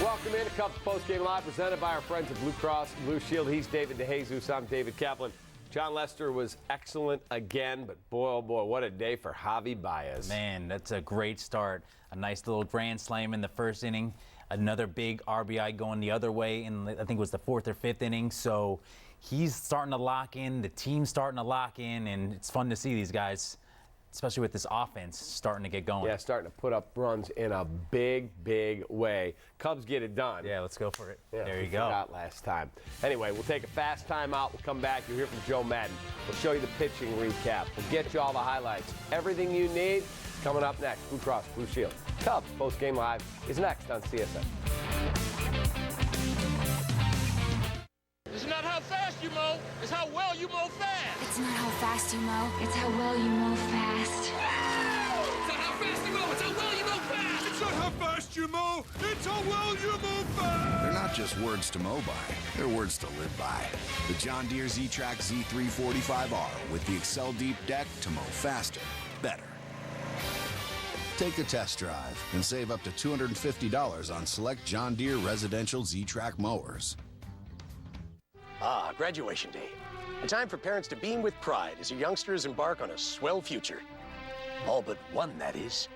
Welcome in to Cubs Postgame Live, presented by our friends at Blue Cross Blue Shield. He's David DeJesus. I'm David Kaplan. John Lester was excellent again, but boy, oh boy, what a day for Javi Baez. Man, that's a great start. A nice little grand slam in the first inning. Another big RBI going the other way in, I think it was the fourth or fifth inning. So he's starting to lock in. The team's starting to lock in, and it's fun to see these guys, especially with this offense starting to get going. Yeah, starting to put up runs in a big, big way. Cubs get it done. Yeah, let's go for it. Yeah, there you we go. forgot last time. Anyway, we'll take a fast timeout. We'll come back. You'll hear from Joe Maddon. We'll show you the pitching recap. We'll get you all the highlights. Everything you need coming up next. Blue Cross Blue Shield. Cubs Postgame Live is next on CSN. It's not how fast you mow, it's how well you mow fast. It's not how fast you mow, it's how well you mow fast. It's not how fast you mow, it's how well you mow fast. It's not how fast you mow, it's how well you mow fast. They're not just words to mow by, they're words to live by. The John Deere Z-Track Z345R with the Excel Deep Deck to mow faster, better. Take a test drive and save up to $250 on select John Deere residential Z-Track mowers. Ah, graduation day. A time for parents to beam with pride as your youngsters embark on a swell future. All but one, that is.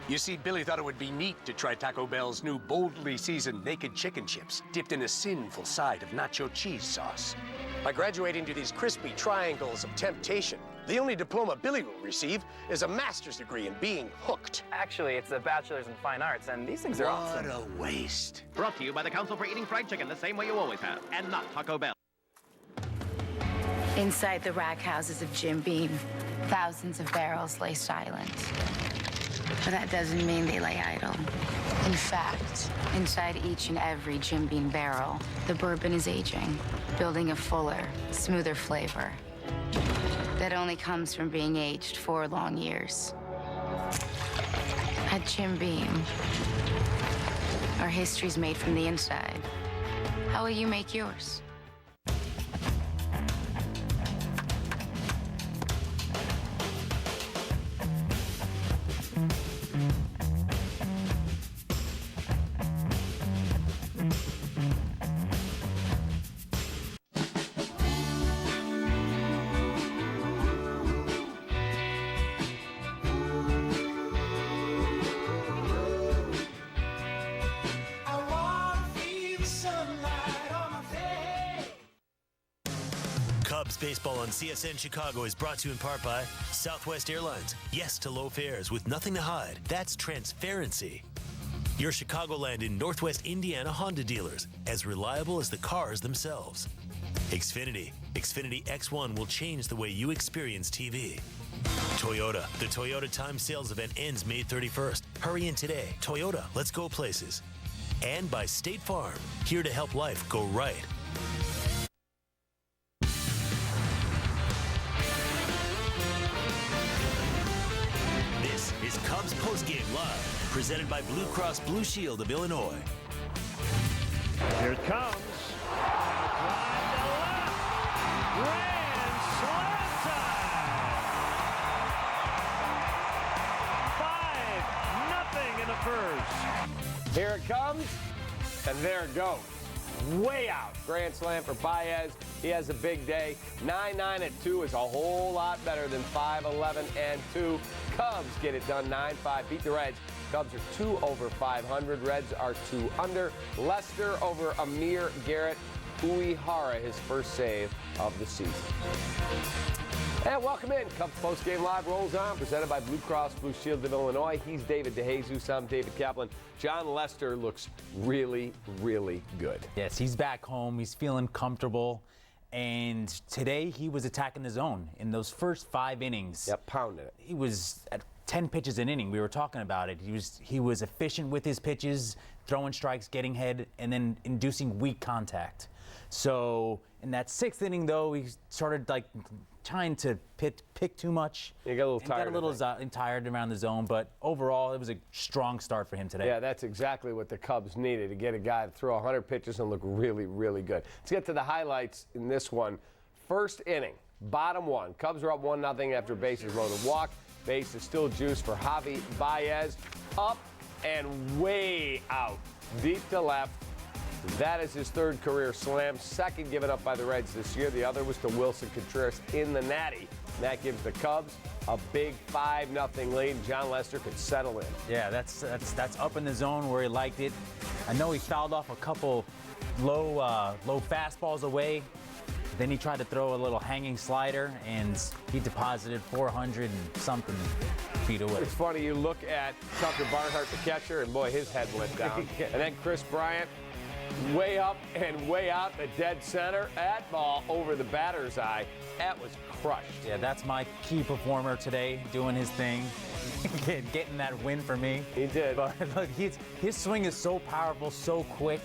You see, Billy thought it would be neat to try Taco Bell's new boldly seasoned naked chicken chips dipped in a sinful side of nacho cheese sauce. By graduating to these crispy triangles of temptation, the only diploma Billy will receive is a master's degree in being hooked. Actually, it's a bachelor's in fine arts, and these things are awesome. What a waste. Brought to you by the Council for Eating Fried Chicken the same way you always have, and not Taco Bell. Inside the rack houses of Jim Beam, thousands of barrels lay silent. But that doesn't mean they lay idle. In fact, inside each and every Jim Beam barrel, the bourbon is aging, building a fuller, smoother flavor that only comes from being aged 4 long years. At Jim Beam, our history's made from the inside. How will you make yours? Cubs baseball on CSN Chicago is brought to you in part by Southwest Airlines. Yes to low fares with nothing to hide. That's transparency. Your Chicagoland and Northwest Indiana Honda dealers, as reliable as the cars themselves. Xfinity. Xfinity X1 will change the way you experience TV. Toyota. The Toyota Time Sales Event ends May 31st. Hurry in today. Toyota, let's go places. And by State Farm, here to help life go right. This is Cubs Postgame Live, presented by Blue Cross Blue Shield of Illinois. Here it comes. Drive to left. Grand slam time. 5-0 in the first. Here it comes, and there it goes. Way out. Grand slam for Baez. He has a big day. 9-9-2 is a whole lot better than 5-11-2. Cubs get it done 9-5. Beat the Reds. Cubs are 2 over 500. Reds are 2 under. Lester over Amir Garrett. Uehara, his first save of the season. And welcome in. Cubs Postgame Live rolls on, presented by Blue Cross Blue Shield of Illinois. He's David DeJesus. I'm David Kaplan. John Lester looks really, really good. Yes, he's back home. He's feeling comfortable. And today he was attacking the zone in those first 5 innings. Yep, pounding it. He was at 10 pitches an inning. We were talking about it. He was efficient with his pitches, throwing strikes, getting head, and then inducing weak contact. So in that 6th inning, though, he started like trying to pick too much. He got a little tired. Got a little tired around the zone, but overall, it was a strong start for him today. Yeah, that's exactly what the Cubs needed, to get a guy to throw 100 pitches and look really, really good. Let's get to the highlights in this one. First inning, bottom 1. Cubs are up 1-0 after bases loaded. Walk. Base is still juiced for Javi Baez. Up and way out. Deep to left. That is his third career slam, second given up by the Reds this year. The other was to Wilson Contreras in the Natty. And that gives the Cubs a big 5-0 lead. John Lester could settle in. Yeah, that's up in the zone where he liked it. I know he fouled off a couple low fastballs away. Then he tried to throw a little hanging slider, and he deposited 400 and something feet away. It's funny, you look at Tucker Barnhart, the catcher, and boy, his head went down. And then Chris Bryant, way up and way out the dead center. That ball over the batter's eye. That was crushed. Yeah, that's my key performer today, doing his thing, getting that win for me. He did. But look, his swing is so powerful, so quick,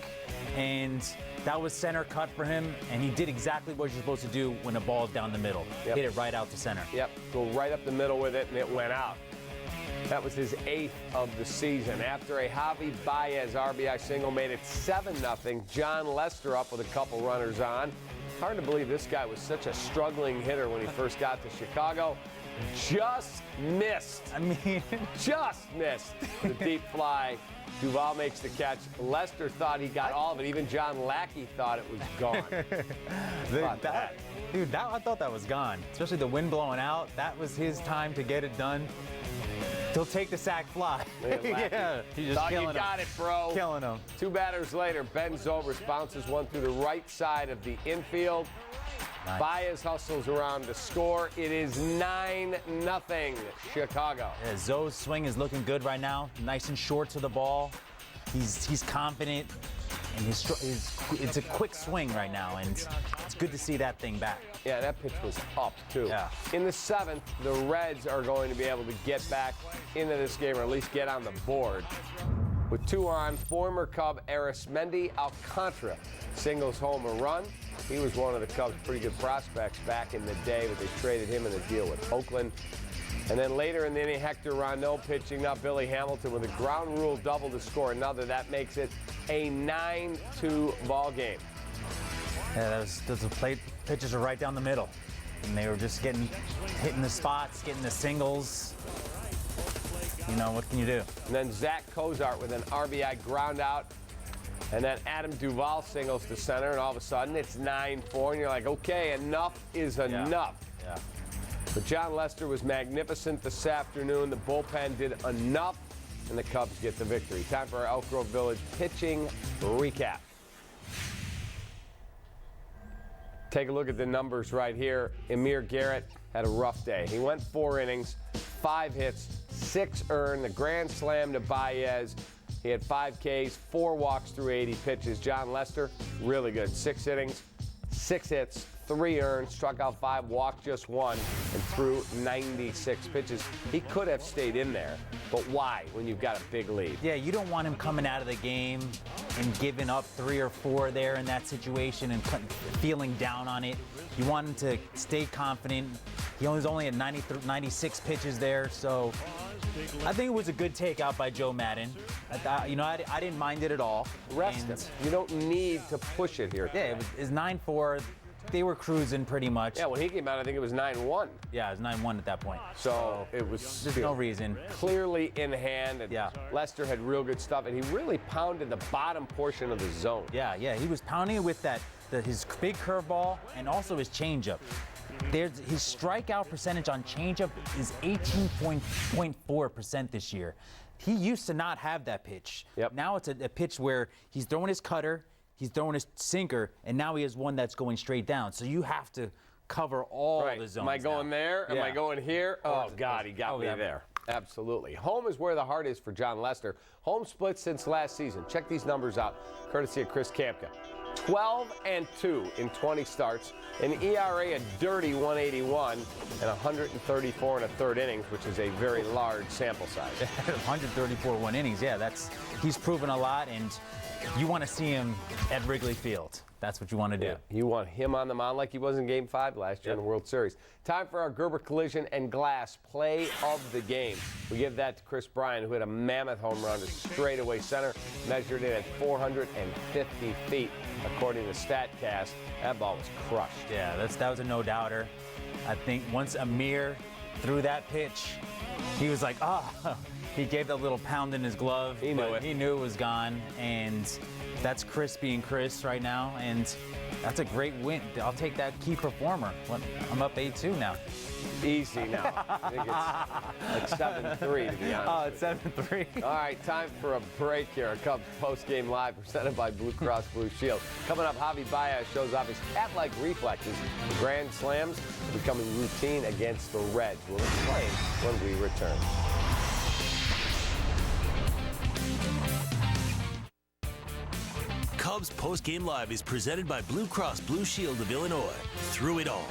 and that was center cut for him, and he did exactly what you're supposed to do when the ball's down the middle. Yep. Hit it right out to center. Yep, go right up the middle with it, and it went out. That was his 8th of the season. After a Javi Baez RBI single made it 7-0, John Lester up with a couple runners on. Hard to believe this guy was such a struggling hitter when he first got to Chicago. Just missed. I mean, just missed the deep fly. Duvall makes the catch. Lester thought he got all of it. Even John Lackey thought it was gone. Dude, I thought that was gone. Especially the wind blowing out. That was his time to get it done. He'll take the sack fly. Yeah, he's just thought killing you got him. it, bro. Killing him. 2 batters later, Ben Zobrist bounces one through the right side of the infield. Nice. Baez hustles around to score. It is 9-0 Chicago. Yeah, Zoe's swing is looking good right now. Nice and short to the ball. He's confident, and it's a quick swing right now, and it's good to see that thing back. Yeah, that pitch was up, too. Yeah. In the 7th, the Reds are going to be able to get back into this game, or at least get on the board. With 2 on, former Cub Arismendi Alcantara singles home a run. He was one of the Cubs' pretty good prospects back in the day, but they traded him in a deal with Oakland. And then later in the inning, Hector Rondeau pitching up Billy Hamilton with a ground rule double to score another. That makes it a 9-2 ball game. Yeah, those pitches are right down the middle. And they were just hitting the spots, getting the singles. You know, what can you do? And then Zach Cozart with an RBI ground out. And then Adam Duvall singles to center, and all of a sudden it's 9-4, and you're like, okay, enough is enough. Yeah. But John Lester was magnificent this afternoon. The bullpen did enough, and the Cubs get the victory. Time for our Elk Grove Village pitching recap. Take a look at the numbers right here. Amir Garrett had a rough day. He went 4 innings, 5 hits, 6 earned, a grand slam to Baez. He had 5 Ks, 4 walks through 80 pitches. John Lester, really good. 6 innings, 6 hits, 3 earned, struck out 5, walked just 1, and threw 96 pitches. He could have stayed in there, but why when you've got a big lead? Yeah, you don't want him coming out of the game and giving up 3 or 4 there in that situation and feeling down on it. You want him to stay confident. He was only at 96 pitches there, so I think it was a good takeout by Joe Maddon. I didn't mind it at all. Rest him. You don't need to push it here. Yeah, it was 9-4. They were cruising pretty much. Yeah, when he came out, I think it was 9-1. Yeah, it was 9-1 at that point. So it was there's no reason. Clearly in hand, and yeah. Lester had real good stuff, and he really pounded the bottom portion of the zone. Yeah, he was pounding it with his big curveball and also his changeup. His strikeout percentage on changeup is 18.4% this year. He used to not have that pitch. Yep. Now it's a pitch where he's throwing his cutter, he's throwing his sinker, and now he has one that's going straight down. So you have to cover all the zones. Am I going now. there? Am I going here? Oh, God, he got me there. Absolutely. Home is where the heart is for John Lester. Home split since last season. Check these numbers out, courtesy of Chris Kampka. 12-2 in 20 starts, an ERA a dirty 181, and 134 in a third innings, which is a very large sample size. 134 1 innings, yeah, he's proven a lot, and you want to see him at Wrigley Field. That's what you want to do. Yeah, you want him on the mound like he was in Game 5 last year in the World Series. Time for our Gerber Collision and Glass play of the game. We give that to Chris Bryant, who had a mammoth home run to straightaway center, measured in at 450 feet, according to StatCast. That ball was crushed. Yeah, that was a no-doubter. I think once Amir threw that pitch, he was like, He gave that little pound in his glove. He knew it. He knew it was gone, and that's Chris being Chris right now, and that's a great win. I'll take that key performer. I'm up 8-2 now. Easy now. I think it's like 7-3, to be honest. Oh, it's 7-3. All right, time for a break here. Cubs Postgame Live presented by Blue Cross Blue Shield. Coming up, Javi Baez shows off his cat-like reflexes. The grand slams are becoming routine against the Reds. We'll explain when we return. Cubs Postgame Live is presented by Blue Cross Blue Shield of Illinois. Through it all.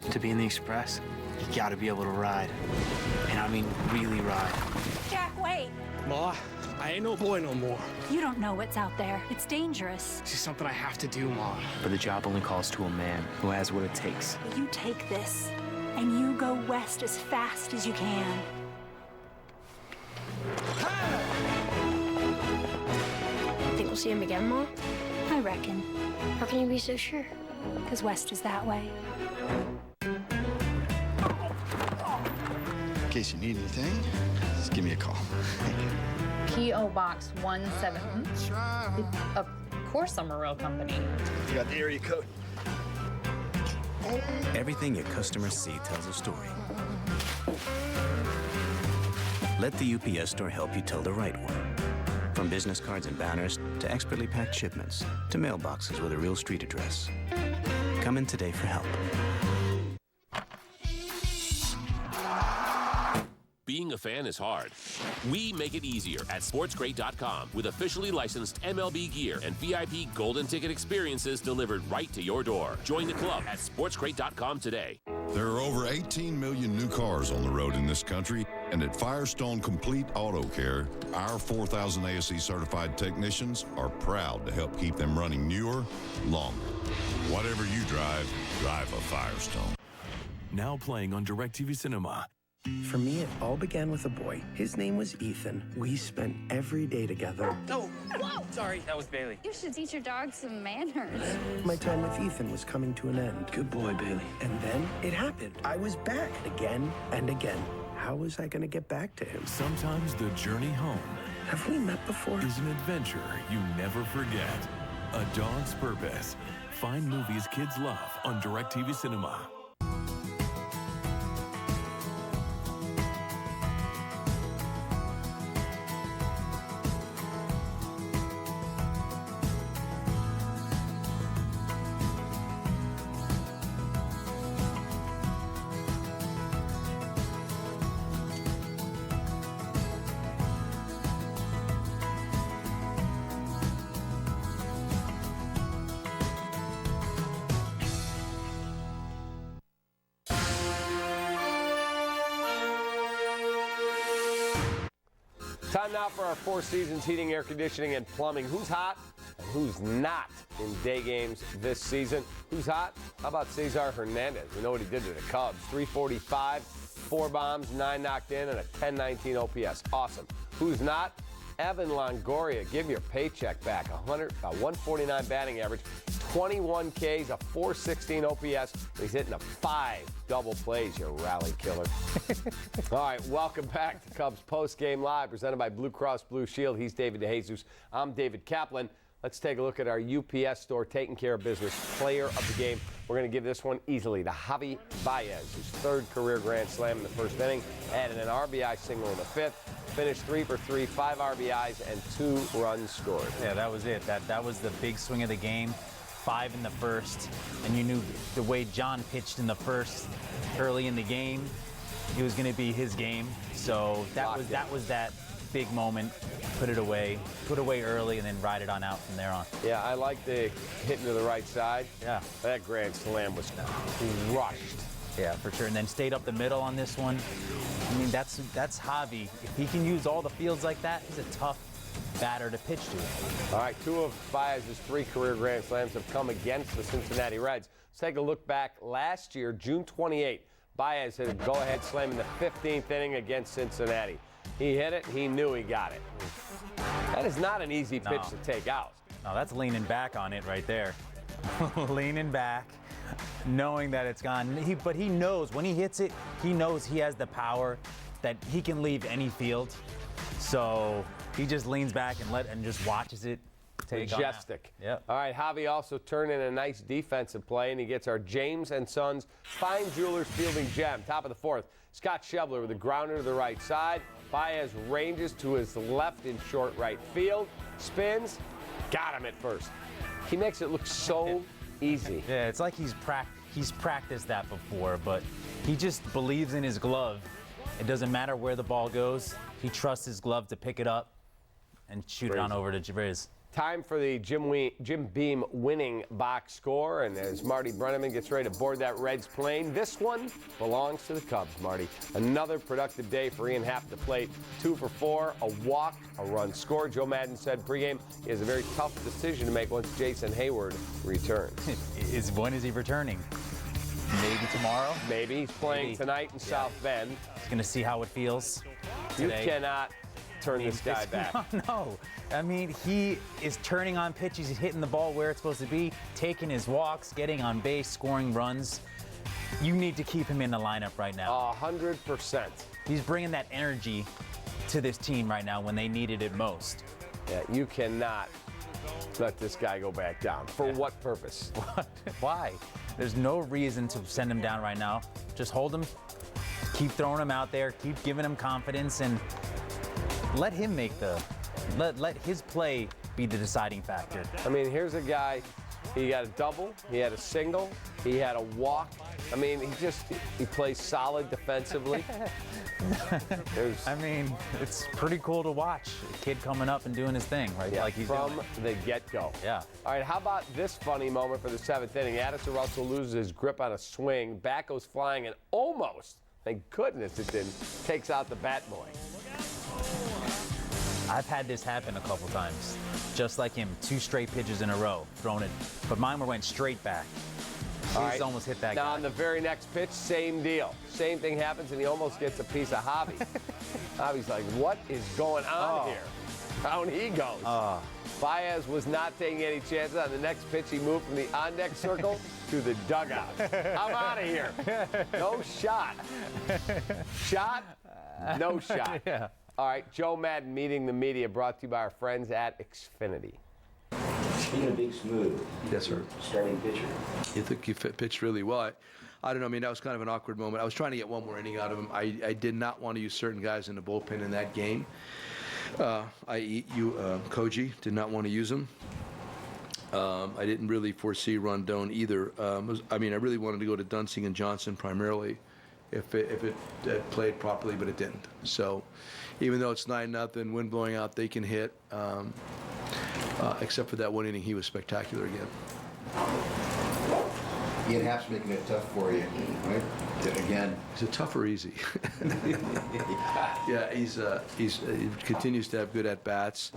To be in the Express, you gotta be able to ride. And I mean really ride. Jack, wait. Ma, I ain't no boy no more. You don't know what's out there. It's dangerous. This is something I have to do, Ma. But the job only calls to a man who has what it takes. You take this, and you go west as fast as you can. Think we'll see him again, Ma? I reckon. How can you be so sure? Because west is that way. In case you need anything, just give me a call. P.O. Box 17. Of course I'm a real company. You got the area code. Everything your customers see tells a story. Let the UPS store help you tell the right one. From business cards and banners to expertly packed shipments to mailboxes with a real street address. Come in today for help. Being a fan is hard. We make it easier at SportsGrade.com with officially licensed MLB gear and VIP golden ticket experiences delivered right to your door. Join the club at SportsGrade.com today. There are over 18 million new cars on the road in this country, and at Firestone Complete Auto Care, our 4,000 ASE certified technicians are proud to help keep them running newer, longer. Whatever you drive, drive a Firestone. Now playing on DirecTV Cinema. For me, it all began with a boy. His name was Ethan. We spent every day together. Oh, whoa! Sorry, that was Bailey. You should teach your dog some manners. My time with Ethan was coming to an end. Good boy, Bailey. And then it happened. I was back again and again. How was I going to get back to him? Sometimes the journey home. Have we met before? Is an adventure you never forget. A Dog's Purpose. Find movies kids love on DirecTV Cinema. Time now for our Four Seasons Heating, Air Conditioning, and Plumbing. Who's hot and who's not in day games this season? Who's hot? How about Cesar Hernandez? We know what he did to the Cubs. 345, 4 bombs, 9 knocked in, and a 1019 OPS. Awesome. Who's not? Evan Longoria. Give your paycheck back. 149 batting average, 21 Ks, a 416 OPS. He's hitting a 5 double plays, you rally killer. All right, welcome back to Cubs Postgame Live, presented by Blue Cross Blue Shield. He's David DeJesus. I'm David Kaplan. Let's take a look at our UPS store taking care of business player of the game. We're going to give this one easily to Javi Baez, his 3rd career grand slam in the 1st inning, added an RBI single in the 5th, finished 3 for 3, 5 RBIs, and 2 runs scored. Yeah, that was it. That was the big swing of the game. 5 in the 1st, and you knew the way John pitched in the 1st early in the game, it was going to be his game. So that was that big moment. Put away early, and then ride it on out from there on. Yeah, I like the hitting to the right side. Yeah, that grand slam was crushed. Yeah, for sure. And then stayed up the middle on this one. I mean, that's Javi. If he can use all the fields like that, he's a tough batter to pitch to. All right, 2 of Baez's 3 career grand slams have come against the Cincinnati Reds. Let's take a look back. Last year, June 28, Baez hit a go-ahead slam in the 15th inning against Cincinnati. He hit it. He knew he got it. That is not an easy pitch to take out. No, that's leaning back on it right there. Leaning back knowing that it's gone. But he knows when he hits it, he knows he has the power that he can leave any field. So he just leans back and just watches it take Majestic. on. Yep. All right, Javi also turned in a nice defensive play, and he gets our James & Sons Fine Jewelers Fielding Gem. Top of the fourth, Scott Schebler with a grounder to the right side. Baez ranges to his left in short right field. Spins, got him at first. He makes it look so easy. Yeah, it's like he's practiced that before, but he just believes in his glove. It doesn't matter where the ball goes. He trusts his glove to pick it up and shoot it on over to Javiz. Time for the Jim Beam winning box score, and as Marty Brenneman gets ready to board that Reds plane, this one belongs to the Cubs, Marty. Another productive day for Ian Happ at the plate. 2 for 4, a walk, a run scored. Joe Maddon said pregame he has a very tough decision to make once Jason Hayward returns. When is he returning? Maybe tomorrow? Maybe. He's playing tonight in South Bend. He's going to see how it feels today. You cannot turn this guy back. No. I mean, he is turning on pitches. He's hitting the ball where it's supposed to be, taking his walks, getting on base, scoring runs. You need to keep him in the lineup right now. 100%. He's bringing that energy to this team right now when they needed it most. Yeah, you cannot let this guy go back down. For what purpose? Why? There's no reason to send him down right now. Just hold him, keep throwing him out there, keep giving him confidence, and let him make let his play be the deciding factor. I mean, here's a guy, he got a double, he had a single, he had a walk. I mean, he plays solid defensively. I mean, it's pretty cool to watch a kid coming up and doing his thing, right? Yeah, like he's from doing. the get-go. Yeah. All right, how about this funny moment for the 7th inning? Addison Russell loses his grip on a swing. Bat goes flying and almost, thank goodness it didn't, takes out the bat boy. I've had this happen a couple times. Just like him, 2 straight pitches in a row, thrown it. But mine went straight back. He's almost hit that guy. Now on the very next pitch, same deal. Same thing happens, and he almost gets a piece of Javi. Javi's like, what is going on here? Down he goes. Baez was not taking any chances. On the next pitch, he moved from the on-deck circle to the dugout. I'm out of here. No shot. Shot? No shot. Yeah. All right, Joe Maddon meeting the media, brought to you by our friends at Xfinity. Being a big smooth. Yes, sir. Starting pitcher. You think you pitched really well. I don't know. I mean, that was kind of an awkward moment. I was trying to get one more inning out of him. I did not want to use certain guys in the bullpen in that game. I.e., Koji did not want to use him. I didn't really foresee Rondon either. I really wanted to go to Dunsing and Johnson primarily if it played properly, but it didn't. So even though it's 9-0, wind blowing out, they can hit. Except for that one inning, he was spectacular again. Ian Happ's making it tough for you, right? Again. Is it tough or easy? Yeah, he continues to have good at-bats.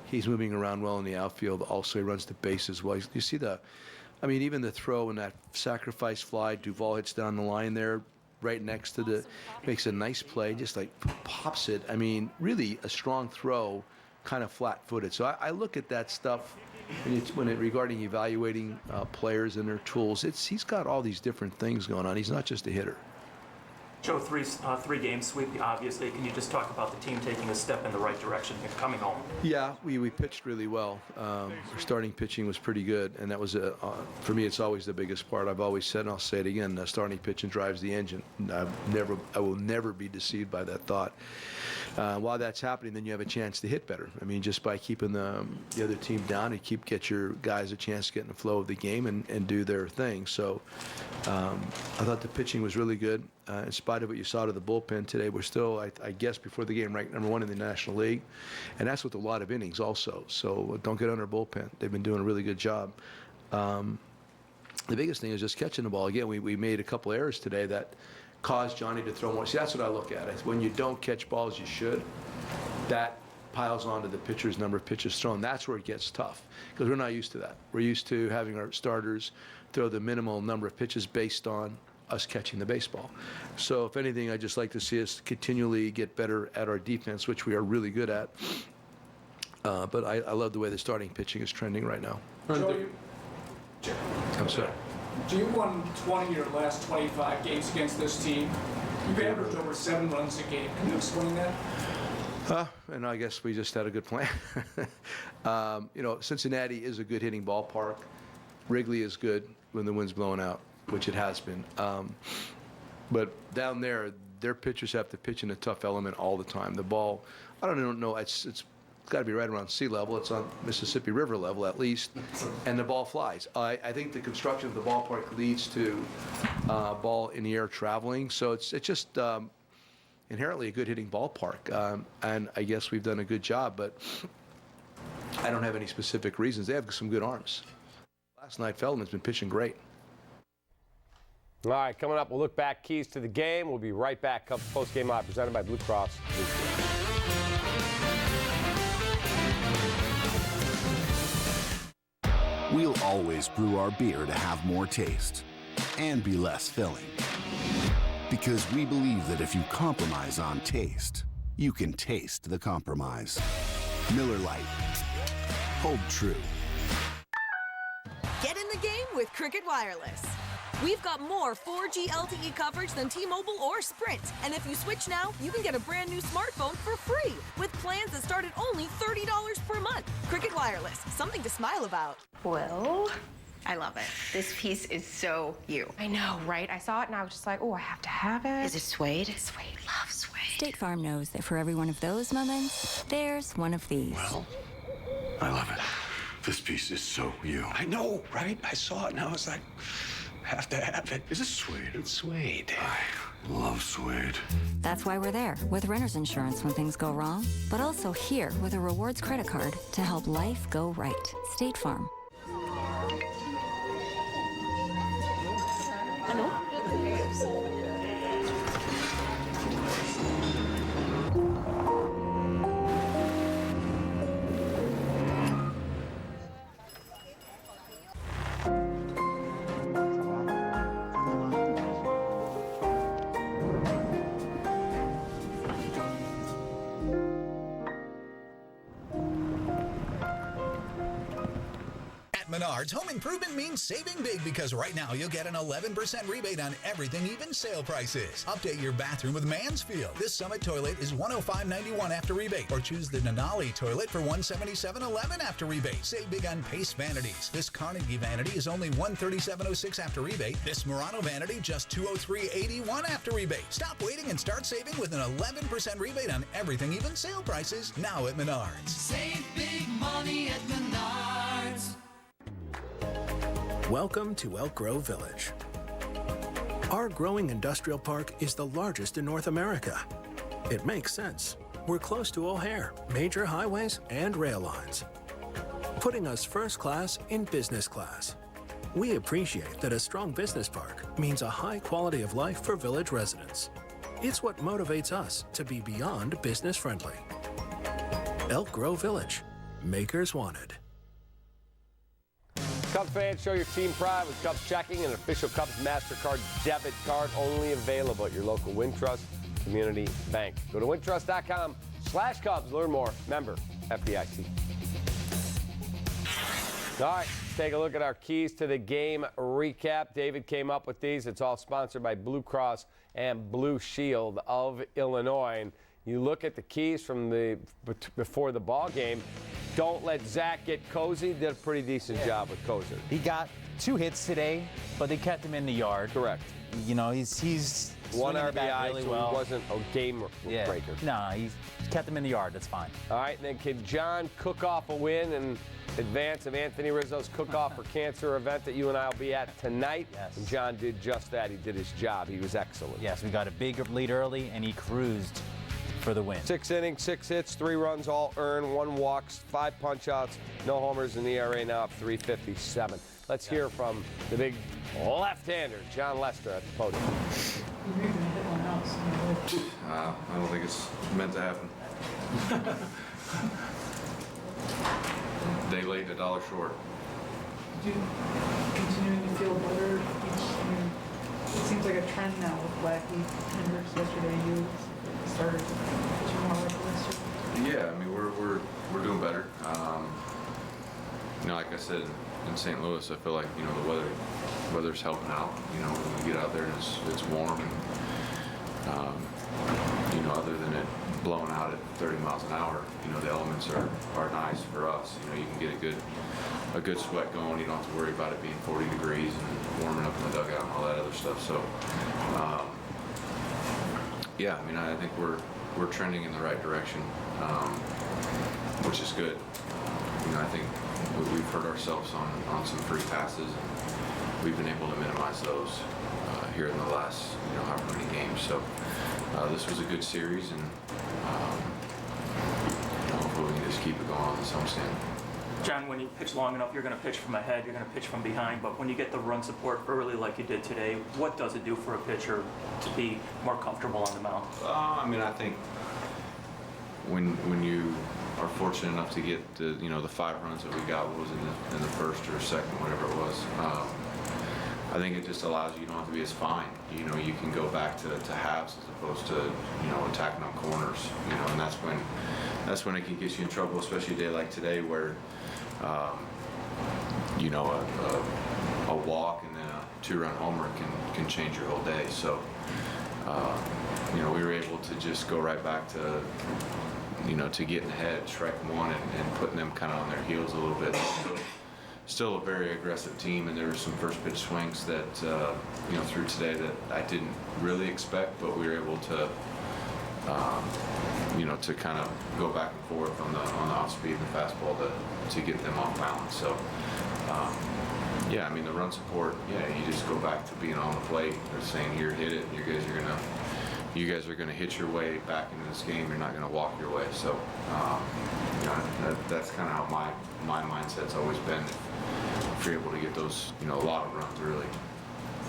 He's moving around well in the outfield. Also, he runs the bases well. You see even the throw in that sacrifice fly, Duvall hits down the line there, right next to makes a nice play, just like pops it. I mean, really a strong throw, kind of flat-footed. So I look at that stuff regarding evaluating players and their tools. He's got all these different things going on. He's not just a hitter. Joe, three game sweep, obviously. Can you just talk about the team taking a step in the right direction and coming home? Yeah, we pitched really well. Our starting pitching was pretty good, and that was, for me, it's always the biggest part. I've always said, and I'll say it again, starting pitching drives the engine. I will never be deceived by that thought. While that's happening, then you have a chance to hit better. I mean, just by keeping the other team down, you get your guys a chance to get in the flow of the game and do their thing. So I thought the pitching was really good. In spite of what you saw to the bullpen today, we're still, I guess, before the game, ranked #1 in the National League. And that's with a lot of innings also. So don't get under bullpen. They've been doing a really good job. The biggest thing is just catching the ball. Again, we made a couple errors today that caused Johnny to throw more. See, that's what I look at. It's when you don't catch balls you should, that piles onto the pitcher's number of pitches thrown. That's where it gets tough because we're not used to that. We're used to having our starters throw the minimal number of pitches based on us catching the baseball. So if anything, I'd just like to see us continually get better at our defense, which we are really good at. But I love the way the starting pitching is trending right now. I'm sorry. You've won 20 of your last 25 games against this team. You've averaged over 7 runs a game. Can you explain that? And I guess we just had a good plan. You know, Cincinnati is a good hitting ballpark. Wrigley is good when the wind's blowing out, which it has been. But down there, their pitchers have to pitch in a tough element all the time. The ball, I don't know, it's got to be right around sea level. It's on Mississippi River level at least, and the ball flies. I think the construction of the ballpark leads to ball in the air traveling, so it's just inherently a good hitting ballpark, and I guess we've done a good job, but I don't have any specific reasons. They have some good arms. Last night, Feldman's been pitching great. All right, coming up, we'll look back keys to the game. We'll be right back. Cubs Postgame Live presented by Blue Cross Blue Shield. We'll always brew our beer to have more taste and be less filling. Because we believe that if you compromise on taste, you can taste the compromise. Miller Lite. Hold true. Get in the game with Cricket Wireless. We've got more 4G LTE coverage than T-Mobile or Sprint. And if you switch now, you can get a brand new smartphone for free with plans that start at only $30 per month. Cricket Wireless, something to smile about. Well, I love it. This piece is so you. I know, right? I saw it and I was just like, oh, I have to have it. Is it suede? It's suede. Love suede. State Farm knows that for every one of those moments, there's one of these. Well, I love it. This piece is so you. I know, right? I saw it and I was like, have to have it. Is this suede? It's suede. I love suede. That's why we're there with renter's insurance when things go wrong, but also here with a rewards credit card to help life go right. State Farm. Menards, home improvement means saving big because right now you'll get an 11% rebate on everything, even sale prices. Update your bathroom with Mansfield. This Summit toilet is $105.91 after rebate. Or choose the Denali toilet for $177.11 after rebate. Save big on Pace vanities. This Carnegie vanity is only $137.06 after rebate. This Murano vanity just $203.81 after rebate. Stop waiting and start saving with an 11% rebate on everything, even sale prices, now at Menards. Save big money at Menards. Welcome to Elk Grove Village. Our growing industrial park is the largest in North America. It makes sense. We're close to O'Hare, major highways, and rail lines, putting us first class in business class. We appreciate that a strong business park means a high quality of life for village residents. It's what motivates us to be beyond business friendly. Elk Grove Village, makers wanted. Cubs fans, show your team pride with Cubs checking, an official Cubs MasterCard debit card only available at your local Wintrust Community Bank. Go to wintrust.com/Cubs. Learn more. Member FDIC. All right, take a look at our keys to the game recap. David came up with these. It's all sponsored by Blue Cross and Blue Shield of Illinois. And you look at the keys from before the ball game. Don't let Zach get cozy. Did a pretty decent job with Kozer. He got 2 hits today, but they kept him in the yard. Correct. You know, he's one RBI, really so well. He wasn't a game breaker. No, he kept him in the yard. That's fine. All right, and then can John cook off a win in advance of Anthony Rizzo's cook-off for cancer event that you and I will be at tonight? Yes. And John did just that. He did his job. He was excellent. Yes, we got a big lead early, and he cruised for the win. 6 innings, 6 hits, 3 runs, all earned, 1 walks, 5 punch-outs, no homers, and the ERA now up 3.57. Let's hear from the big left-hander, John Lester, at the podium. I don't think it's meant to happen. Day late, $1 short. Do you continuing to feel better? It seems like a trend now with Blackie and versus yesterday. You started pitching more like this. Yeah, I mean we're doing better. You know, like I said in St. Louis, I feel like the weather weather's helping out. You know, when we get out there and it's warm, and you know, other than it blowing out at 30 miles an hour, you know, the elements are nice for us. You know, you can get a good sweat going. You don't have to worry about it being 40 degrees and warming up in the dugout and all that other stuff. So, yeah, I mean, I think we're trending in the right direction, which is good. You know, I think we've hurt ourselves on some free passes, and we've been able to minimize those here in the last, you know, however many games. So this was a good series, and you know, hopefully we can just keep it going on this homestand. John, when you pitch long enough, you're going to pitch from ahead, you're going to pitch from behind, but when you get the run support early like you did today, what does it do for a pitcher to be more comfortable on the mound? I mean, I think when you are fortunate enough to get the, you know, the 5 runs that we got, what was in the first or second, whatever it was, I think it just allows you don't have to be as fine. You know, you can go back to halves as opposed to, you know, attacking on corners. You know, and that's when it can get you in trouble, especially a day like today where, you know, a walk and then a 2-run homer can change your whole day. So, you know, we were able to just go right back to, you know, to getting ahead, strike one, and putting them kind of on their heels a little bit. Still a very aggressive team, and there were some first pitch swings that, you know, through today that I didn't really expect, but we were able to, you know, to kind of go back and forth on the off speed and the fastball to get them off balance. So, yeah, I mean, the run support, yeah, you just go back to being on the plate. They're saying, here, hit it. You guys are gonna hit your way back into this game. You're not gonna walk your way. So, you know, that's kind of how my mindset's always been. If you're able to get those, you know, a lot of runs early.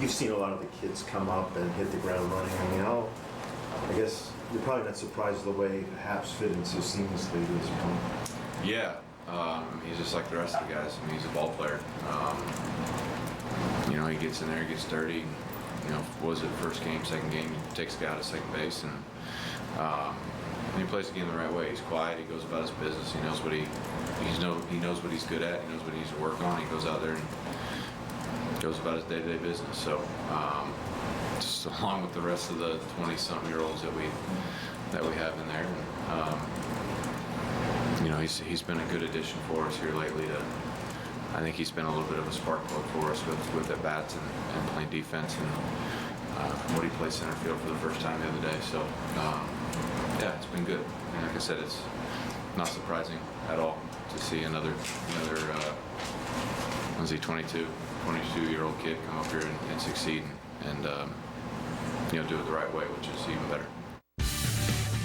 You've seen a lot of the kids come up and hit the ground running. I mean, I guess you're probably not surprised the way Haps fit in so seamlessly to this point. Yeah, he's just like the rest of the guys. I mean, he's a ball player. You know, he gets in there, gets dirty. You know, was it first game, second game, he takes a guy out of second base, and he plays the game the right way. He's quiet. He goes about his business. He knows what he knows what he's good at. He knows what he needs to work on. He goes out there and goes about his day-to-day business. So, just along with the rest of the 20-something-year-olds that we have in there, and, you know, he's been a good addition for us here lately. I think he's been a little bit of a spark plug for us with at bats and playing defense, and what he plays center field for the first time the other day. So, yeah, it's been good. And like I said, it's not surprising at all to see another 22-year-old kid come up here and succeed and you know, do it the right way, which is even better.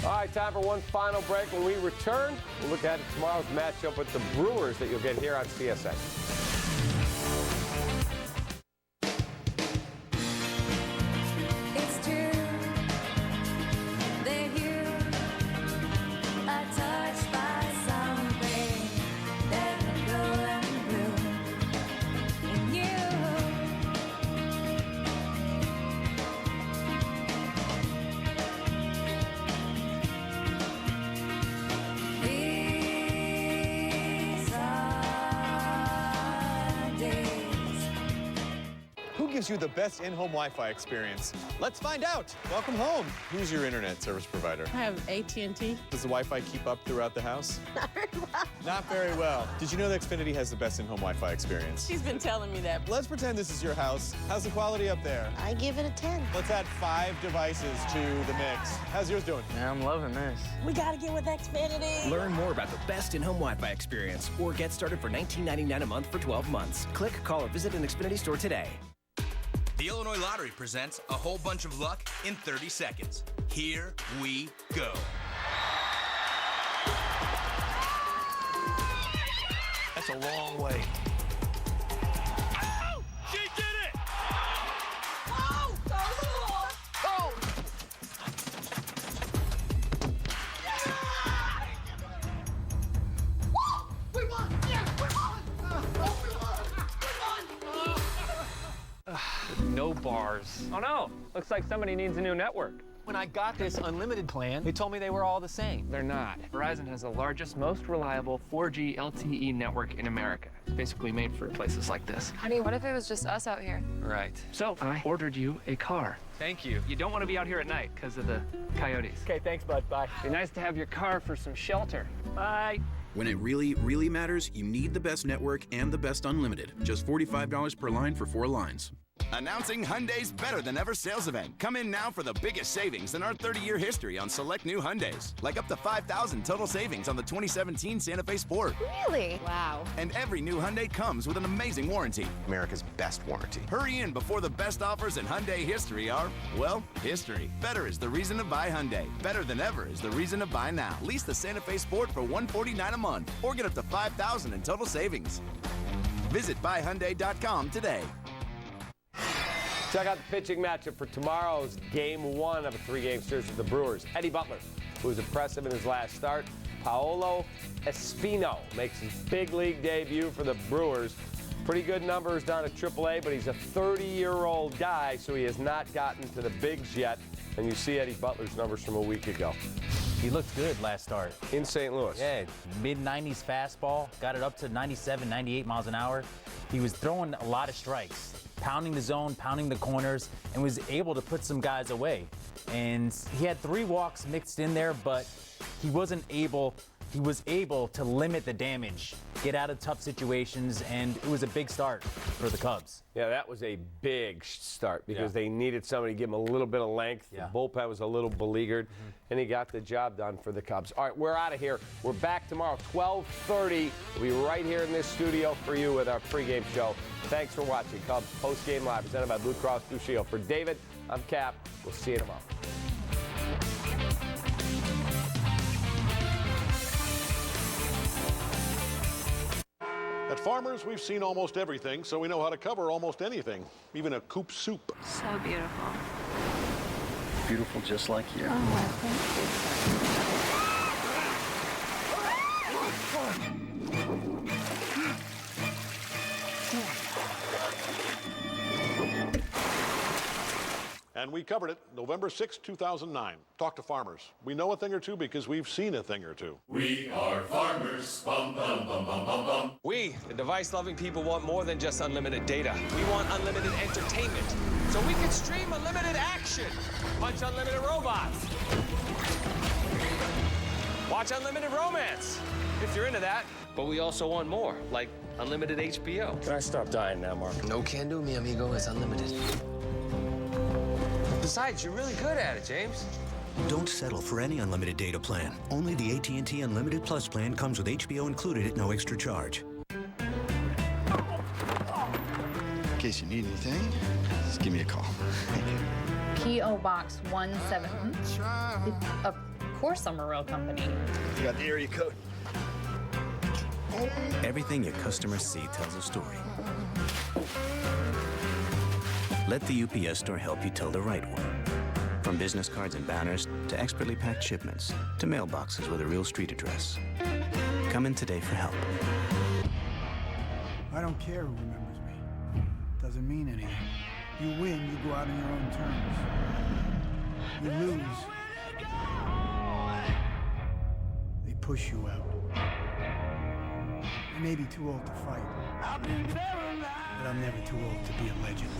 All right, time for one final break. When we return, we'll look at tomorrow's matchup with the Brewers that you'll get here on CSN. Gives you the best in-home Wi-Fi experience. Let's find out. Welcome home. Who's your internet service provider? I have AT&T. Does the Wi-Fi keep up throughout the house? Not very well. Not very well. Did you know that Xfinity has the best in-home Wi-Fi experience? She's been telling me that. Let's pretend this is your house. How's the quality up there? I give it a 10. Let's add 5 devices to the mix. How's yours doing? Yeah, I'm loving this. We gotta get with Xfinity. Learn more about the best in-home Wi-Fi experience or get started for $19.99 a month for 12 months. Click, call, or visit an Xfinity store today. The Illinois Lottery presents a whole bunch of luck in 30 seconds. Here we go. That's a long way. Oh! She did it! Oh! Oh! We won! Yeah, we won! Oh, we won! We won! No bars. Oh no, looks like somebody needs a new network. When I got this unlimited plan, they told me they were all the same. They're not. Verizon has the largest, most reliable 4G LTE network in America. It's basically made for places like this. Honey, what if it was just us out here? Right. So I ordered you a car. Thank you. You don't want to be out here at night because of the coyotes. Okay, thanks, bud. Bye. Be nice to have your car for some shelter. Bye. When it really, really matters, you need the best network and the best unlimited. Just $45 per line for 4 lines. Announcing Hyundai's Better Than Ever sales event. Come in now for the biggest savings in our 30-year history on select new Hyundais. Like up to $5,000 total savings on the 2017 Santa Fe Sport. Really? Wow. And every new Hyundai comes with an amazing warranty. America's best warranty. Hurry in before the best offers in Hyundai history are, well, history. Better is the reason to buy Hyundai. Better Than Ever is the reason to buy now. Lease the Santa Fe Sport for $149 a month or get up to $5,000 in total savings. Visit buyhyundai.com today. Check out the pitching matchup for tomorrow's Game 1 of a 3-game series with the Brewers. Eddie Butler, who was impressive in his last start. Paolo Espino makes his big league debut for the Brewers. Pretty good numbers down at AAA, but he's a 30-year-old guy, so he has not gotten to the bigs yet. And you see Eddie Butler's numbers from a week ago. He looked good last start. In St. Louis. Yeah, mid-90s fastball, got it up to 97, 98 miles an hour. He was throwing a lot of strikes, pounding the zone, pounding the corners, and was able to put some guys away. And he had 3 walks mixed in there, but he was able to limit the damage, get out of tough situations, and it was a big start for the Cubs. Yeah, that was a big start because they needed somebody to give him a little bit of length. Yeah. The bullpen was a little beleaguered, and he got the job done for the Cubs. All right, we're out of here. We're back tomorrow, 12:30. We'll be right here in this studio for you with our pregame show. Thanks for watching Cubs Postgame Live, presented by Blue Cross Blue Shield. For David, I'm Cap. We'll see you tomorrow. At Farmers, we've seen almost everything, so we know how to cover almost anything, even a coop soup. So beautiful. Beautiful just like you. Oh, thank you. And we covered it November 6, 2009. Talk to Farmers. We know a thing or two because we've seen a thing or two. We are farmers. Bum, bum, bum, bum, bum, bum. We, the device-loving people, want more than just unlimited data. We want unlimited entertainment, so we can stream unlimited action, punch unlimited robots, watch unlimited romance, if you're into that. But we also want more, like unlimited HBO. Can I stop dying now, Mark? No can do, mi amigo. It's unlimited. Besides, you're really good at it, James. Don't settle for any unlimited data plan. Only the AT&T Unlimited Plus plan comes with HBO included at no extra charge. In case you need anything, just give me a call. P.O. Box 17. Of course I'm a real company. You got the area code. Everything your customers see tells a story. Let the UPS store help you tell the right one. From business cards and banners to expertly packed shipments to mailboxes with a real street address. Come in today for help. I don't care who remembers me. Doesn't mean anything. You win, you go out on your own terms. You lose, they push you out. You may be too old to fight, but I'm never too old to be a legend.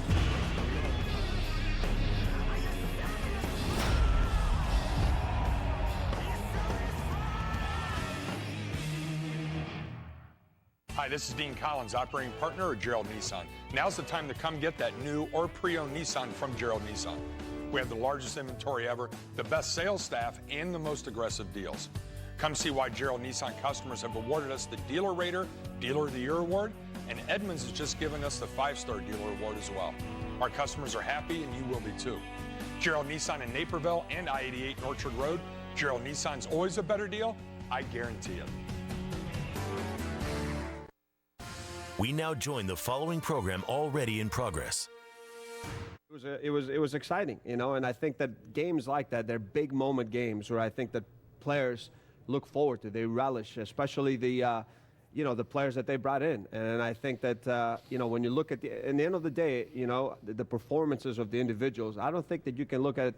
Hi, this is Dean Collins, operating partner at Gerald Nissan. Now's the time to come get that new or pre-owned Nissan from Gerald Nissan. We have the largest inventory ever, the best sales staff, and the most aggressive deals. Come see why Gerald Nissan customers have awarded us the Dealer Rater Dealer of the Year Award, and Edmunds has just given us the 5-Star Dealer Award as well. Our customers are happy, and you will be too. Gerald Nissan in Naperville and I-88 in Orchard Road. Gerald Nissan's always a better deal, I guarantee it. We now join the following program already in progress. It was exciting, you know, and I think that games like that, they're big moment games where I think that players look forward to, they relish, especially the players that they brought in. And I think that, when you look at in the end of the day, the performances of the individuals, I don't think that you can look at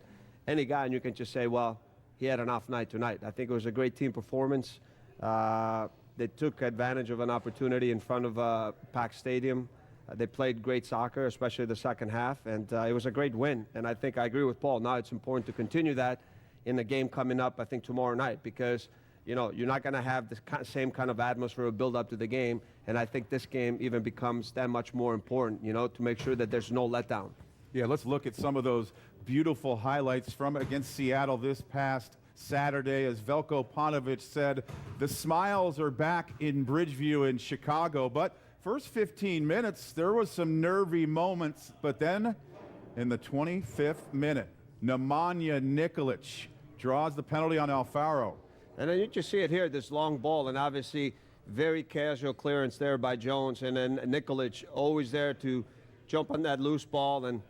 any guy and you can just say, well, he had an off night tonight. I think it was a great team performance. They took advantage of an opportunity in front of a packed stadium. They played great soccer, especially the second half, and it was a great win. And I think I agree with Paul. Now it's important to continue that in the game coming up, I think, tomorrow night, because you're not going to have the same kind of atmosphere or build up to the game. And I think this game even becomes that much more important, to make sure that there's no letdown. Yeah, let's look at some of those beautiful highlights from against Seattle this past Saturday. As Veljko Paunovic said, the smiles are back in Bridgeview in Chicago. But first 15 minutes, there was some nervy moments. But then in the 25th minute, Nemanja Nikolic draws the penalty on Alfaro. And then you just see it here, this long ball, and obviously very casual clearance there by Jones. And then Nikolic always there to jump on that loose ball. And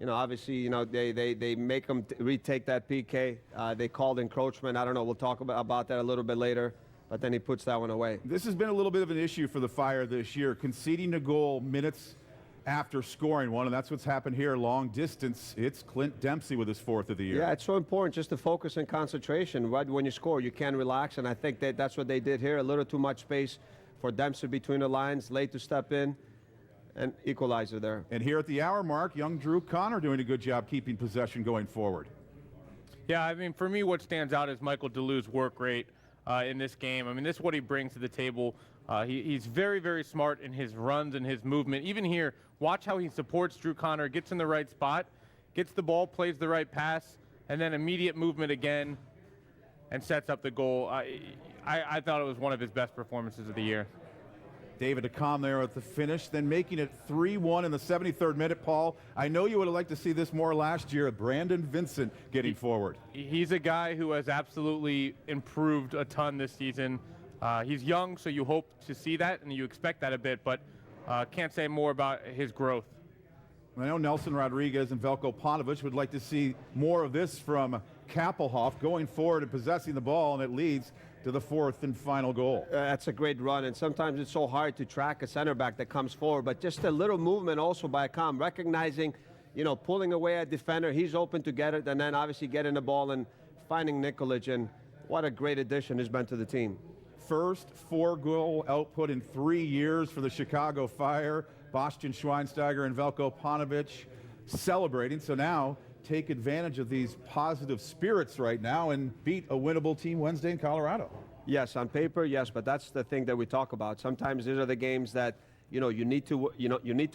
obviously, they make them retake that PK. They called encroachment. I don't know. We'll talk about that a little bit later. But then he puts that one away. This has been a little bit of an issue for the Fire this year, conceding a goal minutes after scoring one, and that's what's happened here. Long distance, it's Clint Dempsey with his 4th of the year. Yeah, it's so important just to focus and concentration. Right when you score, you can't relax, and I think that's what they did here. A little too much space for Dempsey between the lines, late to step in. And equalizer there. And here at the hour mark, young Drew Connor doing a good job keeping possession going forward. Yeah, I mean, for me, what stands out is Michael Delue's work rate in this game. I mean, this is what he brings to the table. He's very, very smart in his runs and his movement. Even here, watch how he supports Drew Connor, gets in the right spot, gets the ball, plays the right pass, and then immediate movement again and sets up the goal. I thought it was one of his best performances of the year. David Acom there at the finish, then making it 3-1 in the 73rd minute. Paul, I know you would have liked to see this more last year. Brandon Vincent getting forward. He's a guy who has absolutely improved a ton this season. He's young, so you hope to see that, and you expect that a bit, but can't say more about his growth. I know Nelson Rodriguez and Veljko Paunovic would like to see more of this from Kappelhoff going forward and possessing the ball, and it leads to the 4th and final goal. That's a great run, and sometimes it's so hard to track a center back that comes forward, but just a little movement also by Acom, recognizing, pulling away a defender, he's open to get it, and then obviously getting the ball and finding Nikolic, and what a great addition he's been to the team. First 4-goal output in 3 years for the Chicago Fire. Bastian Schweinsteiger and Veljko Paunovic celebrating, so now take advantage of these positive spirits right now and beat a winnable team Wednesday in Colorado. Yes, on paper, yes, but that's the thing that we talk about. Sometimes these are the games that you need to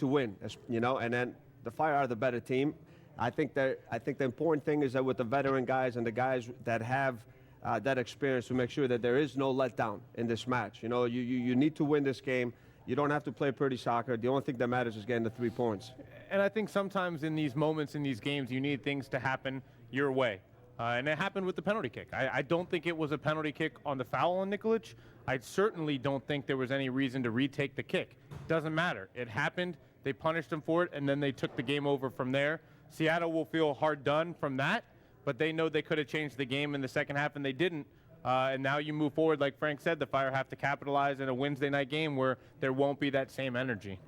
win, and then the Fire are the better team. I think the important thing is that with the veteran guys and the guys that have that experience, to make sure that there is no letdown in this match. You need to win this game. You don't have to play pretty soccer. The only thing that matters is getting the 3 points. And I think sometimes in these moments, in these games, you need things to happen your way. And it happened with the penalty kick. I don't think it was a penalty kick on the foul on Nikolic. I certainly don't think there was any reason to retake the kick. Doesn't matter. It happened. They punished him for it, and then they took the game over from there. Seattle will feel hard done from that, but they know they could have changed the game in the second half, and they didn't. And now you move forward, like Frank said, the Fire have to capitalize in a Wednesday night game where there won't be that same energy.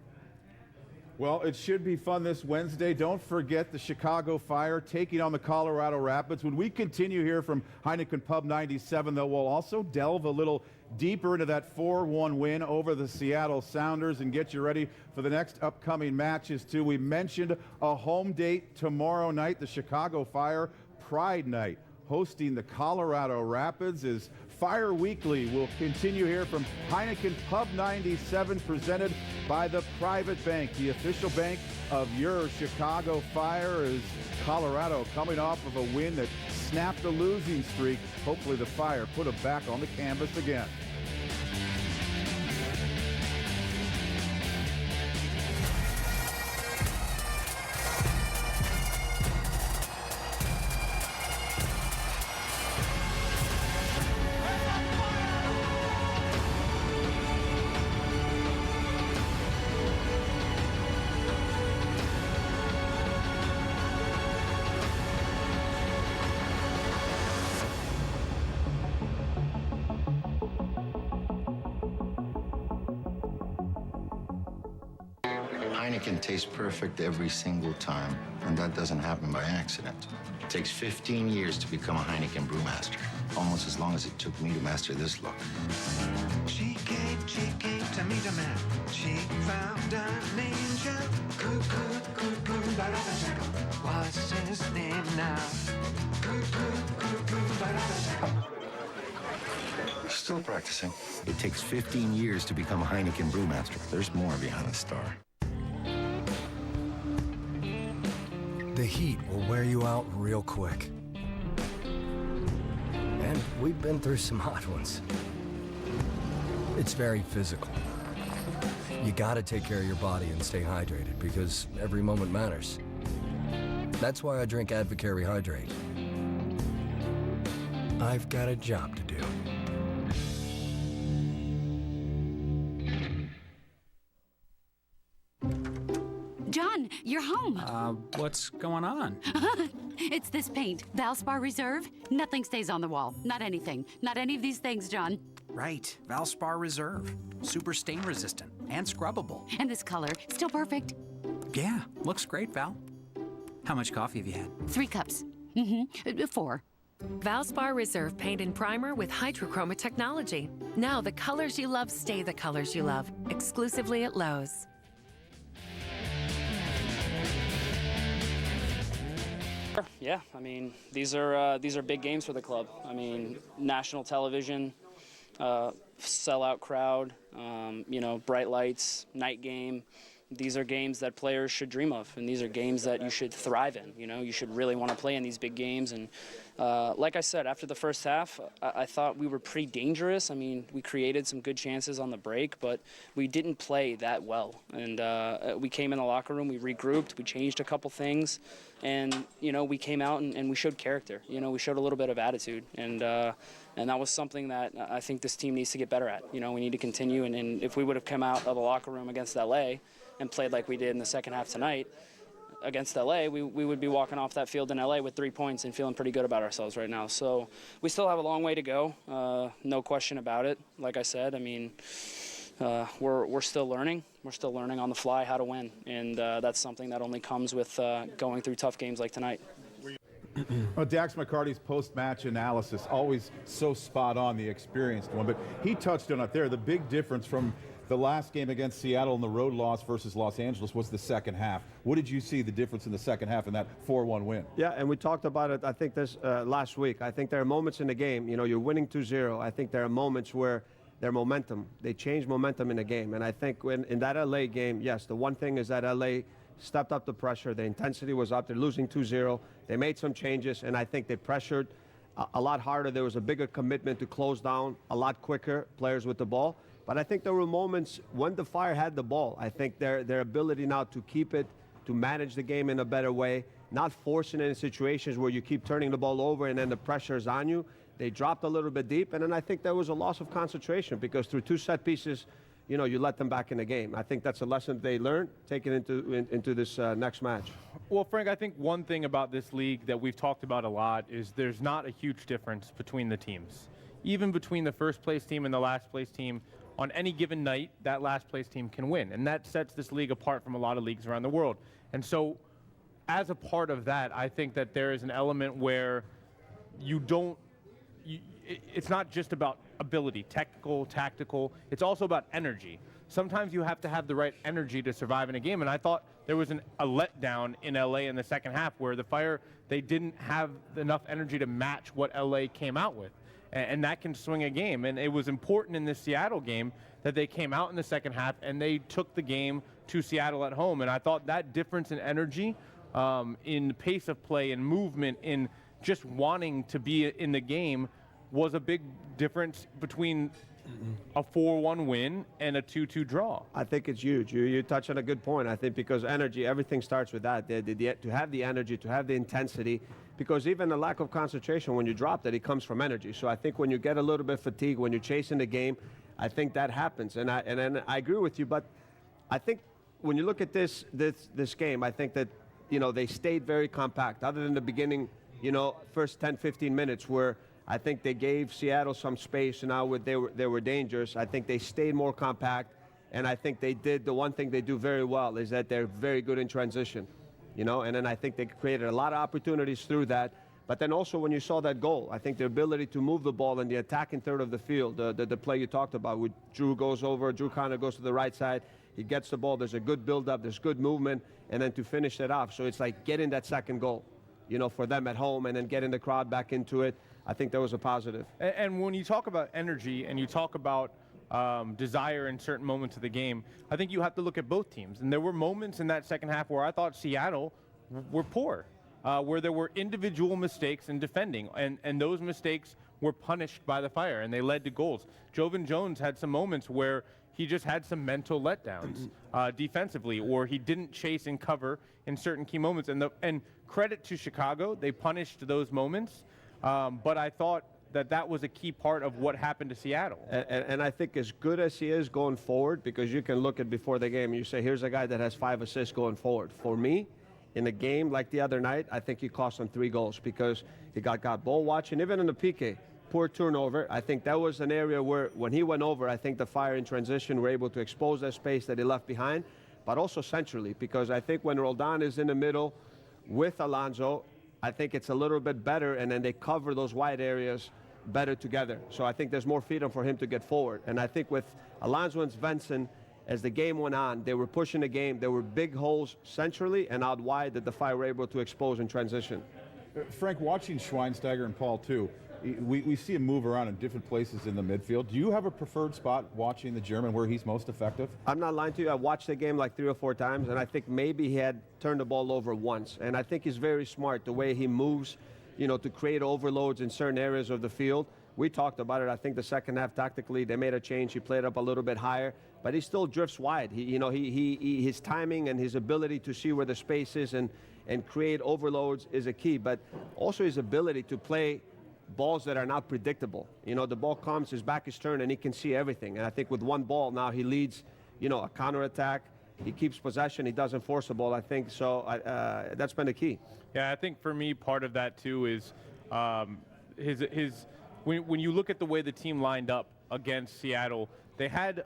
Well, it should be fun this Wednesday. Don't forget the Chicago Fire taking on the Colorado Rapids. When we continue here from Heineken Pub 97, though, we'll also delve a little deeper into that 4-1 win over the Seattle Sounders and get you ready for the next upcoming matches, too. We mentioned a home date tomorrow night, the Chicago Fire Pride Night, hosting the Colorado Rapids. As Fire Weekly will continue here from Heineken Pub 97, presented by the Private Bank, the official bank of your Chicago Fire. As Colorado coming off of a win that snapped a losing streak. Hopefully the Fire put them back on the canvas again. Heineken tastes perfect every single time. And that doesn't happen by accident. It takes 15 years to become a Heineken brewmaster. Almost as long as it took me to master this look. She came to meet a man. She found an angel. What's his name now? Still practicing. It takes 15 years to become a Heineken brewmaster. There's more behind the star. The heat will wear you out real quick. And we've been through some hot ones. It's very physical. You gotta take care of your body and stay hydrated because every moment matters. That's why I drink Advocare Hydrate. I've got a job to do. John, you're home. What's going on? It's this paint, Valspar Reserve. Nothing stays on the wall. Not anything. Not any of these things, John. Right, Valspar Reserve. Super stain resistant and scrubbable. And this color, still perfect. Yeah, looks great, Val. How much coffee have you had? 3 cups. 4. Valspar Reserve Paint and Primer with hydrochroma technology. Now the colors you love stay the colors you love. Exclusively at Lowe's. Yeah, I mean, these are big games for the club. I mean, national television, sellout crowd, you know, bright lights, night game. These are games that players should dream of, and these are games that you should thrive in. You know, you should really want to play in these big games. And like I said, after the first half, I thought we were pretty dangerous. I mean, we created some good chances on the break, but we didn't play that well. And we came in the locker room, we regrouped, we changed a couple things, and you know, we came out and we showed character. You know, we showed a little bit of attitude, and that was something that I think this team needs to get better at. You know, we need to continue. And if we would have come out of the locker room against LA and played like we did in the second half tonight against LA, we would be walking off that field in LA with 3 points and feeling pretty good about ourselves right now. So we still have a long way to go, no question about it. Like I said, I mean, we're still learning. We're still learning on the fly how to win, and that's something that only comes with going through tough games like tonight. Well, Dax McCarty's post-match analysis, always so spot on, the experienced one, but he touched on it there. The big difference from the last game against Seattle and the road loss versus Los Angeles was the second half. What did you see the difference in the second half in that 4-1 win? Yeah, and we talked about it, I think, this last week. I think there are moments in the game, you know, you're winning 2-0. I think there are moments where their momentum, they change momentum in the game. And I think in that LA game, yes, the one thing is that LA stepped up the pressure. The intensity was up. They're losing 2-0. They made some changes, and I think they pressured a lot harder. There was a bigger commitment to close down a lot quicker, players with the ball. But I think there were moments when the Fire had the ball. I think their ability now to keep it, to manage the game in a better way, not forcing it in situations where you keep turning the ball over and then the pressure is on you. They dropped a little bit deep, and then I think there was a loss of concentration because through 2 set pieces, you know, you let them back in the game. I think that's a lesson they learned, taking into this next match. Well, Frank, I think one thing about this league that we've talked about a lot is there's not a huge difference between the teams. Even between the first place team and the last place team, on any given night, that last place team can win. And that sets this league apart from a lot of leagues around the world. And so as a part of that, I think that there is an element where it's not just about ability, technical, tactical. It's also about energy. Sometimes you have to have the right energy to survive in a game. And I thought there was a letdown in LA in the second half where the Fire, they didn't have enough energy to match what LA came out with. And that can swing a game. And it was important in this Seattle game that they came out in the second half and they took the game to Seattle at home. And I thought that difference in energy, in pace of play and movement, in just wanting to be in the game was a big difference between a 4-1 win and a 2-2 draw. I think it's huge. You touch on a good point, I think, because energy, everything starts with that. To have the energy, to have the intensity, because even the lack of concentration when you drop that, it comes from energy. So I think when you get a little bit fatigued, when you're chasing the game, I think that happens. And I agree with you, but I think when you look at this game, I think that, you know, they stayed very compact, other than the beginning, you know, first 10, 15 minutes where I think they gave Seattle some space, and now they were dangerous. I think they stayed more compact, and I think they did the one thing they do very well is that they're very good in transition. you know, and then I think they created a lot of opportunities through that. But then also when you saw that goal, I think the ability to move the ball in the attacking third of the field, the play you talked about, with Drew goes over, Drew Connor goes to the right side, he gets the ball, there's a good build-up, there's good movement, and then to finish it off. So it's like getting that second goal, you know, for them at home, and then getting the crowd back into it. I think that was a positive. And when you talk about energy and you talk about desire in certain moments of the game, I think you have to look at both teams. And there were moments in that second half where I thought Seattle were poor, where there were individual mistakes in defending, and those mistakes were punished by the Fire, and they led to goals. Jovan Jones had some moments where he just had some mental letdowns defensively, or he didn't chase and cover in certain key moments. And credit to Chicago, they punished those moments, but I thought that was a key part of what happened to Seattle. And I think as good as he is going forward, because you can look at before the game and you say, here's a guy that has 5 assists going forward. For me, in a game like the other night, I think he cost them 3 goals because he got ball watching, even in the PK, poor turnover. I think that was an area where when he went over, I think the Fire in transition were able to expose that space that he left behind, but also centrally, because I think when Roldan is in the middle with Alonso, I think it's a little bit better, and then they cover those wide areas better together. So I think there's more freedom for him to get forward. And I think with Alonso and Svensson, as the game went on, they were pushing the game. There were big holes centrally and out wide that the Fire were able to expose in transition. Frank, watching Schweinsteiger and Paul too, we see him move around in different places in the midfield. Do you have a preferred spot watching the German where he's most effective? I'm not lying to you. I watched the game like 3 or 4 times, and I think maybe he had turned the ball over once. And I think he's very smart, the way he moves, you know, to create overloads in certain areas of the field. We talked about it. I think the second half tactically they made a change. He played up a little bit higher, but he still drifts wide. His timing and his ability to see where the space is and create overloads is a key, but also his ability to play balls that are not predictable. You know, the ball comes, his back is turned, and he can see everything. And I think with one ball now he leads, you know, a counterattack. He keeps possession. He doesn't force the ball, I think. So that's been the key. Yeah, I think for me, part of that too is when you look at the way the team lined up against Seattle, they had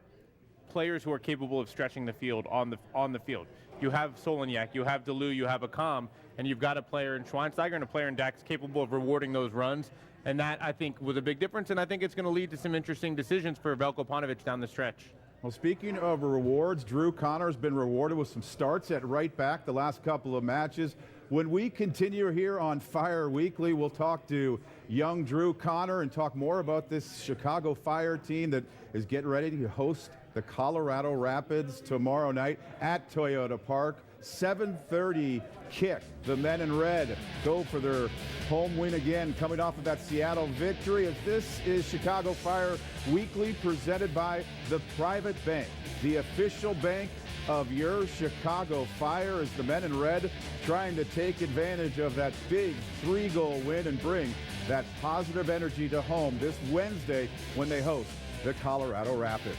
players who are capable of stretching the field on the field. You have Solignac, you have Deleu, you have Akam, and you've got a player in Schweinsteiger and a player in Dax capable of rewarding those runs. And that, I think, was a big difference, and I think it's going to lead to some interesting decisions for Veljko Paunovic down the stretch. Well, speaking of rewards, Drew Connor has been rewarded with some starts at right back the last couple of matches. When we continue here on Fire Weekly, we'll talk to young Drew Connor and talk more about this Chicago Fire team that is getting ready to host the Colorado Rapids tomorrow night at Toyota Park. 7:30 kick. The men in red go for their home win again, coming off of that Seattle victory. As this is Chicago Fire Weekly, presented by the Private Bank, the official bank of your Chicago Fire, as the men in red trying to take advantage of that big 3-goal win and bring that positive energy to home this Wednesday when they host the Colorado Rapids.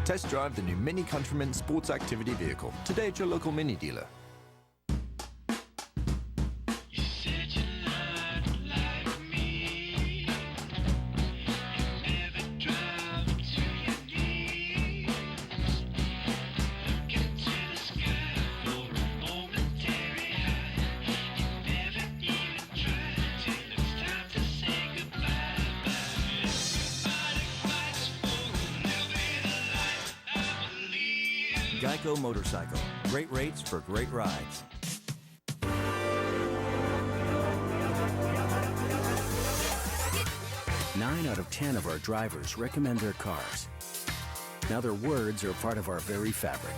Test drive the new Mini Countryman sports activity vehicle today at your local Mini dealer. Geico Motorcycle. Great rates for great rides. 9 out of 10 of our drivers recommend their cars. Now their words are part of our very fabric.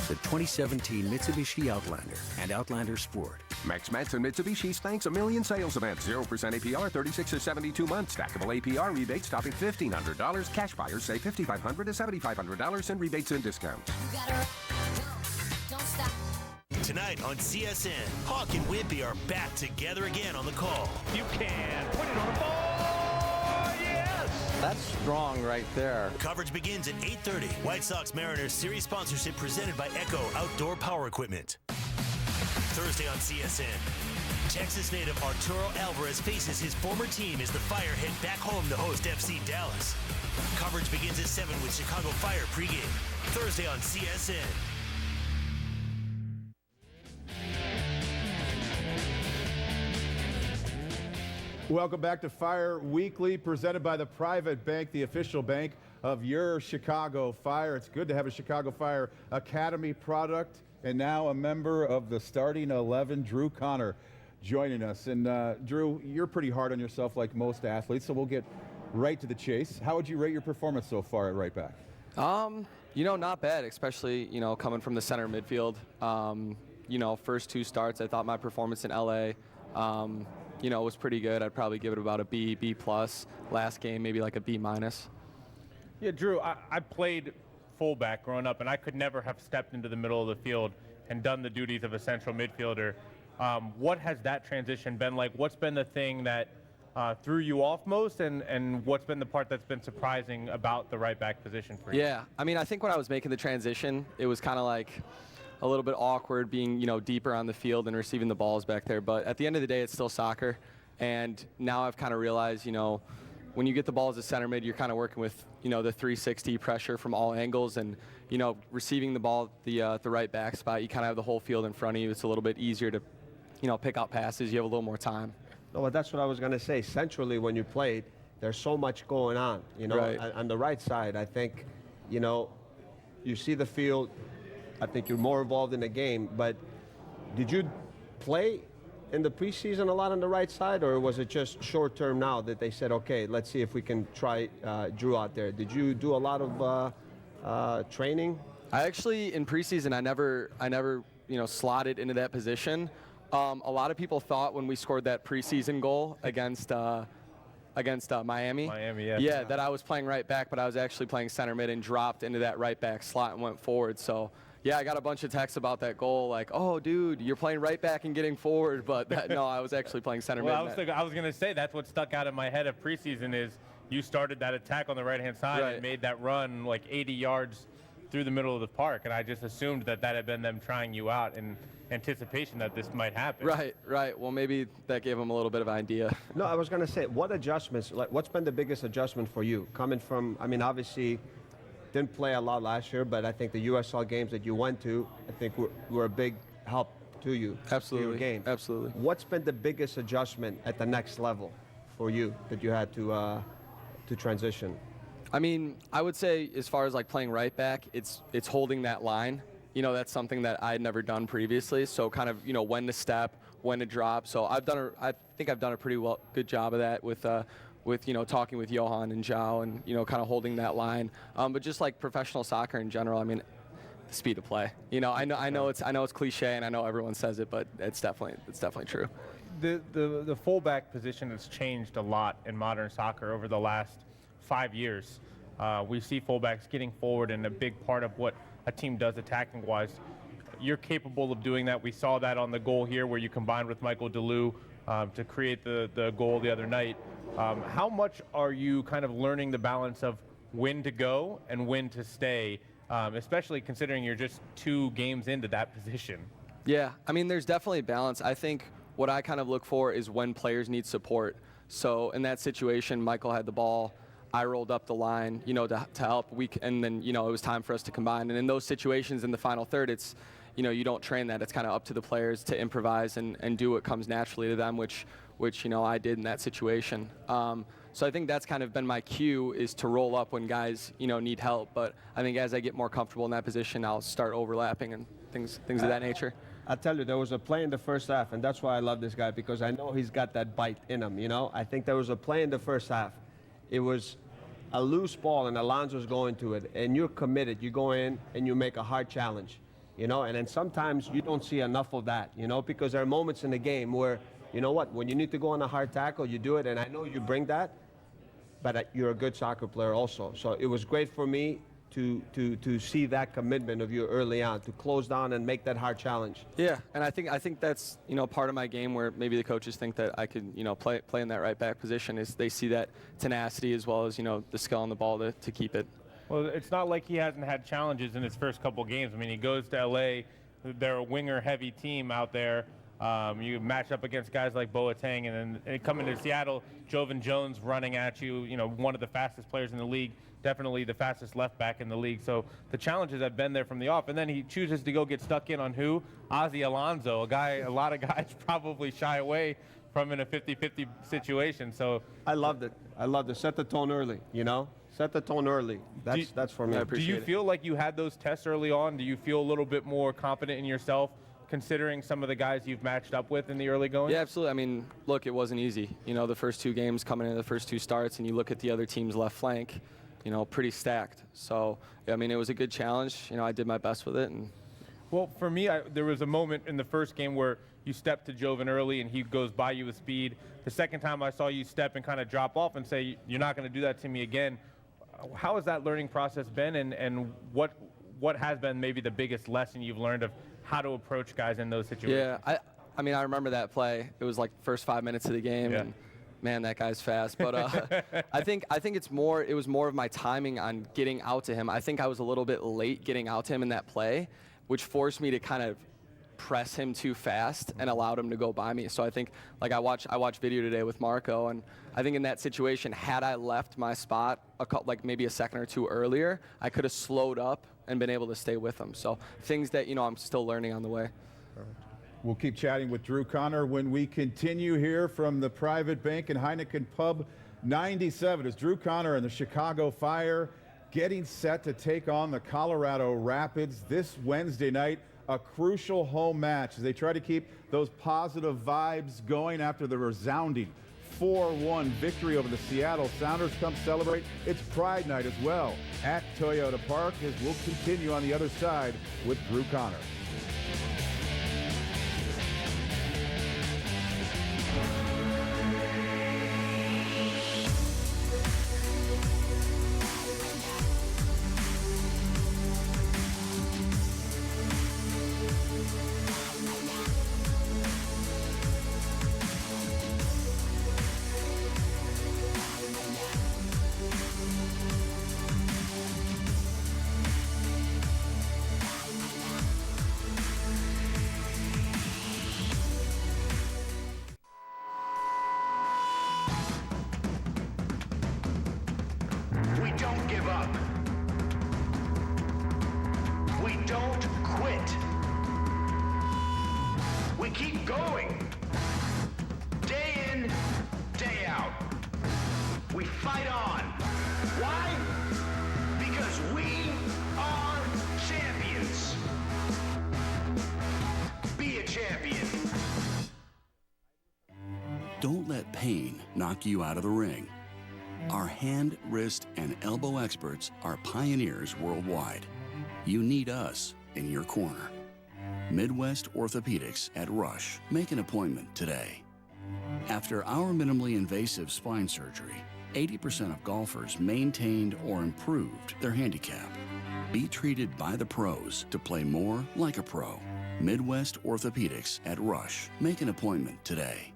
The 2017 Mitsubishi Outlander and Outlander Sport. Max Matson Mitsubishi's thanks a million sales events. 0% APR, 36 to 72 months. Stackable APR rebates topping $1,500. Cash buyers save $5,500 to $7,500 in rebates and discounts. Tonight tonight on CSN. Hawk and Wimpy are back together again on the call. You can put it on the ball. Yes! That's strong right there. Coverage begins at 8:30. White Sox Mariners series sponsorship presented by Echo Outdoor Power Equipment. Thursday on CSN. Texas native Arturo Alvarez faces his former team as the Fire head back home to host FC Dallas. Coverage begins at 7 with Chicago Fire pregame. Thursday on CSN. Welcome back to Fire Weekly, presented by the Private Bank, the official bank of your Chicago Fire. It's good to have a Chicago Fire Academy product, and now a member of the starting 11, Drew Connor, joining us. And Drew, you're pretty hard on yourself like most athletes, so we'll get right to the chase. How would you rate your performance so far at right back? You know, not bad, especially, you know, coming from the center midfield. You know, first 2 starts, I thought my performance in LA, you know, was pretty good. I'd probably give it about a B, B+. Last game, maybe like a B-. Yeah, Drew, I played fullback growing up, and I could never have stepped into the middle of the field and done the duties of a central midfielder. What has that transition been like? What's been the thing that threw you off most, and what's been the part that's been surprising about the right back position for you? Yeah, I mean, I think when I was making the transition, it was kind of like a little bit awkward being, you know, deeper on the field and receiving the balls back there. But at the end of the day, it's still soccer. And now I've kind of realized, you know, when you get the ball as a center mid, you're kind of working with, you know, the 360 pressure from all angles. And, you know, receiving the ball at the right back spot, you kind of have the whole field in front of you. It's a little bit easier to, you know, pick out passes. You have a little more time. No, but that's what I was going to say. Centrally, when you played, there's so much going on. You know, Right. On the right side, I think, you know, you see the field. I think you're more involved in the game. But did you play in the preseason a lot on the right side, or was it just short term now that they said, okay, let's see if we can try Drew out there? Did you do a lot of training? I actually, in preseason, I never, you know, slotted into that position. A lot of people thought when we scored that preseason goal against Miami. Yeah. Yeah, that I was playing right back, but I was actually playing center mid and dropped into that right back slot and went forward. So, yeah, I got a bunch of texts about that goal, like, oh, dude, you're playing right back and getting forward. But no, I was actually playing center mid. I was going to say that's what stuck out in my head of preseason is you started that attack on the right-hand side and made that run like 80 yards through the middle of the park. And I just assumed that had been them trying you out in anticipation that this might happen. Right. Well, maybe that gave them a little bit of an idea. No, I was going to say, what adjustments, like, what's been the biggest adjustment for you? Coming from, I mean, obviously, didn't play a lot last year, but I think the USL games that you went to, I think were a big help to you. Absolutely. To your game. Absolutely. What's been the biggest adjustment at the next level for you that you had to transition? I mean, I would say as far as like playing right back, it's holding that line. You know, that's something that I had never done previously. So kind of, you know, when to step, when to drop. So I think I've done a pretty good job of that with you know, talking with Johan and Zhao and, you know, kind of holding that line. But just like professional soccer in general, I mean, the speed of play. You know, I know it's cliche and I know everyone says it, but it's definitely true. The fullback position has changed a lot in modern soccer over the last 5 years. We see fullbacks getting forward, and a big part of what a team does attacking-wise. You're capable of doing that. We saw that on the goal here where you combined with Michael DeLue to create the goal the other night. How much are you kind of learning the balance of when to go and when to stay, especially considering you're just 2 games into that position? Yeah, I mean, there's definitely balance. I think what I kind of look for is when players need support. So in that situation, Michael had the ball. I rolled up the line, you know, to help. And then, you know, it was time for us to combine. And in those situations in the final third, it's, you know, you don't train that. It's kind of up to the players to improvise and do what comes naturally to them, which you know, I did in that situation. So I think that's kind of been my cue, is to roll up when guys, you know, need help. But I think as I get more comfortable in that position, I'll start overlapping and things of that nature. I'll tell you, there was a play in the first half, and that's why I love this guy, because I know he's got that bite in him, you know? I think there was a play in the first half. It was a loose ball, and Alonso's going to it, and you're committed. You go in, and you make a hard challenge, you know? And then sometimes you don't see enough of that, you know, because there are moments in the game where, you know what, when you need to go on a hard tackle, you do it, and I know you bring that, but you're a good soccer player also. So it was great for me to see that commitment of you early on, to close down and make that hard challenge. Yeah, and I think that's, you know, part of my game where maybe the coaches think that I could, you know, play in that right back position, is they see that tenacity as well as, you know, the skill on the ball to keep it. Well, it's not like he hasn't had challenges in his first couple games. I mean, he goes to LA, they're a winger-heavy team out there. You match up against guys like Boateng, and then coming to Seattle, Jovan Jones running at you, you know, one of the fastest players in the league, definitely the fastest left back in the league. So the challenges have been there from the off. And then he chooses to go get stuck in on who? Ozzie Alonso, a guy a lot of guys probably shy away from in a 50-50 situation. So I loved it. I loved it. Set the tone early, you know? Set the tone early. That's for me. Do you feel like you had those tests early on? Do you feel a little bit more confident in yourself, considering some of the guys you've matched up with in the early going? Yeah, absolutely. I mean, look, it wasn't easy. You know, the first two games coming into the first two starts, and you look at the other team's left flank, you know, pretty stacked. So, yeah, I mean, it was a good challenge. You know, I did my best with it. And well, for me, there was a moment in the first game where you stepped to Jovan early and he goes by you with speed. The second time I saw you step and kind of drop off and say, you're not going to do that to me again. How has that learning process been, and what has been maybe the biggest lesson you've learned of how to approach guys in those situations? Yeah, I mean, I remember that play. It was like the first 5 minutes of the game, and man, that guy's fast. But I think it was more of my timing on getting out to him. I think I was a little bit late getting out to him in that play, which forced me to kind of press him too fast and allowed him to go by me. So I think, like, I watched video today with Marco, and I think in that situation, had I left my spot like maybe a second or two earlier, I could have slowed up and been able to stay with him. So things that, you know, I'm still learning on the way. We'll keep chatting with Drew Connor when we continue here from the Private Bank and Heineken Pub 97. As Drew Connor and the Chicago Fire getting set to take on the Colorado Rapids this Wednesday night. A crucial home match as they try to keep those positive vibes going after the resounding 4-1 victory over the Seattle Sounders. Come celebrate. It's Pride Night as well at Toyota Park, as we'll continue on the other side with Drew Connor. We don't give up. We don't quit. We keep going. Day in, day out. We fight on. Why? Because we are champions. Be a champion. Don't let pain knock you out of the ring. Our hand, wrist, and elbow experts are pioneers worldwide. You need us in your corner. Midwest Orthopedics at Rush. Make an appointment today. After our minimally invasive spine surgery, 80% of golfers maintained or improved their handicap. Be treated by the pros to play more like a pro. Midwest Orthopedics at Rush. Make an appointment today.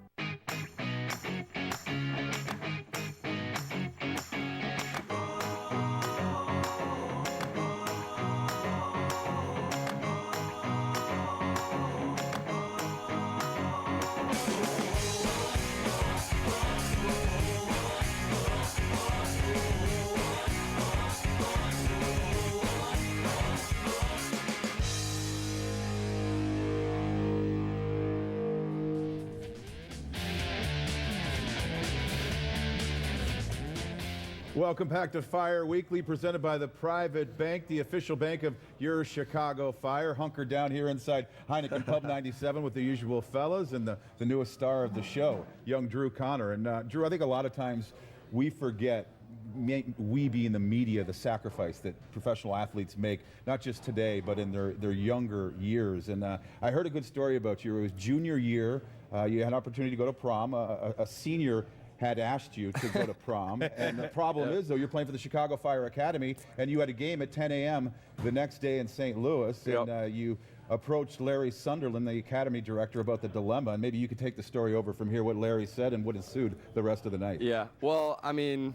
Welcome back to Fire Weekly, presented by the Private Bank, the official bank of your Chicago Fire. Hunkered down here inside Heineken Pub 97 with the usual fellas and the newest star of the show, young Drew Connor. And Drew, I think a lot of times we forget, we being the media, the sacrifice that professional athletes make, not just today, but in their younger years. And I heard a good story about you. It was junior year. You had an opportunity to go to prom. A senior had asked you to go to prom. And the problem is, though, you're playing for the Chicago Fire Academy, and you had a game at 10 a.m. the next day in St. Louis, and you approached Larry Sunderland, the Academy director, about the dilemma. And maybe you could take the story over from here, what Larry said and what ensued the rest of the night. Yeah, well, I mean,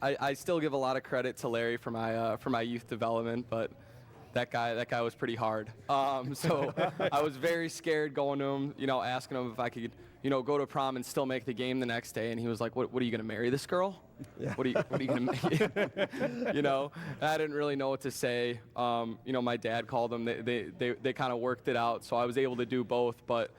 I still give a lot of credit to Larry for my youth development, but that guy was pretty hard. So I was very scared going to him, asking him if I could, go to prom and still make the game the next day. And he was like, "What are you gonna marry this girl? Yeah. What are you gonna make?" And I didn't really know what to say. My dad called them. They kind of worked it out, so I was able to do both. But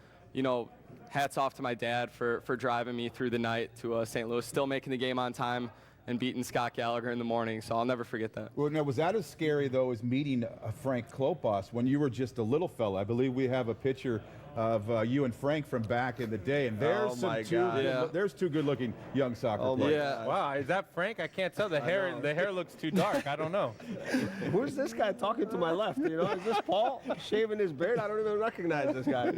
hats off to my dad for driving me through the night to St. Louis, still making the game on time and beating Scott Gallagher in the morning, so I'll never forget that. Well, now, was that as scary, though, as meeting Frank Klopas when you were just a little fella? I believe we have a picture of you and Frank from back in the day, and there's there's two good-looking young soccer players. Yeah. Wow, is that Frank? I can't tell. The hair looks too dark. I don't know. Who's this guy talking to my left? Is this Paul shaving his beard? I don't even recognize this guy.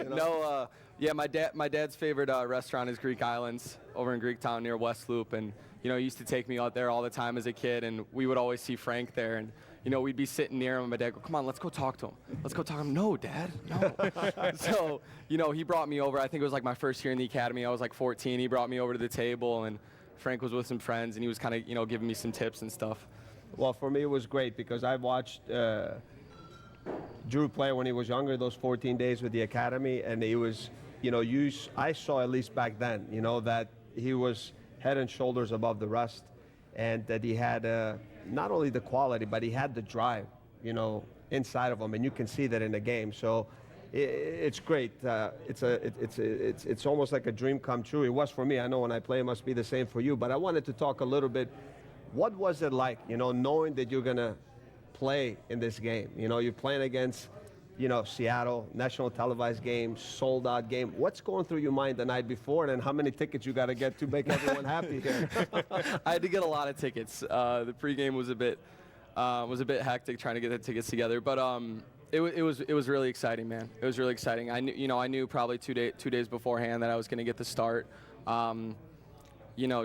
No, my dad's favorite restaurant is Greek Islands over in Greektown near West Loop, and he used to take me out there all the time as a kid, and we would always see Frank there, and we'd be sitting near him, and my dad would go, "Come on, let's go talk to him. Let's go talk to him." "No, Dad, no." So, he brought me over. I think it was like my first year in the academy. I was like 14. He brought me over to the table, and Frank was with some friends, and he was kind of, giving me some tips and stuff. Well, for me, it was great because I watched Drew play when he was younger, those 14 days with the academy, and he was, I saw at least back then, that he was head and shoulders above the rest, and that he had not only the quality, but he had the drive, inside of him, and you can see that in the game. So it's great. It's almost like a dream come true. It was for me. I know when I play, it must be the same for you. But I wanted to talk a little bit. What was it like, knowing that you're gonna play in this game? You're playing against, Seattle, national televised game, sold out game. What's going through your mind the night before, and how many tickets you got to get to make everyone happy here? I had to get a lot of tickets. The pregame was a bit hectic trying to get the tickets together, but it was really exciting, man. It was really exciting. I knew probably two days beforehand that I was going to get the start.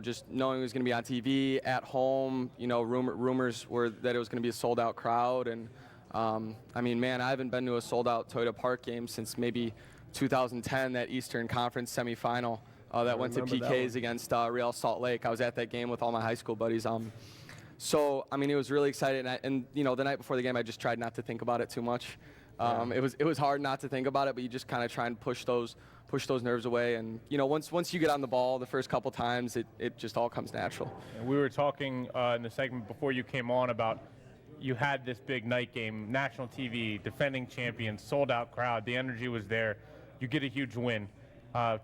Just knowing it was going to be on TV at home. Rumors were that it was going to be a sold out crowd, and I haven't been to a sold-out Toyota Park game since maybe 2010, that Eastern Conference semifinal that went to PKs against Real Salt Lake. I was at that game with all my high school buddies. So it was really exciting, and the night before the game, I just tried not to think about it too much. It was hard not to think about it, but you just kind of try and push those nerves away. And once you get on the ball the first couple times, it just all comes natural. And we were talking in the segment before you came on about you had this big night game, national TV, defending champions, sold-out crowd. The energy was there. You get a huge win.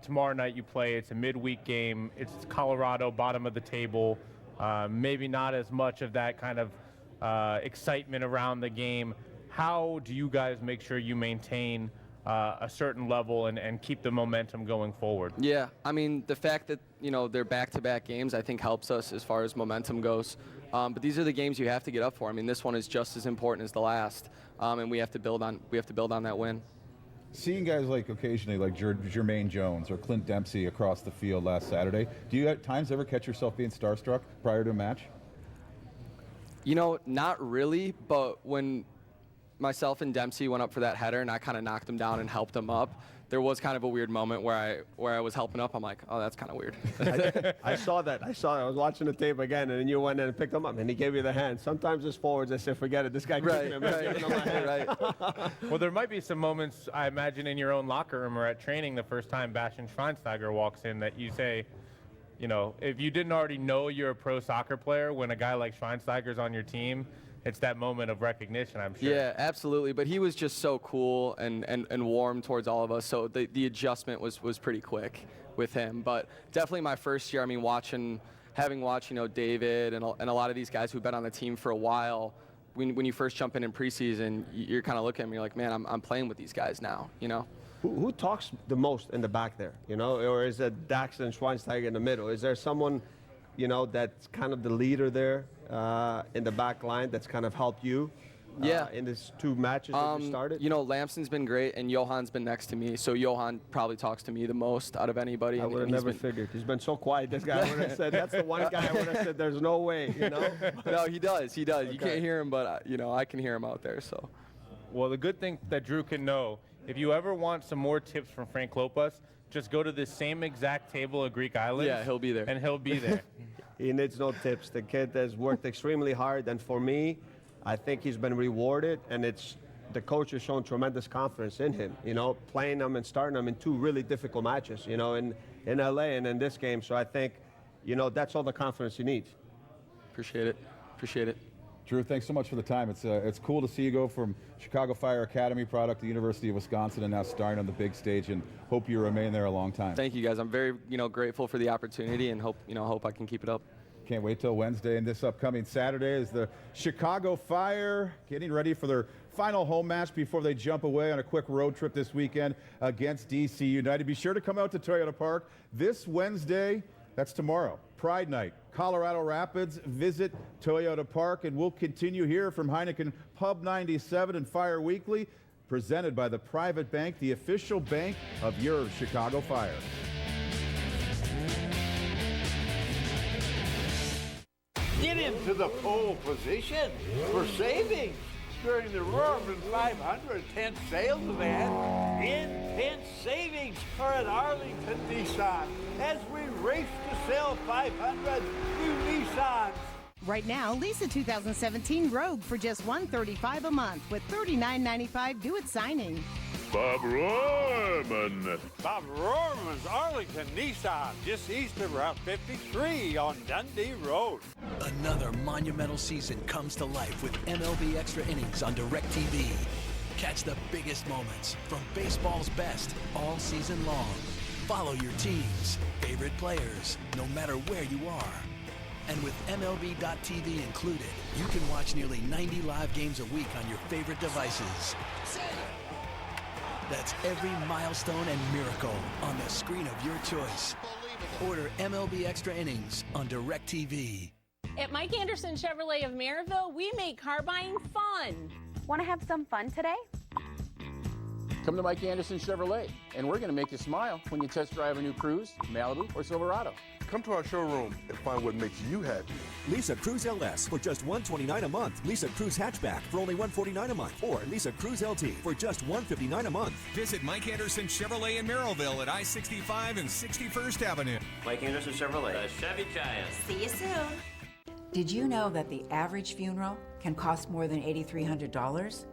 Tomorrow night you play. It's a midweek game. It's Colorado, bottom of the table. Maybe not as much of that kind of excitement around the game. How do you guys make sure you maintain a certain level and keep the momentum going forward? Yeah, the fact that they're back-to-back games I think helps us as far as momentum goes. But these are the games you have to get up for. This one is just as important as the last, and we have to build on that win. Seeing guys like occasionally like Jermaine Jones or Clint Dempsey across the field last Saturday, do you at times ever catch yourself being starstruck prior to a match? Not really, but when myself and Dempsey went up for that header and I kind of knocked him down and helped him up, there was kind of a weird moment where I was helping up. I'm like, oh, that's kind of weird. I saw that. I was watching the tape again, and then you went in and picked him up, and he gave you the hand. Sometimes as forwards, I said, forget it. This guy kicked me. I'm just giving him my hand. Right. Well, there might be some moments, I imagine, in your own locker room or at training the first time Bastian Schweinsteiger walks in that you say, if you didn't already know you're a pro soccer player, when a guy like Schweinsteiger's on your team, it's that moment of recognition, I'm sure. Yeah, absolutely. But he was just so cool and warm towards all of us. So the adjustment was pretty quick with him. But definitely my first year, having watched David and a lot of these guys who've been on the team for a while, when you first jump in preseason, you're kind of looking at me like, man, I'm playing with these guys now, Who talks the most in the back there, or is it Dax and Schweinsteiger in the middle? Is there someone, that's kind of the leader there in the back line that's kind of helped you in his 2 matches that you started? You know, Lamson's been great, and Johan's been next to me. So Johan probably talks to me the most out of anybody. I would have never figured. He's been so quiet. This guy would have said, that's the one guy I would have said, there's no way, you know? No, he does. He does. Okay. You can't hear him, but, you know, I can hear him out there. So. Well, the good thing that Drew can know, if you ever want some more tips from Frank Klopas, just go to the same exact table at Greek Islands. Yeah, he'll be there. And he'll be there. He needs no tips. The kid has worked extremely hard, and for me, I think he's been rewarded, and the coach has shown tremendous confidence in him, you know, playing him and starting him in 2 really difficult matches, you know, in LA and in this game. So I think, you know, that's all the confidence he needs. Appreciate it. Appreciate it. Drew, thanks so much for the time. It's cool to see you go from Chicago Fire Academy product to University of Wisconsin and now starting on the big stage, and hope you remain there a long time. Thank you, guys. I'm very, you know, grateful for the opportunity, and hope I can keep it up. Can't wait till Wednesday, and this upcoming Saturday is the Chicago Fire getting ready for their final home match before they jump away on a quick road trip this weekend against DC United. Be sure to come out to Toyota Park this Wednesday. That's tomorrow, Pride Night, Colorado Rapids. Visit Toyota Park, and we'll continue here from Heineken Pub 97 and Fire Weekly, presented by the Private Bank, the official bank of your Chicago Fire. Get into the pole position for savings during the Roarman 500 tent sales event. Intense savings are at Arlington Nissan as we race to sell 500 new Nissans. Right now, lease a 2017 Rogue for just $135 a month with $39.95 due at signing. Bob Roarman. Bob Roarman's Arlington Nissan, just east of Route 53 on Dundee Road. Another monumental season comes to life with MLB Extra Innings on DirecTV. Catch the biggest moments from baseball's best all season long. Follow your teams, favorite players, no matter where you are. And with MLB.TV included, you can watch nearly 90 live games a week on your favorite devices. That's every milestone and miracle on the screen of your choice. Order MLB Extra Innings on DirecTV. At Mike Anderson Chevrolet of Maryville, we make car buying fun. Want to have some fun today? Come to Mike Anderson Chevrolet, and we're going to make you smile when you test drive a new Cruze, Malibu, or Silverado. Come to our showroom and find what makes you happy. Lease a Cruze LS for just $129 a month. Lease a Cruze hatchback for only $149 a month. Or lease a Cruze LT for just $159 a month. Visit Mike Anderson Chevrolet in Merrillville at I-65 and 61st Avenue. Mike Anderson Chevrolet, Chevy Giant. See you soon. Did you know that the average funeral can cost more than $8,300?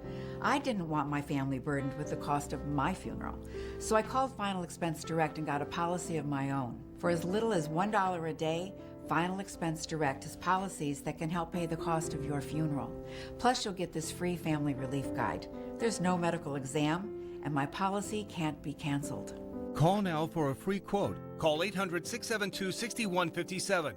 I didn't want my family burdened with the cost of my funeral, so I called Final Expense Direct and got a policy of my own. For as little as $1 a day, Final Expense Direct has policies that can help pay the cost of your funeral. Plus, you'll get this free family relief guide. There's no medical exam, and my policy can't be canceled. Call now for a free quote. Call 800-672-6157.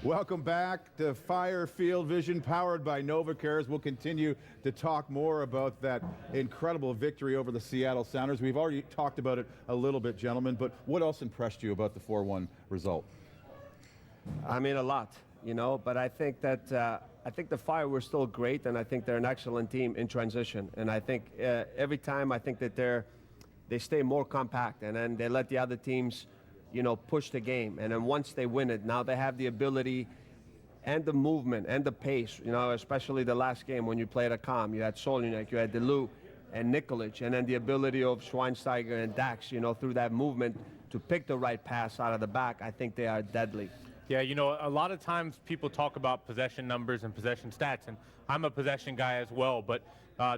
Welcome back to Fire Field Vision, powered by NovaCares. We'll continue to talk more about that incredible victory over the Seattle Sounders. We've already talked about it a little bit, gentlemen, but what else impressed you about the 4-1 result? I mean, a lot, you know, but I think that I think the Fire were still great, and I think they're an excellent team in transition. And I think every time I think that they stay more compact, and then they let the other teams, you know, push the game. And then once they win it, now they have the ability and the movement and the pace, you know, especially the last game when you played at Com. You had Solniak, you had DeLu and Nikolic, and then the ability of Schweinsteiger and Dax, you know, through that movement to pick the right pass out of the back. I think they are deadly. Yeah, you know, a lot of times people talk about possession numbers and possession stats, and I'm a possession guy as well, but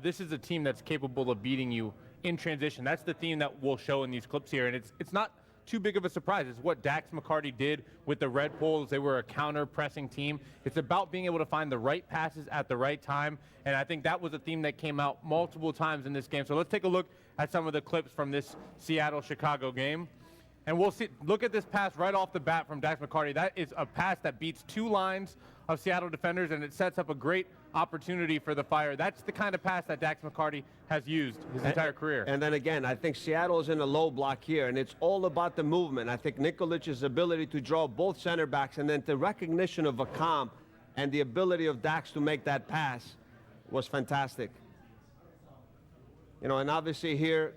this is a team that's capable of beating you in transition. That's the theme that we'll show in these clips here, and it's not too big of a surprise. It's what Dax McCarty did with the Red Bulls. They were a counter-pressing team. It's about being able to find the right passes at the right time, and I think that was a theme that came out multiple times in this game. So let's take a look at some of the clips from this Seattle-Chicago game, and we'll see. Look at this pass right off the bat from Dax McCarty. That is a pass that beats two lines of Seattle defenders, and it sets up a great opportunity for the Fire. That's the kind of pass that Dax McCarty has used his entire career. And then again, I think Seattle's in a low block here, and it's all about the movement. I think Nikolich's ability to draw both center backs, and then the recognition of Akam and the ability of Dax to make that pass was fantastic. You know, and obviously here,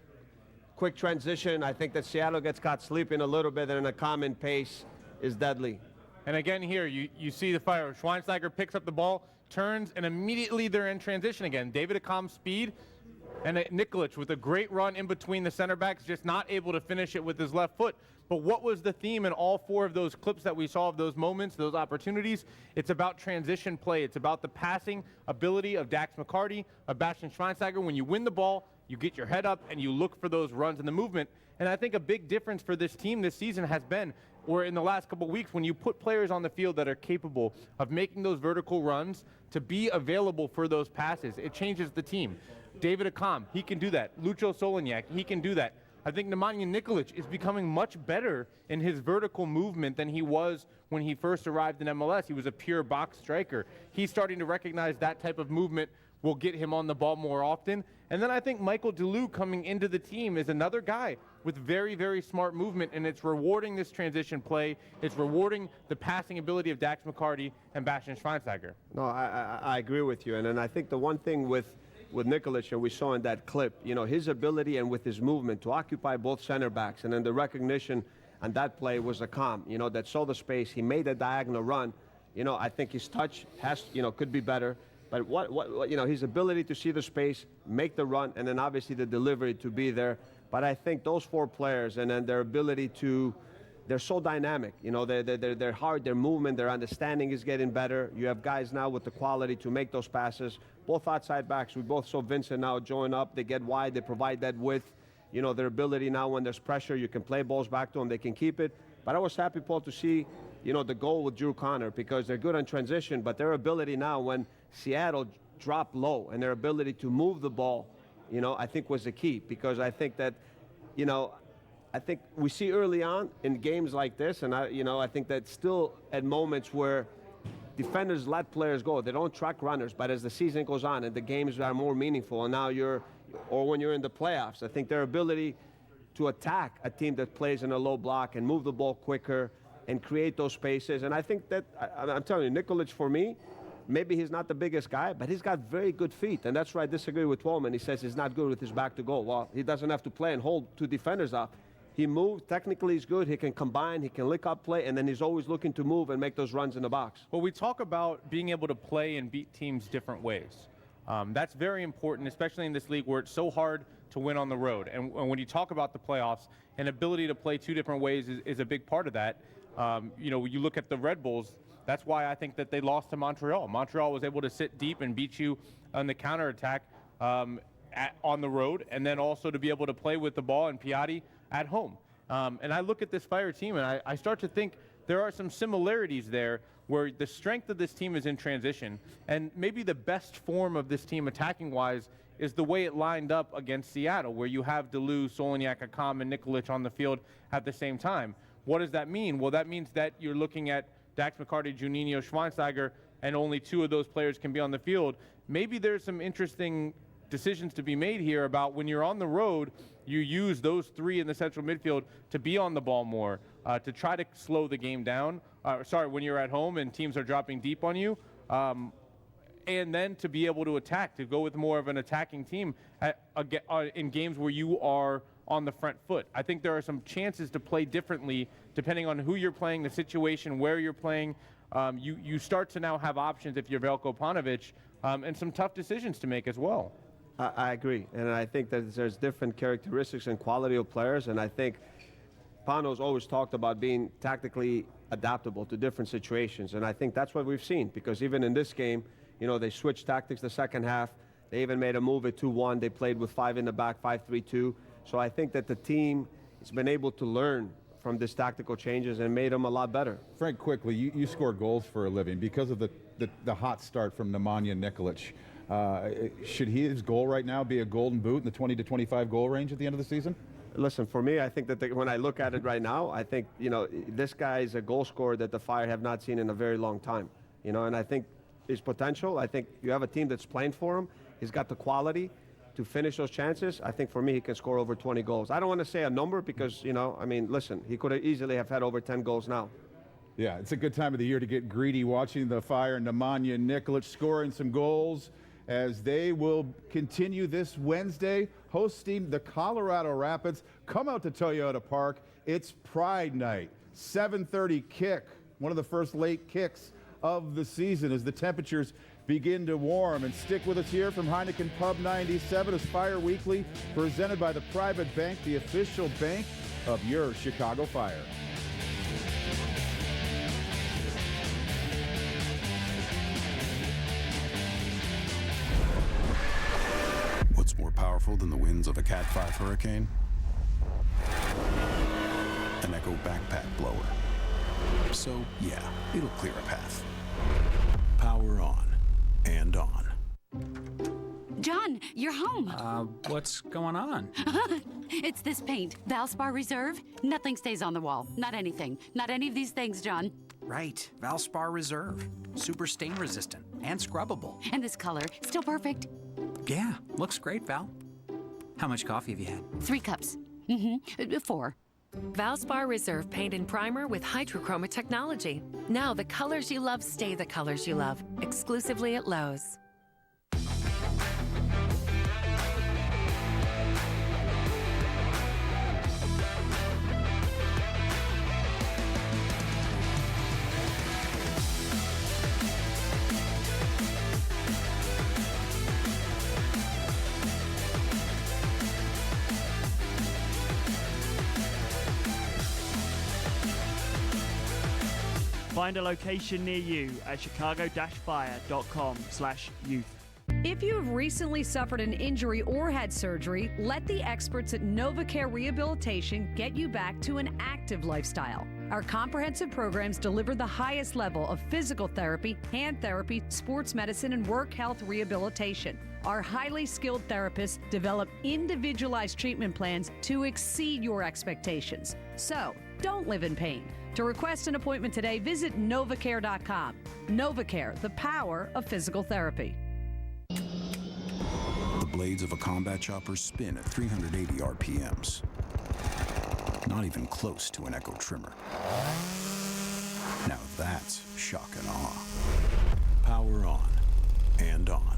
quick transition. I think that Seattle gets caught sleeping a little bit, and a common pace is deadly. And again here, you see the Fire. Schweinsteiger picks up the ball, turns, and immediately they're in transition again. David Akam's speed, and Nikolic with a great run in between the center backs, just not able to finish it with his left foot. But what was the theme in all four of those clips that we saw of those moments, those opportunities? It's about transition play. It's about the passing ability of Dax McCarty, of Bastian Schweinsteiger. When you win the ball, you get your head up and you look for those runs in the movement. And I think a big difference for this team this season has been, or in the last couple of weeks, when you put players on the field that are capable of making those vertical runs to be available for those passes, it changes the team. David Akam, he can do that. Lucho Solaniak, he can do that. I think Nemanja Nikolic is becoming much better in his vertical movement than he was when he first arrived in MLS. He was a pure box striker. He's starting to recognize that type of movement will get him on the ball more often. And then I think Michael Deleu coming into the team is another guy with very, very smart movement, and it's rewarding this transition play. It's rewarding the passing ability of Dax McCarty and Bastian Schweinsteiger. No, I agree with you. And then I think the one thing with Nikolic, and we saw in that clip, you know, his ability and with his movement to occupy both center backs, and then the recognition on that play was Akam, you know, that saw the space. He made a diagonal run. You know, I think his touch could be better. But what you know, his ability to see the space, make the run, and then obviously the delivery to be there. But I think those four players, and then their ability they're so dynamic. You know, they're hard, their movement, their understanding is getting better. You have guys now with the quality to make those passes. Both outside backs, we both saw Vincent now join up. They get wide, they provide that width. You know, their ability now when there's pressure, you can play balls back to them, they can keep it. But I was happy, Paul, to see, you know, the goal with Drew Connor, because they're good on transition, but their ability now when Seattle dropped low and their ability to move the ball, you know, I think was the key, because I think that, you know, I think we see early on in games like this, and I think that still at moments where defenders let players go, they don't track runners, but as the season goes on and the games are more meaningful, and now when you're in the playoffs, I think their ability to attack a team that plays in a low block and move the ball quicker and create those spaces. And I think that, I'm telling you, Nikolic for me, maybe he's not the biggest guy, but he's got very good feet. And that's where I disagree with Wallman. He says he's not good with his back to goal. Well, he doesn't have to play and hold two defenders up. He moves, technically he's good, he can combine, he can lick up play, and then he's always looking to move and make those runs in the box. Well, we talk about being able to play and beat teams different ways. That's very important, especially in this league where it's so hard to win on the road. And when you talk about the playoffs, an ability to play two different ways is a big part of that. You know, you look at the Red Bulls, that's why I think that they lost to Montreal. Montreal was able to sit deep and beat you on the counterattack on the road, and then also to be able to play with the ball and Piatti at home. And I look at this Fire team, and I start to think there are some similarities there where the strength of this team is in transition, and maybe the best form of this team attacking-wise is the way it lined up against Seattle, where you have Deleu, Solaniak, Akam, and Nikolic on the field at the same time. What does that mean? Well, that means that you're looking at Dax McCarty, Juninho, Schweinsteiger, and only two of those players can be on the field. Maybe there's some interesting decisions to be made here about when you're on the road, you use those three in the central midfield to be on the ball more, to try to slow the game down. When you're at home and teams are dropping deep on you, and then to be able to attack, to go with more of an attacking team in games where you are on the front foot. I think there are some chances to play differently depending on who you're playing, the situation, where you're playing. You start to now have options if you're Veljko Paunovic, and some tough decisions to make as well. I agree, and I think that there's different characteristics and quality of players, and I think Pano's always talked about being tactically adaptable to different situations, and I think that's what we've seen, because even in this game, you know, they switched tactics the second half. They even made a move at 2-1. They played with 5 in the back, 5-3-2. So I think that the team has been able to learn from these tactical changes and made them a lot better. Frank, quickly, you score goals for a living. Because of the hot start from Nemanja Nikolic, should his goal right now be a golden boot in the 20 to 25 goal range at the end of the season? Listen, for me, I think that when I look at it right now, I think, you know, this guy is a goal scorer that the Fire have not seen in a very long time. You know, and I think his potential. I think you have a team that's playing for him. He's got the quality to finish those chances. I think for me, he can score over 20 goals. I don't want to say a number because, you know, I mean, listen, he could have easily have had over 10 goals now. Yeah, it's a good time of the year to get greedy watching the Fire. Nemanja Nikolic scoring some goals as they will continue this Wednesday hosting the Colorado Rapids. Come out to Toyota Park. It's Pride Night. 7:30 kick, one of the first late kicks of the season as the temperatures begin to warm. And stick with us here from Heineken Pub 97 as Fire Weekly, presented by the Private Bank, the official bank of your Chicago Fire. What's more powerful than the winds of a Cat 5 hurricane? An Echo backpack blower. So, yeah, it'll clear a path. Power on and on. John, you're home. What's going on? It's this paint, Valspar Reserve. Nothing stays on the wall. Not anything. Not any of these things, John. Right, Valspar Reserve. Super stain resistant and scrubbable. And this color, still perfect. Yeah, looks great, Val. How much coffee have you had? 3 cups. 4. Valspar Reserve Paint and Primer with Hydrochroma technology. Now the colors you love stay the colors you love. Exclusively at Lowe's. Find a location near you at chicago-fire.com/youth. If you have recently suffered an injury or had surgery, let the experts at NovaCare Rehabilitation get you back to an active lifestyle. Our comprehensive programs deliver the highest level of physical therapy, hand therapy, sports medicine, and work health rehabilitation. Our highly skilled therapists develop individualized treatment plans to exceed your expectations. So, don't live in pain. To request an appointment today, visit novacare.com. NovaCare, the power of physical therapy. The blades of a combat chopper spin at 380 RPMs. Not even close to an Echo trimmer. Now that's shock and awe. Power on and on.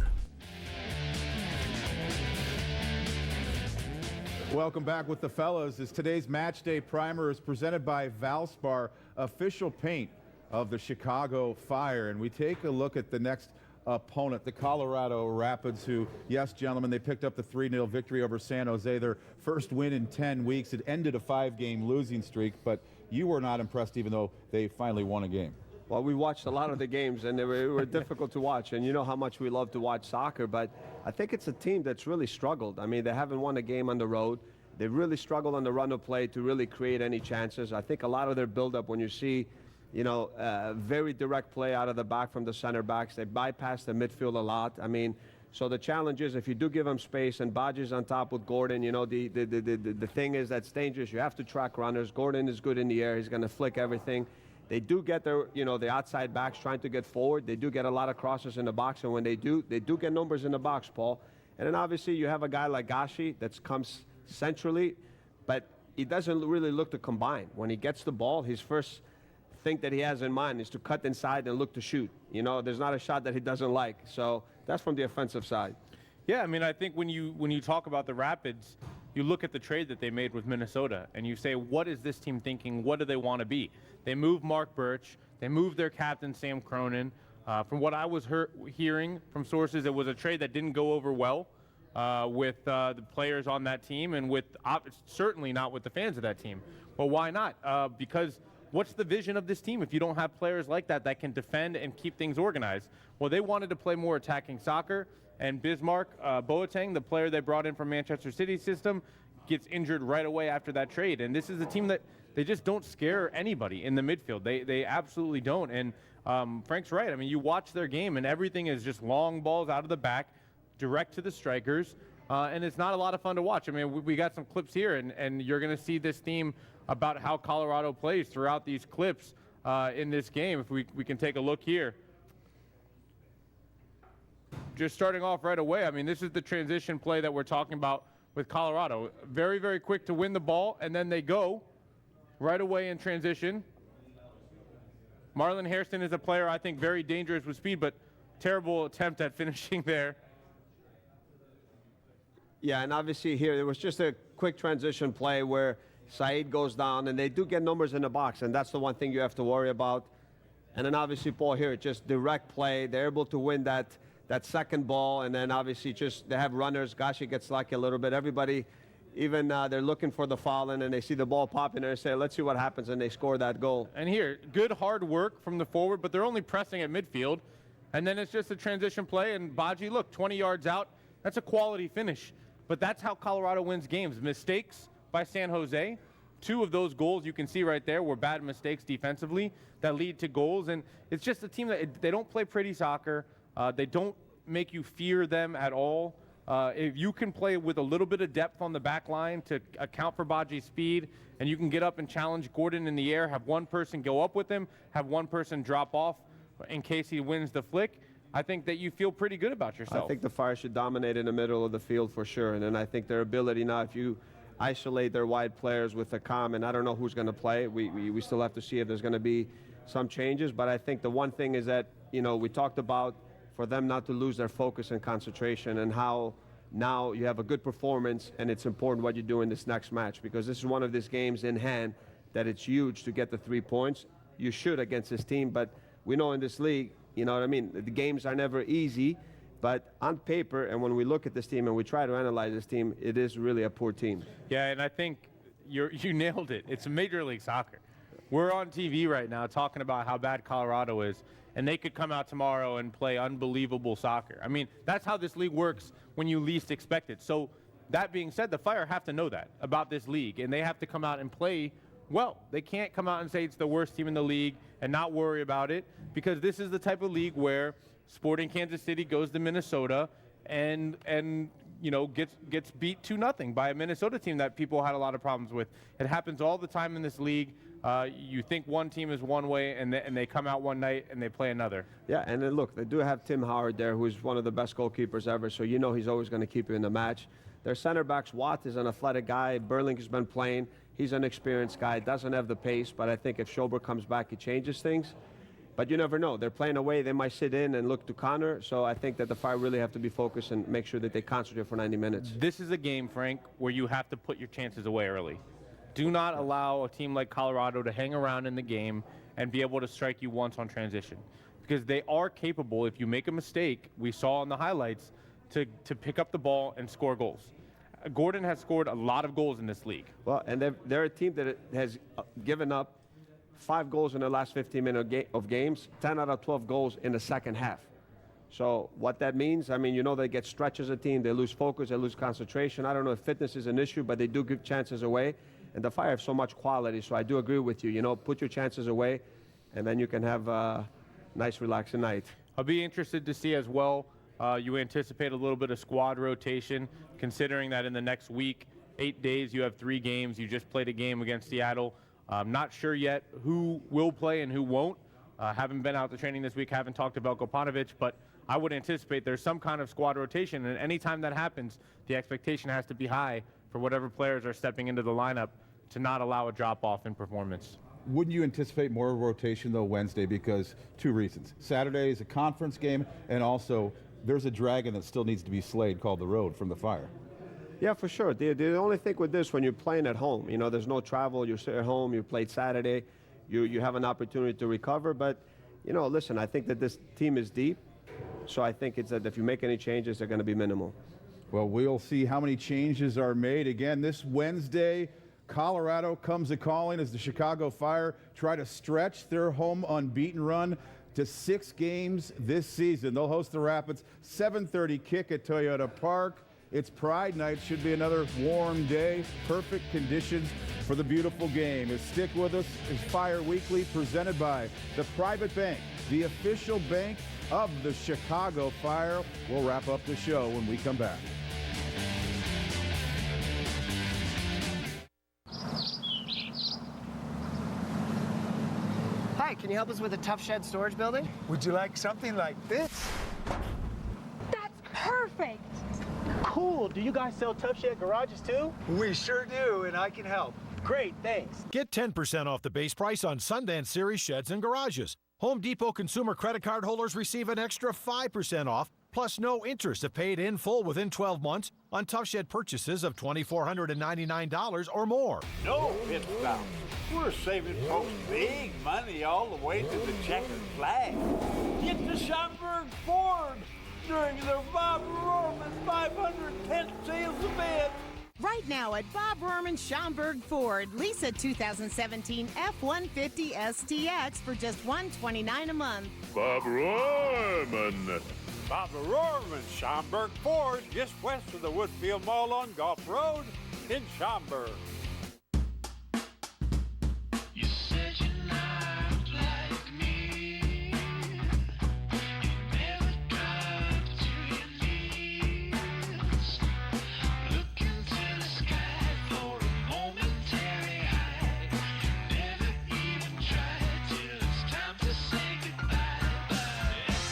Welcome back with the fellas as today's match day primer is presented by Valspar, official paint of the Chicago Fire. And we take a look at the next opponent, the Colorado Rapids, who, yes, gentlemen, they picked up the 3-0 victory over San Jose, their first win in 10 weeks. It ended a 5-game losing streak, but you were not impressed even though they finally won a game. Well, we watched a lot of the games, and they were difficult to watch. And you know how much we love to watch soccer, but I think it's a team that's really struggled. I mean, they haven't won a game on the road. They really struggled on the run of play to really create any chances. I think a lot of their buildup, when you see, you know, very direct play out of the back from the center backs, they bypass the midfield a lot. I mean, so the challenge is if you do give them space and Badge's on top with Gordon, you know, the thing is that's dangerous. You have to track runners. Gordon is good in the air. He's going to flick everything. They do get their, you know, the outside backs trying to get forward. They do get a lot of crosses in the box, and when they do get numbers in the box, Paul. And then obviously you have a guy like Gashi that comes centrally, but he doesn't really look to combine. When he gets the ball, his first thing that he has in mind is to cut inside and look to shoot. You know, there's not a shot that he doesn't like. So that's from the offensive side. Yeah, I mean, I think when you talk about the Rapids, you look at the trade that they made with Minnesota, and you say, what is this team thinking? What do they want to be? They moved Mark Birch. They moved their captain, Sam Cronin. From what I was hearing from sources, it was a trade that didn't go over well with the players on that team, and with certainly not with the fans of that team. Well, why not? Because what's the vision of this team if you don't have players like that can defend and keep things organized? Well, they wanted to play more attacking soccer, and Bismarck Boateng, the player they brought in from Manchester City system, gets injured right away after that trade. And this is a team that they just don't scare anybody in the midfield. They absolutely don't. And Frank's right. I mean, you watch their game, and everything is just long balls out of the back, direct to the strikers, and it's not a lot of fun to watch. I mean, we got some clips here, and you're going to see this theme about how Colorado plays throughout these clips in this game. If we can take a look here. just starting off right away, I mean, this is the transition play that we're talking about with Colorado. Very, very quick to win the ball, and then they go right away in transition. Marlon Hairston is a player I think very dangerous with speed, but terrible attempt at finishing there. Yeah, and obviously here, there was just a quick transition play where Saeed goes down, and they do get numbers in the box, and that's the one thing you have to worry about. And then obviously, Paul, here, just direct play. They're able to win that second ball, and then obviously just they have runners. Gashi gets lucky a little bit. Everybody, even they're looking for the foul, and then they see the ball popping, and they say, let's see what happens, and they score that goal. And here, good hard work from the forward, but they're only pressing at midfield. And then it's just a transition play, and Baji, look, 20 yards out. That's a quality finish. But that's how Colorado wins games. Mistakes by San Jose. 2 of those goals you can see right there were bad mistakes defensively that lead to goals. And it's just a team that they don't play pretty soccer. They don't make you fear them at all. If you can play with a little bit of depth on the back line to account for Baji's speed, and you can get up and challenge Gordon in the air, have one person go up with him, have one person drop off in case he wins the flick, I think that you feel pretty good about yourself. I think the Fire should dominate in the middle of the field for sure. And then I think their ability now, if you isolate their wide players with the and I don't know who's going to play. We still have to see if there's going to be some changes. But I think the one thing is that, you know, we talked about for them not to lose their focus and concentration, and how now you have a good performance, and it's important what you do in this next match, because this is one of these games in hand that it's huge to get the 3 points. You should against this team, but we know in this league, you know what I mean, the games are never easy, but on paper, and when we look at this team and we try to analyze this team, it is really a poor team. Yeah, and I think you nailed it. It's Major League Soccer. We're on TV right now talking about how bad Colorado is, and they could come out tomorrow and play unbelievable soccer. I mean, that's how this league works when you least expect it. So that being said, the Fire have to know that about this league, and they have to come out and play well. They can't come out and say it's the worst team in the league and not worry about it, because this is the type of league where Sporting Kansas City goes to Minnesota and you know, gets beat 2-0 by a Minnesota team that people had a lot of problems with. It happens all the time in this league. You think one team is one way, and they come out one night and they play another. Yeah, and then look, they do have Tim Howard there, who's one of the best goalkeepers ever, so you know he's always going to keep you in the match. Their center backs, Watt is an athletic guy. Burling has been playing. He's an experienced guy, doesn't have the pace, but I think if Schober comes back, he changes things. But you never know. They're playing away. They might sit in and look to counter. So I think that the Fire really have to be focused and make sure that they concentrate for 90 minutes. This is a game, Frank, where you have to put your chances away early. Do not allow a team like Colorado to hang around in the game and be able to strike you once on transition. Because they are capable, if you make a mistake, we saw in the highlights, to pick up the ball and score goals. Gordon has scored a lot of goals in this league. Well, and they're a team that has given up 5 goals in the last 15 minutes of games, 10 out of 12 goals in the second half. So what that means, I mean, you know, they get stretched as a team, they lose focus, they lose concentration. I don't know if fitness is an issue, but they do give chances away. And the Fire have so much quality, so I do agree with you. You know, put your chances away, and then you can have a nice, relaxing night. I'll be interested to see as well, you anticipate a little bit of squad rotation, considering that in the next week, 8 days, you have 3 games. You just played a game against Seattle. I'm not sure yet who will play and who won't. Haven't been out to training this week, haven't talked about Kopanovic, but I would anticipate there's some kind of squad rotation, and anytime that happens, the expectation has to be high for whatever players are stepping into the lineup to not allow a drop-off in performance. Wouldn't you anticipate more rotation, though, Wednesday? Because 2 reasons. Saturday is a conference game, and also there's a dragon that still needs to be slayed called the Road from the Fire. Yeah, for sure. The only thing with this, when you're playing at home, you know, there's no travel, you sit at home, you played Saturday, you have an opportunity to recover. But, you know, listen, I think that this team is deep, so I think it's that if you make any changes, they're going to be minimal. Well, we'll see how many changes are made. Again, this Wednesday, Colorado comes a-calling as the Chicago Fire try to stretch their home unbeaten run to 6 games this season. They'll host the Rapids, 7:30 kick at Toyota Park. It's Pride Night, should be another warm day, perfect conditions for the beautiful game. Stick with us, is Fire Weekly, presented by the Private Bank, the official bank of the Chicago Fire. We'll wrap up the show when we come back. Hi, can you help us with a tough shed storage building? Would you like something like this? That's perfect. Cool. Do you guys sell Tough Shed garages too? We sure do, and I can help. Great, thanks. Get 10% off the base price on Sundance Series sheds and garages. Home Depot consumer credit card holders receive an extra 5% off, plus no interest if paid in full within 12 months on Tough Shed purchases of $2,499 or more. No pit stops. We're saving folks big money all the way to the checkered flag. Get to Schaumburg Ford during their Bob Rohrman 510th sales event. Right now at Bob Rohrman Schaumburg Ford, lease a 2017 F-150 STX for just $129 a month. Bob Rohrman. Bob Rohrman Schaumburg Ford, just west of the Woodfield Mall on Gulf Road in Schaumburg. You said you're not like me. You never got to your knees. Look into the sky for a momentary high. Never even tried till it's time to say goodbye.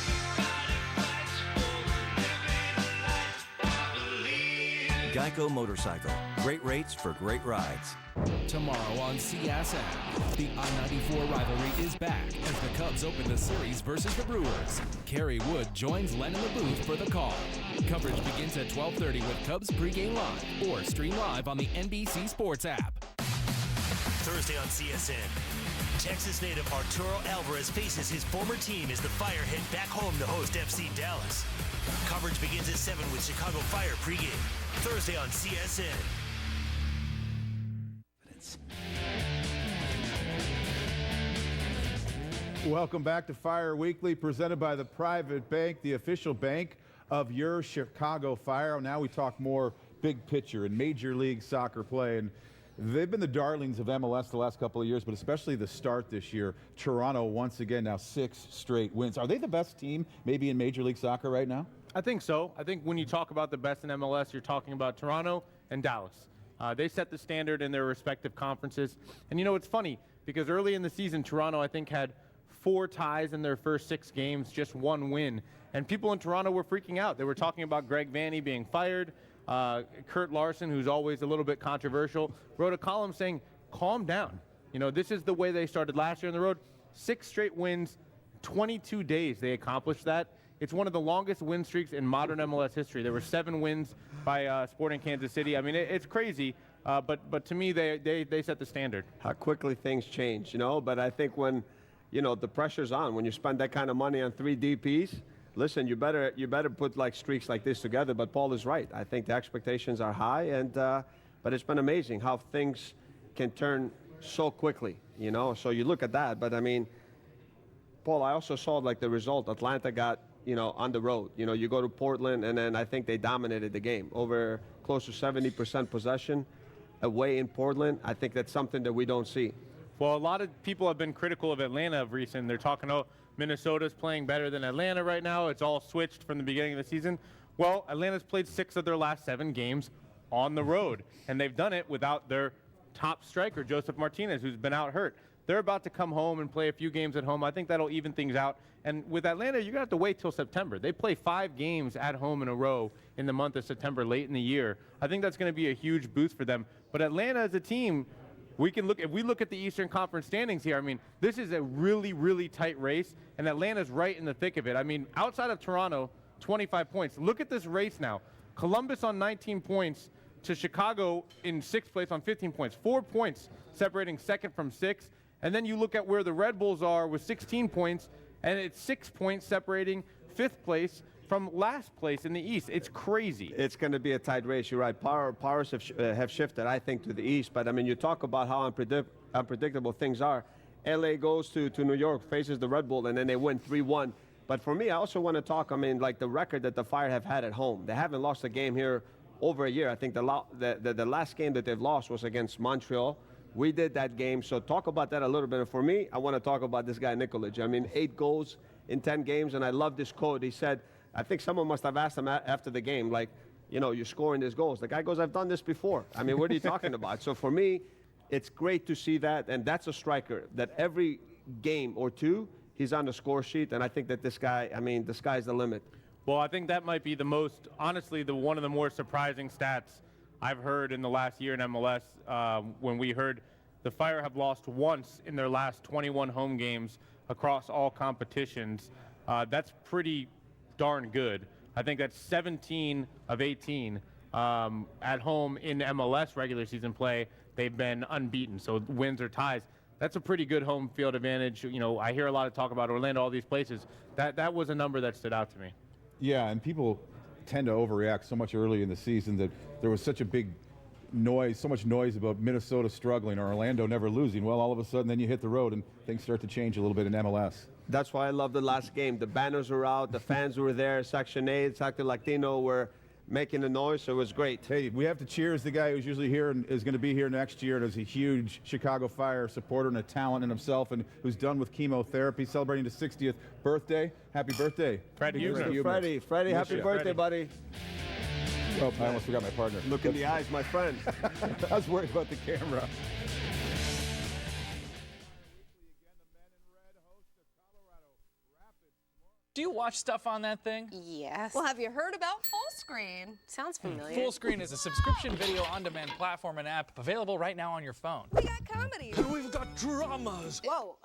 Everybody fights for a living life. Geico Motorcycle. Great rates for great rides. Tomorrow on CSN, the I-94 rivalry is back as the Cubs open the series versus the Brewers. Kerry Wood joins Len in the booth for the call. Coverage begins at 12:30 with Cubs pregame live or stream live on the NBC Sports app. Thursday on CSN, Texas native Arturo Alvarez faces his former team as the Fire head back home to host FC Dallas. Coverage begins at 7 with Chicago Fire pregame. Thursday on CSN. Welcome back to Fire Weekly, presented by the Private Bank, the official bank of your Chicago Fire. Now we talk more big picture in Major League Soccer play. And they've been the darlings of MLS the last couple of years, but especially the start this year. Toronto, once again, now 6 straight wins. Are they the best team maybe in Major League Soccer right now? I think so. I think when you talk about the best in MLS, you're talking about Toronto and Dallas. They set the standard in their respective conferences. And you know, it's funny because early in the season, Toronto, I think, had 4 ties in their first 6 games, just 1 win. And people in Toronto were freaking out. They were talking about Greg Vanney being fired. Kurt Larson, who's always a little bit controversial, wrote a column saying, calm down. You know, this is the way they started last year on the road. 6 straight wins, 22 days they accomplished that. It's one of the longest win streaks in modern MLS history. There were 7 wins by Sporting Kansas City. I mean, it's crazy, but to me, they set the standard. How quickly things change, you know, but I think when you know, the pressure's on. When you spend that kind of money on 3 DPs, listen, you better put like streaks like this together. But Paul is right. I think the expectations are high, and but it's been amazing how things can turn so quickly, you know. So you look at that, but I mean, Paul, I also saw like the result Atlanta got, you know, on the road. You know, you go to Portland, and then I think they dominated the game, over close to 70% possession away in Portland. I think that's something that we don't see. Well, a lot of people have been critical of Atlanta of recent. They're talking, oh, Minnesota's playing better than Atlanta right now. It's all switched from the beginning of the season. Well, Atlanta's played 6 of their last 7 games on the road, and they've done it without their top striker, Joseph Martinez, who's been out hurt. They're about to come home and play a few games at home. I think that'll even things out. And with Atlanta, you're going to have to wait till September. They play 5 games at home in a row in the month of September, late in the year. I think that's going to be a huge boost for them. But Atlanta as a team, if we look at the Eastern Conference standings here, I mean, this is a really, really tight race, and Atlanta's right in the thick of it. I mean, outside of Toronto, 25 points. Look at this race now. Columbus on 19 points to Chicago in 6th place on 15 points. 4 points separating 2nd from 6th. And then you look at where the Red Bulls are with 16 points, and it's 6 points separating 5th place from last place in the East. It's crazy. It's going to be a tight race. You're right. Powers have shifted, I think, to the East. But, I mean, you talk about how unpredictable things are. L.A. goes to New York, faces the Red Bull, and then they win 3-1. But for me, I also want to talk, I mean, like the record that the Fire have had at home. They haven't lost a game here over a year. I think the last game that they've lost was against Montreal. We did that game. So talk about that a little bit. And for me, I want to talk about this guy, Nikolic. I mean, 8 goals in 10 games, and I love this quote. He said, I think someone must have asked him after the game, like, you know, you're scoring these goals. The guy goes, I've done this before. I mean, what are you talking about? So for me, it's great to see that, and that's a striker that every game or two, he's on the score sheet, and I think that this guy, I mean, the sky's the limit. Well, I think that might be honestly, one of the more surprising stats I've heard in the last year in MLS. When we heard the Fire have lost once in their last 21 home games across all competitions. That's pretty darn good. I think that's 17 of 18 at home in MLS regular season play. They've been unbeaten, so wins or ties. That's a pretty good home field advantage. You know, I hear a lot of talk about Orlando, all these places. That was a number that stood out to me. Yeah, and people tend to overreact so much early in the season that there was such a big noise, so much noise about Minnesota struggling or Orlando never losing. Well, all of a sudden, then you hit the road and things start to change a little bit in MLS. That's why I love the last game. The banners were out, the fans were there, Section 8, Sector Latino were making the noise, so it was great. Hey, we have to cheers the guy who's usually here and is going to be here next year and is a huge Chicago Fire supporter and a talent in himself and who's done with chemotherapy, celebrating his 60th birthday. Happy birthday. Fred Freddie, happy birthday, buddy. Oh, I almost forgot my partner. Look in the eyes, my friend. I was worried about the camera. Do you watch stuff on that thing? Yes. Well, have you heard about Full Screen? Sounds familiar. Full Screen is a subscription video on-demand platform and app available right now on your phone. We got comedies. And we've got dramas. Whoa,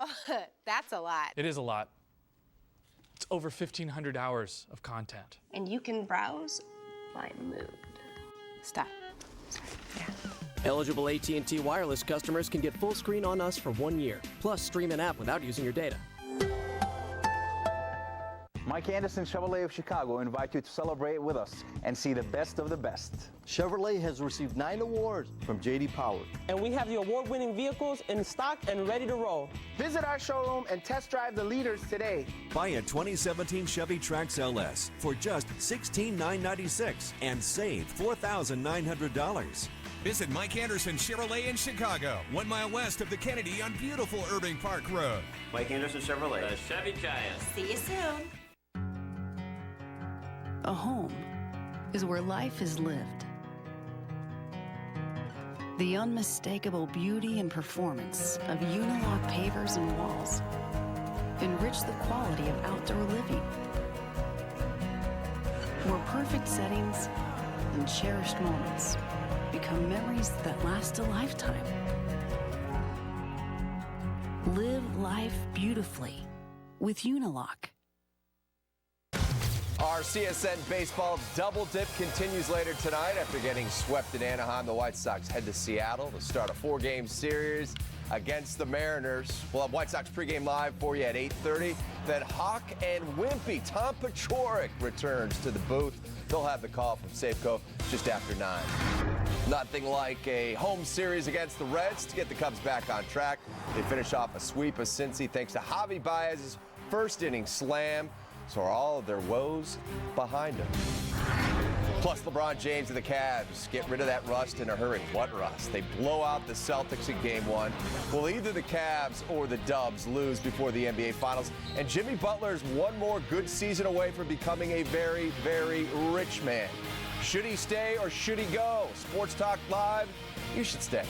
that's a lot. It is a lot. It's over 1,500 hours of content. And you can browse by mood. Stop. Sorry. Yeah. Eligible AT&T wireless customers can get Full Screen on us for 1 year, plus stream an app without using your data. Mike Anderson Chevrolet of Chicago invite you to celebrate with us and see the best of the best. Chevrolet has received 9 awards from J.D. Power. And we have the award-winning vehicles in stock and ready to roll. Visit our showroom and test drive the leaders today. Buy a 2017 Chevy Trax LS for just $16,996 and save $4,900. Visit Mike Anderson Chevrolet in Chicago, 1 mile west of the Kennedy on beautiful Irving Park Road. Mike Anderson Chevrolet. The Chevy Giant. See you soon. A home is where life is lived. The unmistakable beauty and performance of Unilock pavers and walls enrich the quality of outdoor living, where perfect settings and cherished moments become memories that last a lifetime. Live life beautifully with Unilock. Our CSN baseball double dip continues later tonight. After getting swept in Anaheim, the White Sox head to Seattle to start a 4-game series against the Mariners. We'll have White Sox pregame live for you at 8:30. Then Hawk and Wimpy, Tom Paciorek returns to the booth. They'll have the call from Safeco just after 9. Nothing like a home series against the Reds to get the Cubs back on track. They finish off a sweep of Cincy thanks to Javi Baez's first inning slam. So are all of their woes behind them. Plus, LeBron James and the Cavs get rid of that rust in a hurry. What rust? They blow out the Celtics in Game 1. Will either the Cavs or the Dubs lose before the NBA Finals? And Jimmy Butler's one more good season away from becoming a very, very rich man. Should he stay or should he go? Sports Talk Live, you should stay.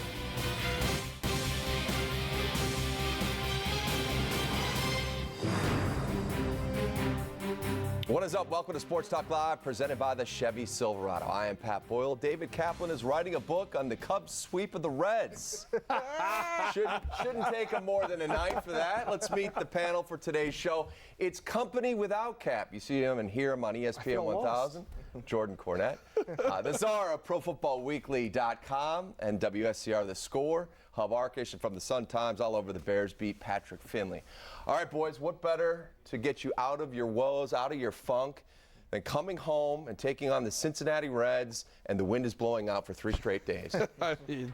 What is up? Welcome to Sports Talk Live, presented by the Chevy Silverado. I am Pat Boyle. David Kaplan is writing a book on the Cubs sweep of the Reds. Shouldn't take him more than a night for that. Let's meet the panel for today's show. It's company without Cap. You see him and hear him on ESPN 1000. Jordan Cornette. The czar of ProFootballWeekly.com and WSCR The Score. Hub Arkish, and from the Sun-Times all over the Bears beat, Patrick Finley. All right, boys, what better to get you out of your woes, out of your funk, than coming home and taking on the Cincinnati Reds, and the wind is blowing out for 3 straight days.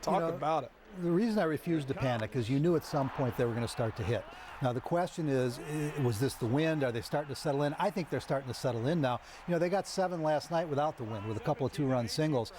Talk about it. The reason I refused to panic is you knew at some point they were going to start to hit. Now, the question is, was this the wind? Are they starting to settle in? I think they're starting to settle in now. You know, they got 7 last night without the wind with a couple of 2-run singles.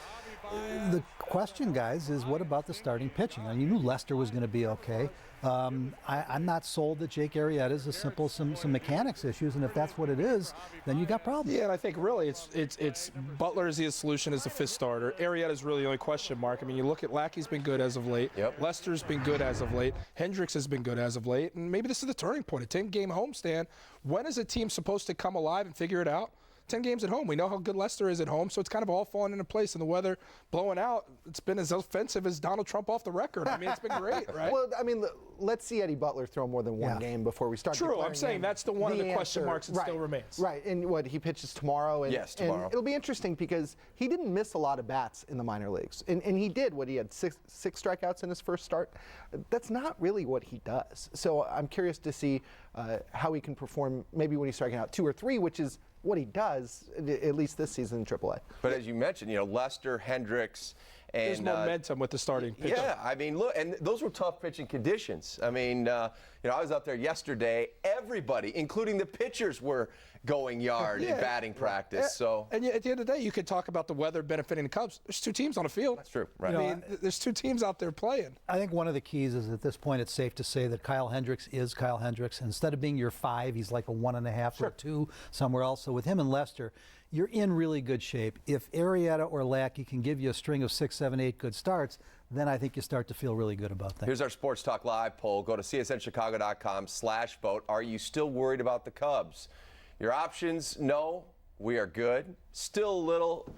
The question, guys, is what about the starting pitching? Now, you knew Lester was going to be okay. I'm not sold that Jake Arrieta is some mechanics issues, and if that's what it is, then you got problems. Yeah, and I think really it's Butler is the solution as the 5th starter. Arrieta is really the only question mark. I mean, you look at Lackey's been good as of late. Yep. Lester's been good as of late. Hendricks has been good as of late, and maybe this is the turning point. A 10-game homestand. When is a team supposed to come alive and figure it out? 10 games at home. We know how good Leicester is at home, so it's kind of all falling into place. And the weather blowing out, it's been as offensive as Donald Trump off the record. I mean, it's been great, right? Well, I mean, let's see Eddie Butler throw more than one game before we start. True, I'm saying that's the one of the question marks that still remains. Right, and what, he pitches tomorrow? And, yes, tomorrow. And it'll be interesting because he didn't miss a lot of bats in the minor leagues. And he did, he had six strikeouts in his first start. That's not really what he does. So I'm curious to see how he can perform maybe when he's striking out 2 or 3, which is what he does, at least this season in AAA. But as you mentioned, Lester, Hendricks, and there's momentum with the starting pitching. Yeah, I mean, look, and those were tough pitching conditions. I mean, I was out there yesterday. Everybody, including the pitchers, were going yard in batting practice. So, and at the end of the day, you could talk about the weather benefiting the Cubs. There's 2 teams on the field. That's true. Right. I mean, there's 2 teams out there playing. I think one of the keys is at this point it's safe to say that Kyle Hendricks is Kyle Hendricks. Instead of being your 5, he's like a 1.5 or 2 somewhere else. So with him and Lester, you're in really good shape. If Arrieta or Lackey can give you a string of 6, 7, 8 good starts, then I think you start to feel really good about things. Here's our Sports Talk Live poll. Go to csnchicago.com/vote. Are you still worried about the Cubs? Your options: no, we are good. Still a little,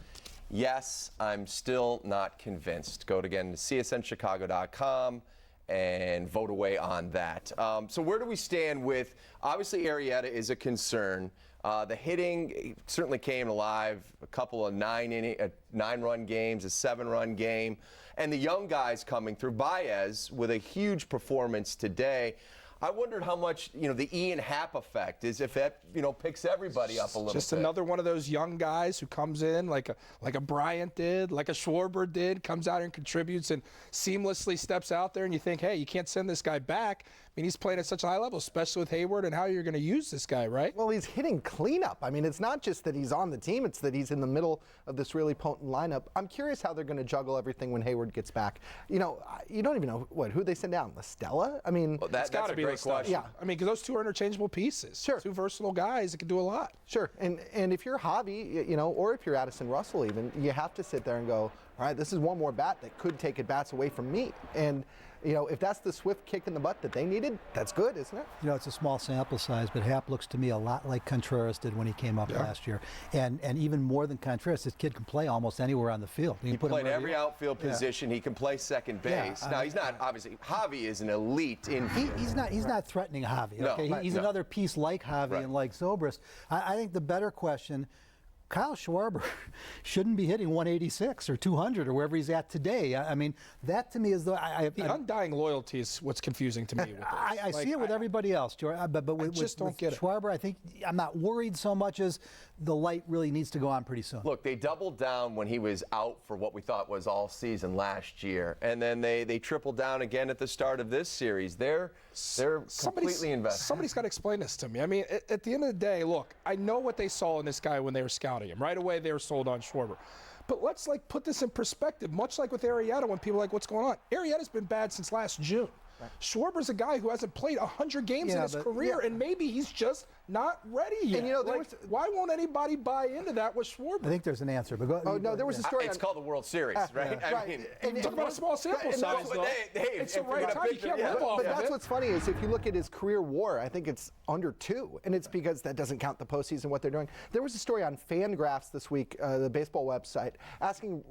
yes, I'm still not convinced. Go again to csnchicago.com and vote away on that. So where do we stand with, obviously Arrieta is a concern. The hitting certainly came alive, a couple of 9-run games, a 7-run game, and the young guys coming through. Baez with a huge performance today. I wondered how much, the Ian Happ effect is, if that, picks everybody up a little bit. Just another one of those young guys who comes in like a Bryant did, like a Schwarber did, comes out and contributes and seamlessly steps out there, and you think, hey, you can't send this guy back. I mean, he's playing at such a high level, especially with Hayward, and how you're going to use this guy, right? Well, he's hitting cleanup. I mean, it's not just that he's on the team, it's that he's in the middle of this really potent lineup. I'm curious how they're going to juggle everything when Hayward gets back. You don't even know who they send down. Listella? I mean, well, that's a great question. Yeah, I mean, because those 2 are interchangeable pieces. Sure. 2 versatile guys that can do a lot. Sure, and if you're Javi, or if you're Addison Russell even, you have to sit there and go, all right, this is one more bat that could take at-bats away from me. And, if that's the swift kick in the butt that they needed, that's good, isn't it? It's a small sample size, but Happ looks to me a lot like Contreras did when he came up last year. And even more than Contreras, this kid can play almost anywhere on the field. He played every outfield position. He can play second base. Now, he's not, obviously, Javi is an elite infielder. He's not threatening Javi. Okay? No, he's another piece like Javi and like Zobrist. I think the better question, Kyle Schwarber shouldn't be hitting 186 or 200 or wherever he's at today. I mean, that to me is the undying loyalty is what's confusing to me. With I see it with everybody else, but with Schwarber, I think I'm not worried so much as the light really needs to go on pretty soon. Look, they doubled down when he was out for what we thought was all season last year, and then they tripled down again at the start of this series. They're completely invested. Somebody's got to explain this to me. I mean, at the end of the day, look, I know what they saw in this guy when they were scouting him. Right away, they were sold on Schwarber. But let's put this in perspective, much like with Arrieta when people are like, what's going on? Arrieta's been bad since last June. Right. Schwarber's a guy who hasn't played 100 games in his career, and maybe he's just not ready yet. And why won't anybody buy into that with Schwarber? I think there's an answer. But there was a story. It's called the World Series, right? Right. I mean, and talk about a small sample size, though. It's the right time. You can't live off of it. But that's what's funny is if you look at his career WAR, I think it's under 2, and it's because that doesn't count the postseason, what they're doing. There was a story on Fangraphs this week, the baseball website, asking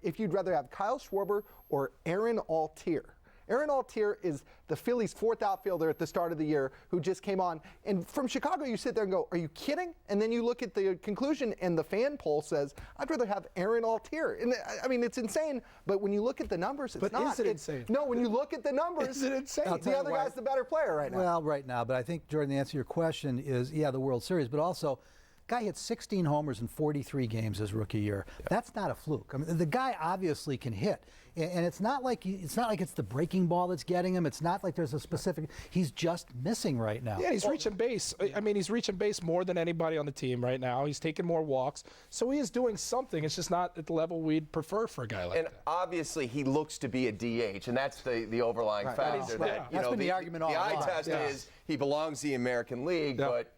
if you'd rather have Kyle Schwarber or Aaron Altier. Aaron Altier is the Phillies' 4th outfielder at the start of the year who just came on. And from Chicago, you sit there and go, are you kidding? And then you look at the conclusion, and the fan poll says, I'd rather have Aaron Altier. And I mean, it's insane. But when you look at the numbers, it's not. But is it insane? No, when you look at the numbers, is it insane? The other guy's the better player right now. Well, right now. But I think, Jordan, the answer to your question is, the World Series, but also, guy hit 16 homers in 43 games his rookie year. Yeah. That's not a fluke. I mean, the guy obviously can hit, and it's not like it's the breaking ball that's getting him. It's not like there's a specific. He's just missing right now. Yeah, he's reaching base. I mean, he's reaching base more than anybody on the team right now. He's taking more walks, so he is doing something. It's just not at the level we'd prefer for a guy like that. And obviously, he looks to be a DH, and that's the overlying factor. That's been the argument all along. The eye test is he belongs to the American League, but.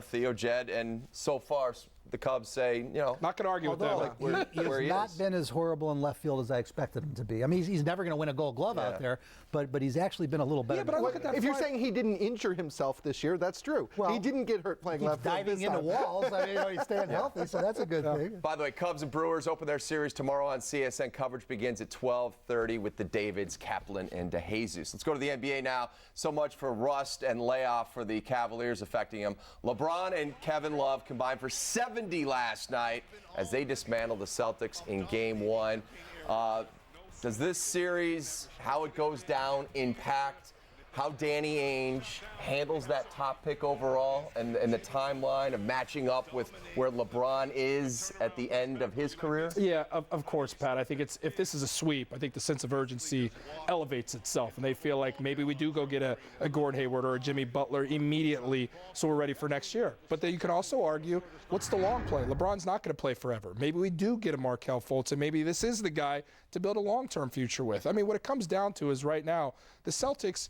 Theo Jed, and so far the Cubs say, you know, not going to argue with that. He has not been as horrible in left field as I expected him to be. I mean, he's never going to win a Gold Glove out there, but he's actually been a little better. Yeah, but I look at that. If you're saying he didn't injure himself this year, that's true. Well, he didn't get hurt playing left field. Diving into walls. I mean, he's staying healthy, so that's a good thing. By the way, Cubs and Brewers open their series tomorrow on CSN. Coverage begins at 12:30 with the Davids, Kaplan, and DeJesus. Let's go to the NBA now. So much for rust and layoff for the Cavaliers affecting them. LeBron and Kevin Love combined for 70 last night as they dismantled the Celtics in Game 1. Does this series, how it goes down, impact how Danny Ainge handles that top pick overall and the timeline of matching up with where LeBron is at the end of his career? Yeah, of course, Pat. I think if this is a sweep, I think the sense of urgency elevates itself, and they feel like maybe we do go get a Gordon Hayward or a Jimmy Butler immediately so we're ready for next year. But then you can also argue, what's the long play? LeBron's not going to play forever. Maybe we do get a Markelle Fultz, and maybe this is the guy to build a long-term future with. I mean, what it comes down to is right now, the Celtics,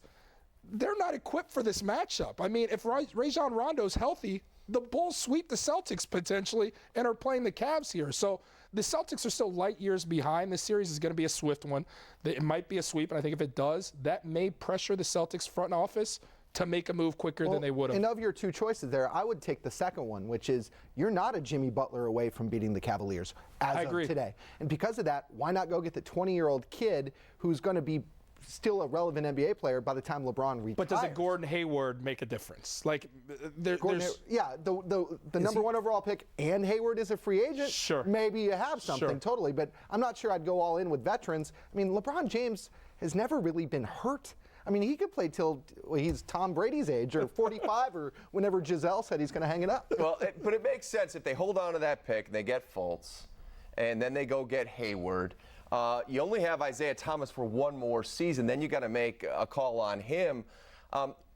they're not equipped for this matchup. I mean, if Rajon Rondo's healthy, the Bulls sweep the Celtics potentially and are playing the Cavs here. So the Celtics are still light years behind. This series is going to be a swift one. It might be a sweep, and I think if it does, that may pressure the Celtics front office to make a move quicker than they would have. And of your two choices there, I would take the second one, which is you're not a Jimmy Butler away from beating the Cavaliers as of today. And because of that, why not go get the 20-year-old kid who's going to be still a relevant NBA player by the time LeBron retires? But does a Gordon Hayward make a difference? Like, the number one overall pick and Hayward is a free agent. Sure. Maybe you have something, totally. But I'm not sure I'd go all in with veterans. I mean, LeBron James has never really been hurt. I mean, he could play till he's Tom Brady's age or 45 or whenever Giselle said he's going to hang it up. Well, but it makes sense if they hold on to that pick and they get Fultz and then they go get Hayward. You only have Isaiah Thomas for one more season. Then you got to make a call on him.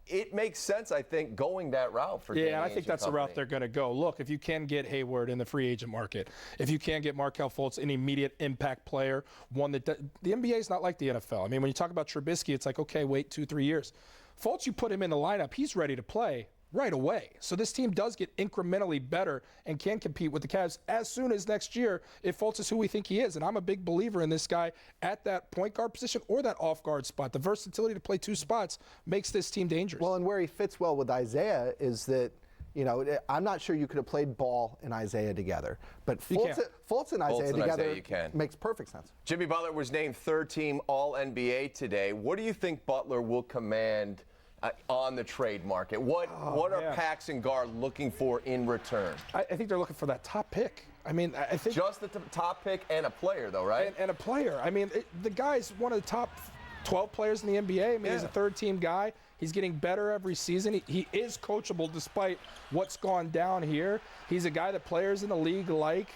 It makes sense, I think, going that route for Danny I think that's the route they're going to go. Look, if you can get Hayward in the free agent market, if you can get Markelle Fultz, an immediate impact player, one that the NBA is not like the NFL. I mean, when you talk about Trubisky, it's like, okay, wait 2-3 years. Fultz, you put him in the lineup, he's ready to play right away. So this team does get incrementally better and can compete with the Cavs as soon as next year if Fultz is who we think he is. And I'm a big believer in this guy at that point guard position or that off guard spot. The versatility to play two spots makes this team dangerous. Well, and where he fits well with Isaiah is that, you know, I'm not sure you could have played Ball and Isaiah together, but Fultz and Isaiah together makes perfect sense. Jimmy Butler was named third-team All-NBA today. What do you think Butler will command on the trade market? What are Pax and Guard looking for in return? I think they're looking for that top pick. I mean, I think just the top pick and a player, though, right? And a player. I mean, the guy's one of the top 12 players in the NBA. I mean, he's a third-team guy. He's getting better every season. He is coachable despite what's gone down here. He's a guy that players in the league like.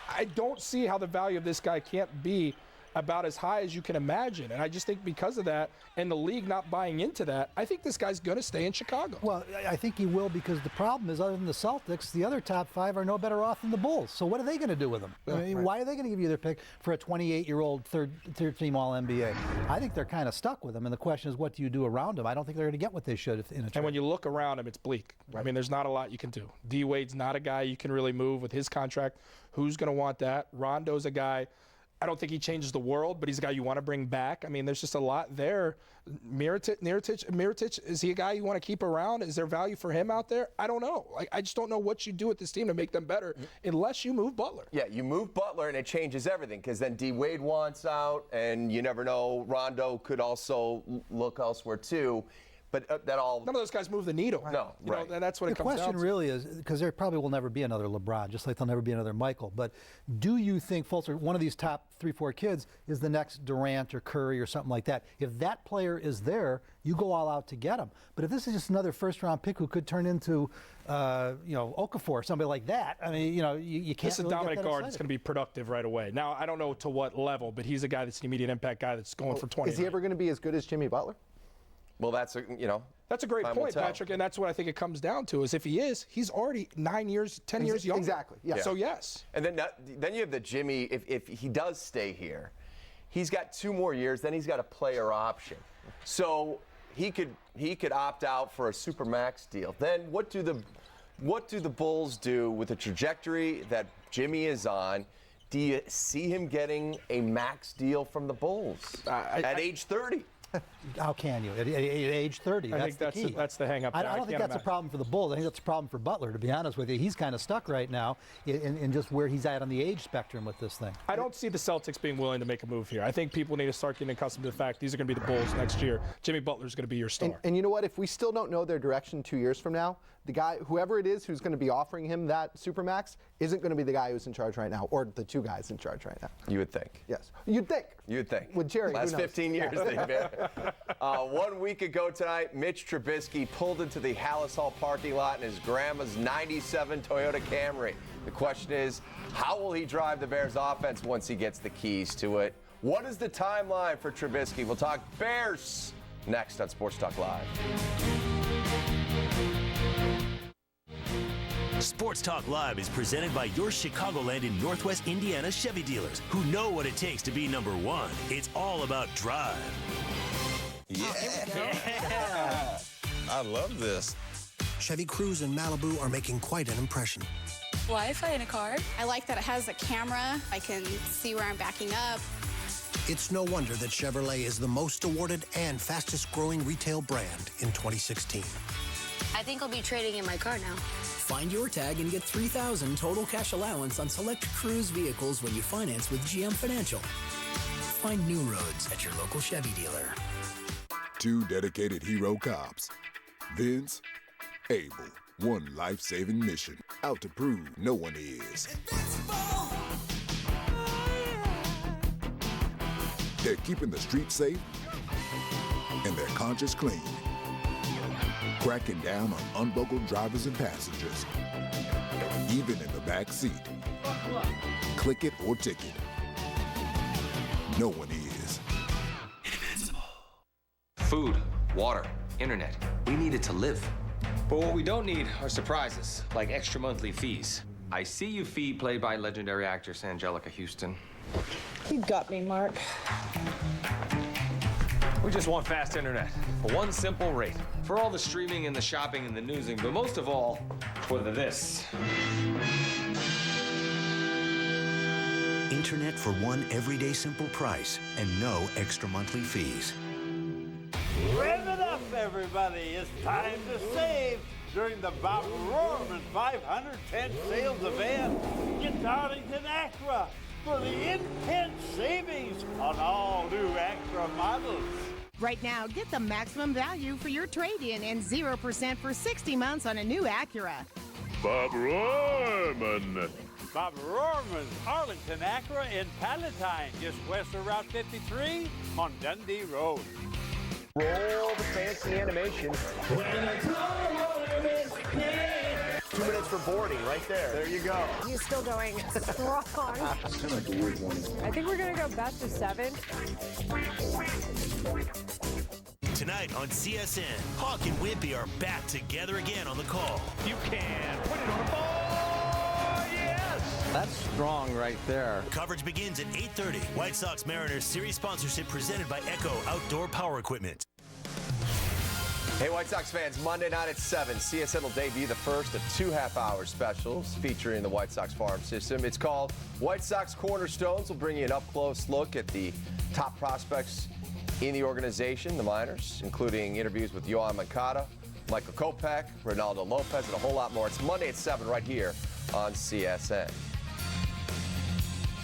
I don't see how the value of this guy can't be about as high as you can imagine. And I just think because of that and the league not buying into that, I think this guy's going to stay in Chicago. Well, I think he will because the problem is other than the Celtics, the other top five are no better off than the Bulls. So what are they going to do with him? I mean, why are they going to give you their pick for a 28-year-old third-team All-NBA? I think they're kind of stuck with him. And the question is, what do you do around him? I don't think they're going to get what they should in a trade. And when you look around him, it's bleak. I mean, there's not a lot you can do. D-Wade's not a guy you can really move with his contract. Who's going to want that? Rondo's a guy. I don't think he changes the world, but he's a guy you want to bring back. I mean, there's just a lot there. Mirotic, is he a guy you want to keep around? Is there value for him out there? I don't know. I just don't know what you do with this team to make them better unless you move Butler. Yeah, you move Butler and it changes everything because then D-Wade wants out and you never know. Rondo could also look elsewhere too. But none of those guys move the needle. No, right. And that's what it comes down to. The question really is, because there probably will never be another LeBron, just like there'll never be another Michael. But do you think Fultz, or one of these top 3-4 kids, is the next Durant or Curry or something like that? If that player is there, you go all out to get him. But if this is just another first-round pick who could turn into, Okafor or somebody like that, I mean, you can't. This is a dominant guard that's going to be productive right away. Now, I don't know to what level, but he's a guy that's an immediate impact guy that's going for 20. Is he ever going to be as good as Jimmy Butler? Well, that's a great point, Patrick, and that's what I think it comes down to is if he is, he's already 9 years, 10 years younger. Exactly. Yeah. So yes. And then you have the Jimmy. If he does stay here, he's got 2 more years. Then he's got a player option, so he could opt out for a supermax deal. Then what do the What do the Bulls do with the trajectory that Jimmy is on? Do you see him getting a max deal from the Bulls at age 30? How can you? At age 30, I think that's the hang-up. I don't think that's a problem for the Bulls. I think that's a problem for Butler, to be honest with you. He's kind of stuck right now in just where he's at on the age spectrum with this thing. I don't see the Celtics being willing to make a move here. I think people need to start getting accustomed to the fact these are going to be the Bulls next year. Jimmy Butler's going to be your star. And you know what? If we still don't know their direction 2 years from now, the guy, whoever it is who's going to be offering him that supermax, isn't going to be the guy who's in charge right now, or the two guys in charge right now. You would think. Yes. You'd think. You'd think. With Jerry, last who knows? 15 years, they've been. 1 week ago tonight, Mitch Trubisky pulled into the Hallis Hall parking lot in his grandma's 97 Toyota Camry. The question is, how will he drive the Bears offense once he gets the keys to it? What is the timeline for Trubisky? We'll talk Bears next on Sports Talk Live. Sports Talk Live is presented by your Chicagoland and Northwest Indiana Chevy dealers who know what it takes to be number one. It's all about drive. Yeah. I love this. Chevy Cruze and Malibu are making quite an impression. Wi-Fi in a car. I like that it has a camera. I can see where I'm backing up. It's no wonder that Chevrolet is the most awarded and fastest growing retail brand in 2016. I think I'll be trading in my car now. Find your tag and get $3,000 total cash allowance on select Cruise vehicles when you finance with GM Financial. Find new roads at your local Chevy dealer. 2 dedicated hero cops. Vince, Abel. One life-saving mission. Out to prove no one is. They're keeping the streets safe and their conscience clean. Cracking down on unbuckled drivers and passengers, even in the back seat. Click it or ticket. No one is. Invincible. Food, water, internet. We need it to live. But what we don't need are surprises, like extra monthly fees. I See You fee played by legendary actress Angelica Houston. You got me, Mark. We just want fast internet for one simple rate. For all the streaming and the shopping and the newsing, but most of all, for this. Internet for one everyday simple price and no extra monthly fees. Rev it up, everybody. It's time to save during the Bob Rohrman 510 sales event. Get Darlington Acura for the intense savings on all new Acura models. Right now, get the maximum value for your trade-in and 0% for 60 months on a new Acura. Bob Rohrman. Bob Rohrman's Arlington Acura in Palatine, just west of Route 53 on Dundee Road. Roll the fancy animation. 2 minutes for boarding, right there. There you go. He's still going strong. I think we're going to go best of 7. Tonight on CSN, Hawk and Wimpy are back together again on the call. You can put it on a ball. Yes! That's strong right there. Coverage begins at 8:30. White Sox Mariners series sponsorship presented by Echo Outdoor Power Equipment. Hey, White Sox fans, Monday night at 7, CSN will debut the first of 2 half-hour specials featuring the White Sox farm system. It's called White Sox Cornerstones. We'll bring you an up-close look at the top prospects in the organization, the minors, including interviews with Yohan Moncada, Michael Kopech, Ronaldo Lopez, and a whole lot more. It's Monday at 7 right here on CSN.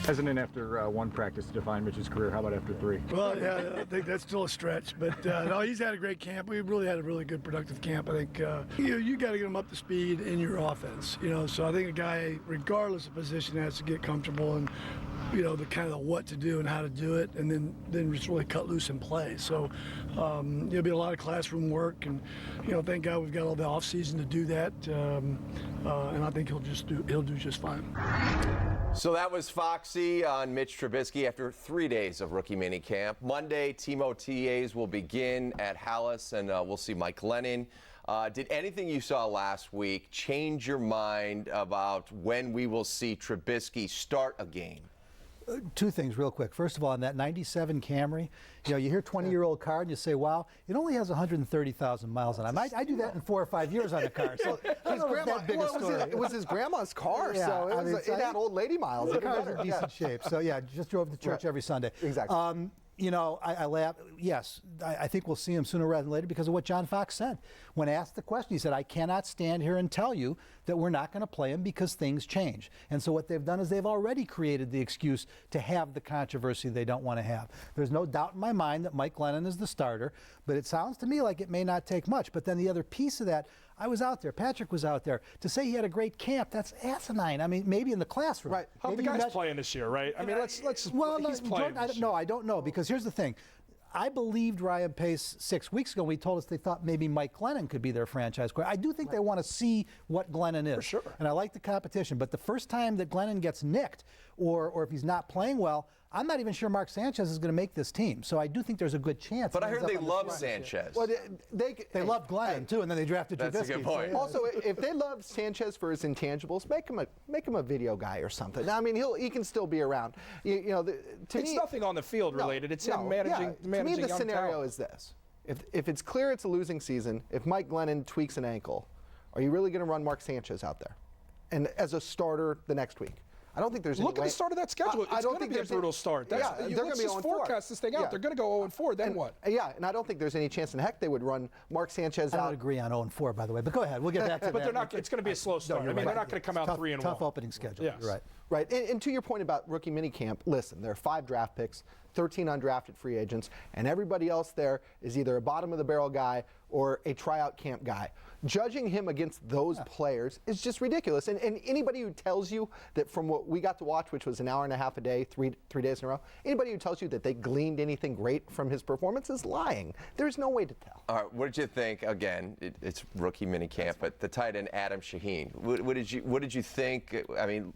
Hesitant after 1 practice to define Mitch's career. How about after 3? Well, yeah, I think that's still a stretch. But no, he's had a great camp. We really had a really good, productive camp. I think you got to get him up to speed in your offense. So I think a guy, regardless of position, has to get comfortable and the kind of what to do and how to do it, and then just really cut loose and play. So there'll be a lot of classroom work, and thank God we've got all the off season to do that. And I think he'll do just fine. So that was Foxy on Mitch Trubisky after 3 days of rookie minicamp. Monday, team OTAs will begin at Hallis, and we'll see Mike Lennon. Did anything you saw last week change your mind about when we will see Trubisky start a game? Two things real quick. First of all, on that 97 Camry, you hear 20-year-old car and you say, wow, it only has 130,000 miles on it. I do that in 4 or 5 years on a car. So it was his grandma's car, so it had old lady miles. The car's in decent shape. So, yeah, just drove to church every Sunday. Exactly. I laugh. Yes, I think we'll see him sooner rather than later because of what John Fox said. When asked the question, he said, I cannot stand here and tell you that we're not going to play him because things change. And so what they've done is they've already created the excuse to have the controversy they don't want to have. There's no doubt in my mind that Mike Glennon is the starter, but it sounds to me like it may not take much. But then the other piece of that, I was out there, Patrick was out there. To say he had a great camp, that's asinine. I mean, maybe in the classroom. Right. How the guy's playing this year, right? I mean, let's he's playing this year. No, I don't know, because here's the thing. I believed Ryan Pace 6 weeks ago when he told us they thought maybe Mike Glennon could be their franchise quarterback. I do think they want to see what Glennon is. For sure. And I like the competition. But the first time that Glennon gets nicked or if he's not playing well, I'm not even sure Mark Sanchez is going to make this team. So I do think there's a good chance. But I heard they love Sanchez. Well, they love Glennon, too, and then they drafted Trubisky. That's a good point. Also, if they love Sanchez for his intangibles, make him a video guy or something. I mean, he can still be around. It's nothing on the field related. It's him managing to me, the young scenario talent. is this. If it's clear it's a losing season, if Mike Glennon tweaks an ankle, are you really going to run Mark Sanchez out there and as a starter the next week? I don't think there's any Look at the start of that schedule. It's going to be a brutal start. They're going to be 0-4. Forecast this thing out. They're going to go 0-4. Then what? Yeah, and I don't think there's any chance in heck they would run Mark Sanchez out. I don't agree on 0-4, by the way. But go ahead. We'll get back to that. But they're not. It's going to be a slow start. I mean, they're not going to come out 3-1. Tough opening schedule. Yes. You're right. Right. And to your point about rookie minicamp, listen, there are 5 draft picks, 13 undrafted free agents, and everybody else there is either a bottom-of-the-barrel guy or a tryout camp guy. Judging him against those players is just ridiculous. And anybody who tells you that from what we got to watch, which was an hour and a half a day, three days in a row, anybody who tells you that they gleaned anything great from his performance is lying. There's no way to tell. All right, what did you think? Again, it's rookie minicamp, but the tight end Adam Shaheen. What did you think? I mean,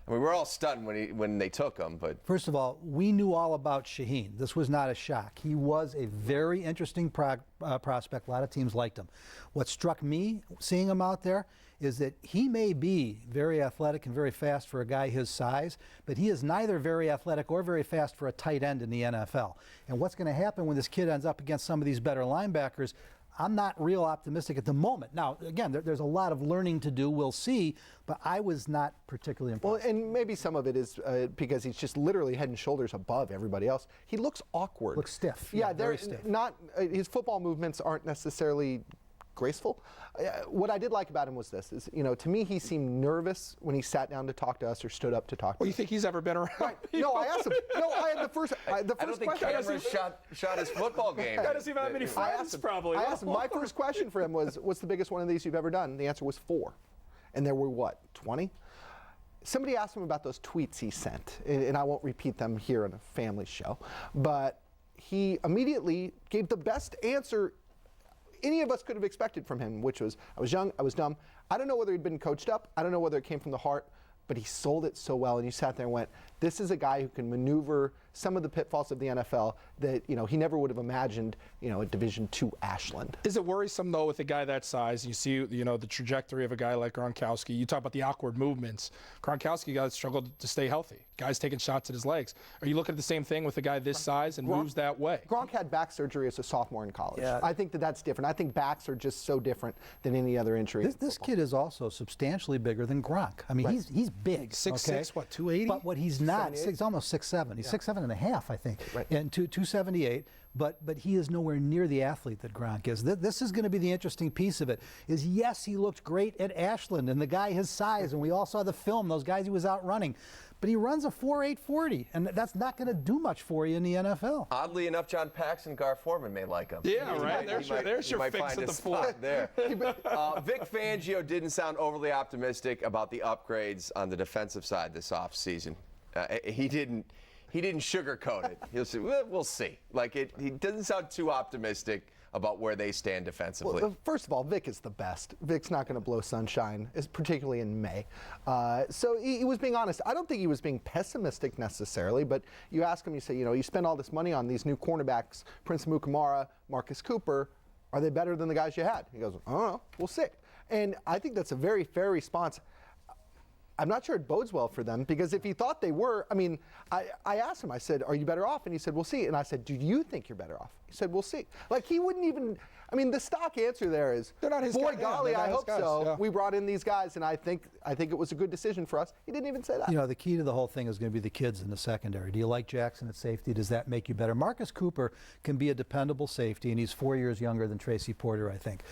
we're all stunned when they took him, but first of all, we knew all about Shaheen. This was not a shock. He was a very interesting prospect. A lot of teams liked him. What struck me seeing him out there is that he may be very athletic and very fast for a guy his size, but he is neither very athletic or very fast for a tight end in the NFL. And what's going to happen when this kid ends up against some of these better linebackers? I'm not real optimistic at the moment. Now, again, there's a lot of learning to do. We'll see, but I was not particularly impressed. Well, and maybe some of it is because he's just literally head and shoulders above everybody else. He looks awkward. Looks stiff. Yeah, very stiff. His football movements aren't necessarily graceful. What I did like about him was this: to me, he seemed nervous when he sat down to talk to us or stood up to talk to us. Well, you think he's ever been around? Right. No, I asked him. No, I had the first. I don't think Cameron shot his football game. That doesn't even have many friends, probably. I asked him. My first question for him was, "What's the biggest one of these you've ever done?" The answer was 4, and there were 20. Somebody asked him about those tweets he sent, and I won't repeat them here on a family show, but he immediately gave the best answer any of us could have expected from him, which was, I was young, I was dumb. I don't know whether he'd been coached up. I don't know whether it came from the heart, but he sold it so well. And you sat there and went, this is a guy who can maneuver some of the pitfalls of the NFL that, he never would have imagined, at Division II Ashland. Is it worrisome, though, with a guy that size? You see, the trajectory of a guy like Gronkowski. You talk about the awkward movements. Gronkowski guys struggled to stay healthy. Guys taking shots at his legs. Are you looking at the same thing with a guy this size and moves that way? Gronk had back surgery as a sophomore in college. Yeah. I think that's different. I think backs are just so different than any other injury. This kid is also substantially bigger than Gronk. I mean, he's big. 6'6", what, 280? But what he's not, he's almost 6'7". He's 6'7.5", I think. Right. And 278. But he is nowhere near the athlete that Gronk is. This is going to be the interesting piece of it. Is yes, he looked great at Ashland, and the guy his size, and we all saw the film. Those guys he was out running. But he runs a 4.8 40, and that's not going to do do much for you in the NFL. Oddly enough, John Paxson, Gar Foreman may like him. Yeah, right. There's your fix at the floor. There. Vic Fangio didn't sound overly optimistic about the upgrades on the defensive side this offseason. He didn't sugarcoat it. He'll say, we'll see. He doesn't sound too optimistic about where they stand defensively. Well, first of all, Vic is the best. Vic's not going to blow sunshine, particularly in May. So he was being honest. I don't think he was being pessimistic necessarily, but you ask him, you say, you spend all this money on these new cornerbacks, Prince Mukamara, Marcus Cooper. Are they better than the guys you had? He goes, I don't know. We'll see. And I think that's a very fair response. I'm not sure it bodes well for them, because if he thought they were, I mean, I asked him, I said, are you better off? And he said, we'll see. And I said, do you think you're better off? He said, we'll see. Like, he wouldn't even, I mean, the stock answer there is, they're not his boy, guys. golly, Yeah, I hope guys. so. Yeah. We brought in these guys, and I think it was a good decision for us. He didn't even say that. You know, the key to the whole thing is going to be the kids in the secondary. Do you like Jackson at safety? Does that make you better? Marcus Cooper can be a dependable safety, and he's 4 years younger than Tracy Porter, I think.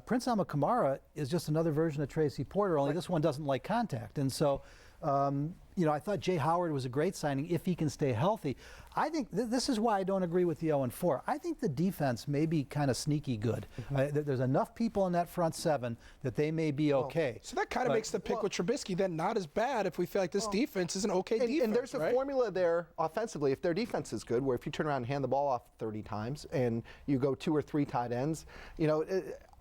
Prince Amukamara is just another version of Tracy Porter, only this one doesn't like contact. And so, you know, I thought Jay Howard was a great signing if he can stay healthy. I think this is why I don't agree with the 0-4. I think the defense may be kind of sneaky good. There's enough people in that front seven that they may be okay. So that kind of makes the pick with Trubisky then not as bad if we feel like this defense is an okay defense. And there's a formula there offensively. If their defense is good, where if you turn around and hand the ball off 30 times and you go 2 or 3 tight ends, you know,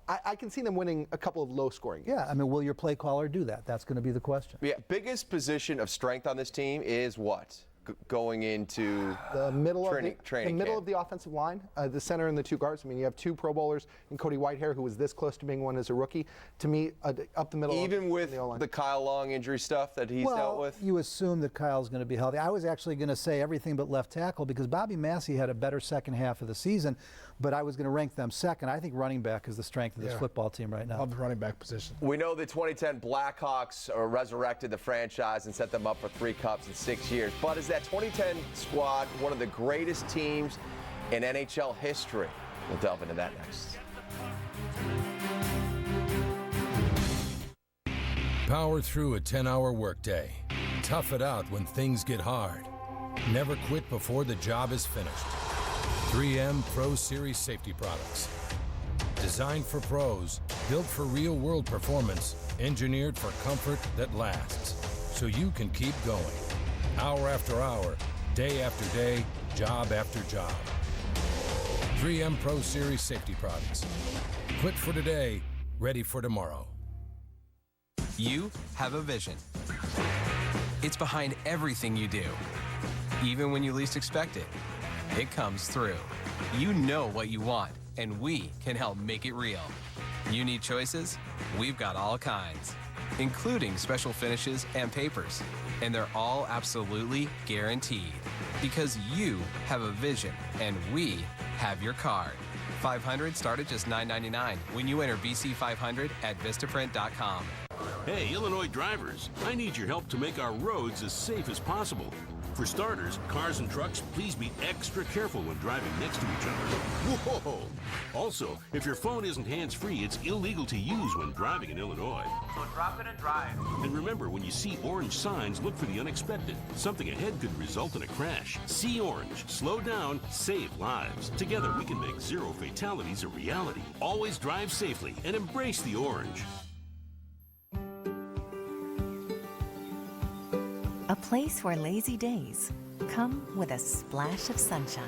I can see them winning a couple of low-scoring games. Yeah, I mean, will your play caller do that? That's going to be the question. Yeah, biggest position of strength on this team is what? Going into the middle training of the offensive line, the center and the 2 guards. I mean, you have 2 Pro Bowlers and Cody Whitehair, who was this close to being one as a rookie. To me, up the middle. Even with the Kyle Long injury stuff that he's dealt with? You assume that Kyle's going to be healthy. I was actually going to say everything but left tackle, because Bobby Massey had a better second half of the season, but I was going to rank them second. I think running back is the strength of this football team right now. Love the running back position. We know the 2010 Blackhawks resurrected the franchise and set them up for 3 cups in 6 years. But is that 2010 squad one of the greatest teams in NHL history? We'll delve into that next. Power through a 10-hour workday. Tough it out when things get hard. Never quit before the job is finished. 3M Pro Series safety products. Designed for pros, built for real-world performance, engineered for comfort that lasts, so you can keep going. Hour after hour, day after day, job after job. 3M Pro Series safety products. Quit for today, ready for tomorrow. You have a vision. It's behind everything you do. Even when you least expect it, it comes through. You know what you want, and we can help make it real. You need choices? We've got all kinds, including special finishes and papers. And they're all absolutely guaranteed, because you have a vision and we have your card. 500 start at just $9.99 when you enter BC500 at Vistaprint.com. Hey, Illinois drivers, I need your help to make our roads as safe as possible. For starters, cars and trucks, please be extra careful when driving next to each other. Whoa! Also, if your phone isn't hands-free, it's illegal to use when driving in Illinois. So drop it and drive. And remember, when you see orange signs, look for the unexpected. Something ahead could result in a crash. See orange. Slow down. Save lives. Together, we can make 0 fatalities a reality. Always drive safely and embrace the orange. A place where lazy days come with a splash of sunshine.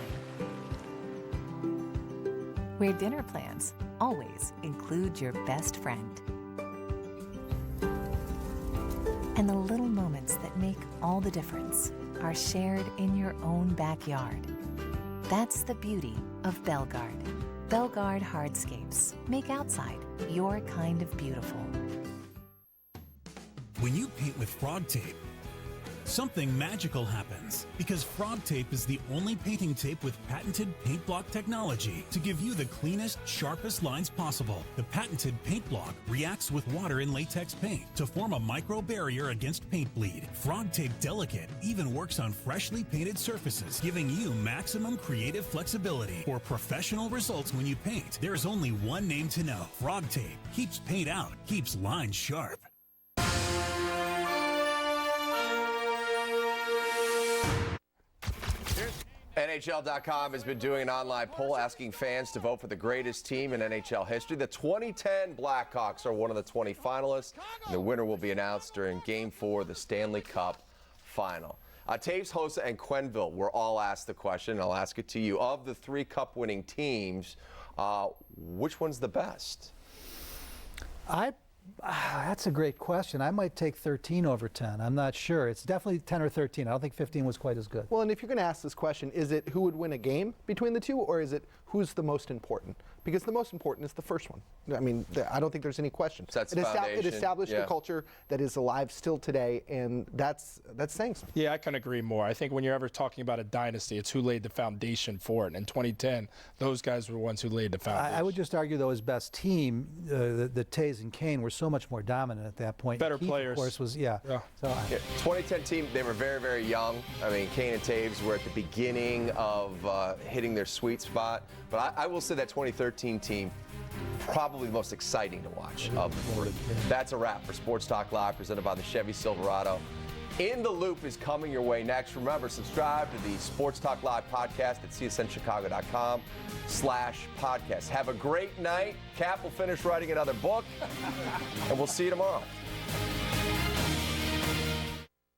Where dinner plans always include your best friend. And the little moments that make all the difference are shared in your own backyard. That's the beauty of Bellegarde. Bellegarde hardscapes make outside your kind of beautiful. When you paint with Frog Tape, something magical happens, because Frog Tape is the only painting tape with patented paint block technology to give you the cleanest, sharpest lines possible. The patented paint block reacts with water and latex paint to form a micro barrier against paint bleed. Frog Tape Delicate even works on freshly painted surfaces, giving you maximum creative flexibility. For professional results when you paint, there's only one name to know. Frog Tape keeps paint out, keeps lines sharp. NHL.com has been doing an online poll asking fans to vote for the greatest team in NHL history. The 2010 Blackhawks are one of the 20 finalists, and the winner will be announced during Game 4 of the Stanley Cup Final. Taves, Hossa, and Quenneville were all asked the question, and I'll ask it to you. Of the 3 Cup-winning teams, which one's the best? That's a great question. I might take 13 over 10. I'm not sure. It's definitely 10 or 13. I don't think 15 was quite as good. Well, and if you're going to ask this question, is it who would win a game between the two, or is it who's the most important? Because the most important is the first one. I mean, I don't think there's any question. Sets It the foundation. established a culture that is alive still today, and that's saying something. Yeah, I couldn't agree more. I think when you're ever talking about a dynasty, it's who laid the foundation for it. And in 2010, those guys were the ones who laid the foundation. I would just argue, though, his best team, the Tays and Kane, were so much more dominant at that point. Better Keith, players. of course, was, So, 2010 team, they were very, very young. I mean, Kane and Taves were at the beginning of hitting their sweet spot. But I will say that 2013 team, probably the most exciting to watch of the three. That's a wrap for Sports Talk Live, presented by the Chevy Silverado. In the Loop is coming your way next. Remember, subscribe to the Sports Talk Live podcast at csnchicago.com/podcast. Have a great night. Cap will finish writing another book, and we'll see you tomorrow.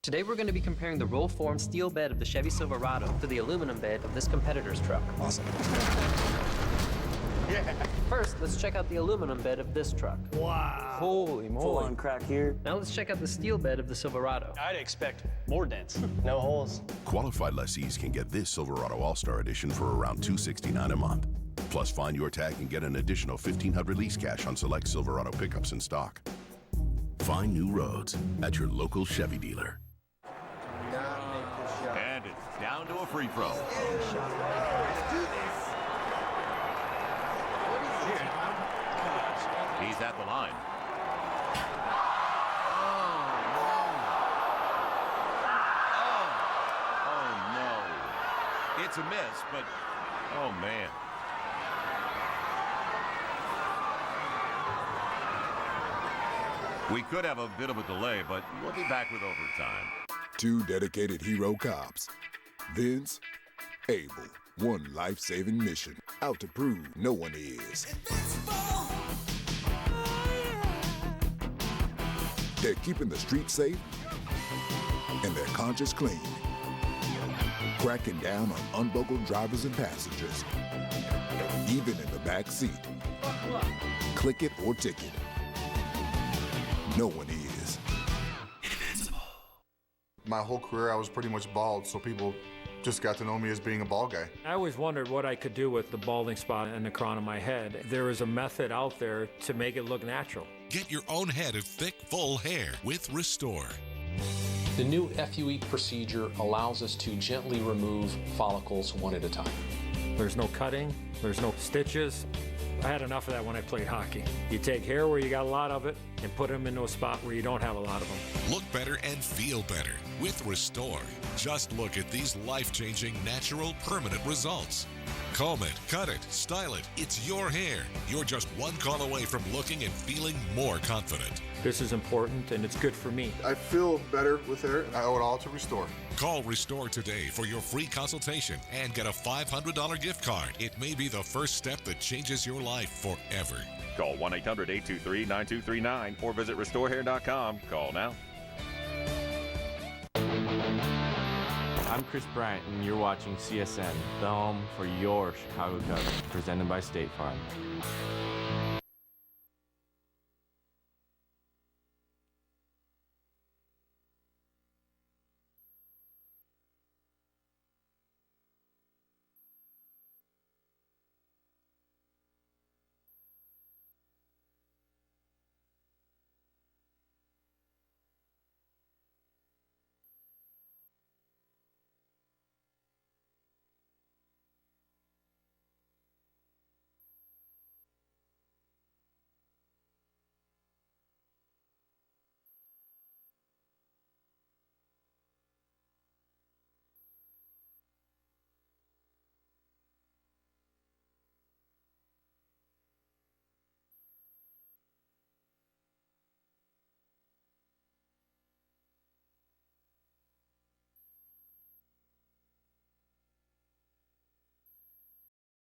Today we're going to be comparing the roll-form steel bed of the Chevy Silverado to the aluminum bed of this competitor's truck. Awesome. Yeah. First, let's check out the aluminum bed of this truck. Wow. Holy moly. Full on crack here. Now let's check out the steel bed of the Silverado. I'd expect more dents. No holes. Qualified lessees can get this Silverado All-Star Edition for around $269 a month. Plus, find your tag and get an additional $1,500 lease cash on select Silverado pickups in stock. Find new roads at your local Chevy dealer. And it's down to a free throw. He's at the line. Oh, no. It's a miss, but, oh, man. We could have a bit of a delay, but we'll be back with overtime. Two dedicated hero cops. Vince, Abel. One life-saving mission. Out to prove no one is. They're keeping the streets safe and their conscience clean. Cracking down on unbuckled drivers and passengers. Even in the back seat. Click it or ticket. No one is. My whole career I was pretty much bald, so people just got to know me as being a bald guy. I always wondered what I could do with the balding spot in the crown of my head. There is a method out there to make it look natural. Get your own head of thick, full hair with Restore. The new FUE procedure allows us to gently remove follicles one at a time. There's no cutting, there's no stitches. I had enough of that when I played hockey. You take hair where you got a lot of it and put them into a spot where you don't have a lot of them. Look better and feel better with Restore. Just look at these life-changing, natural, permanent results. Comb it, cut it, style it. It's your hair. You're just one call away from looking and feeling more confident. This is important and it's good for me. I feel better with hair. I owe it all to Restore. Call Restore today for your free consultation and get a $500 gift card. It may be the first step that changes your life forever. Call 1-800-823-9239 or visit restorehair.com. Call now. I'm Chris Bryant, and you're watching CSN, the home for your Chicago Cubs, presented by State Farm.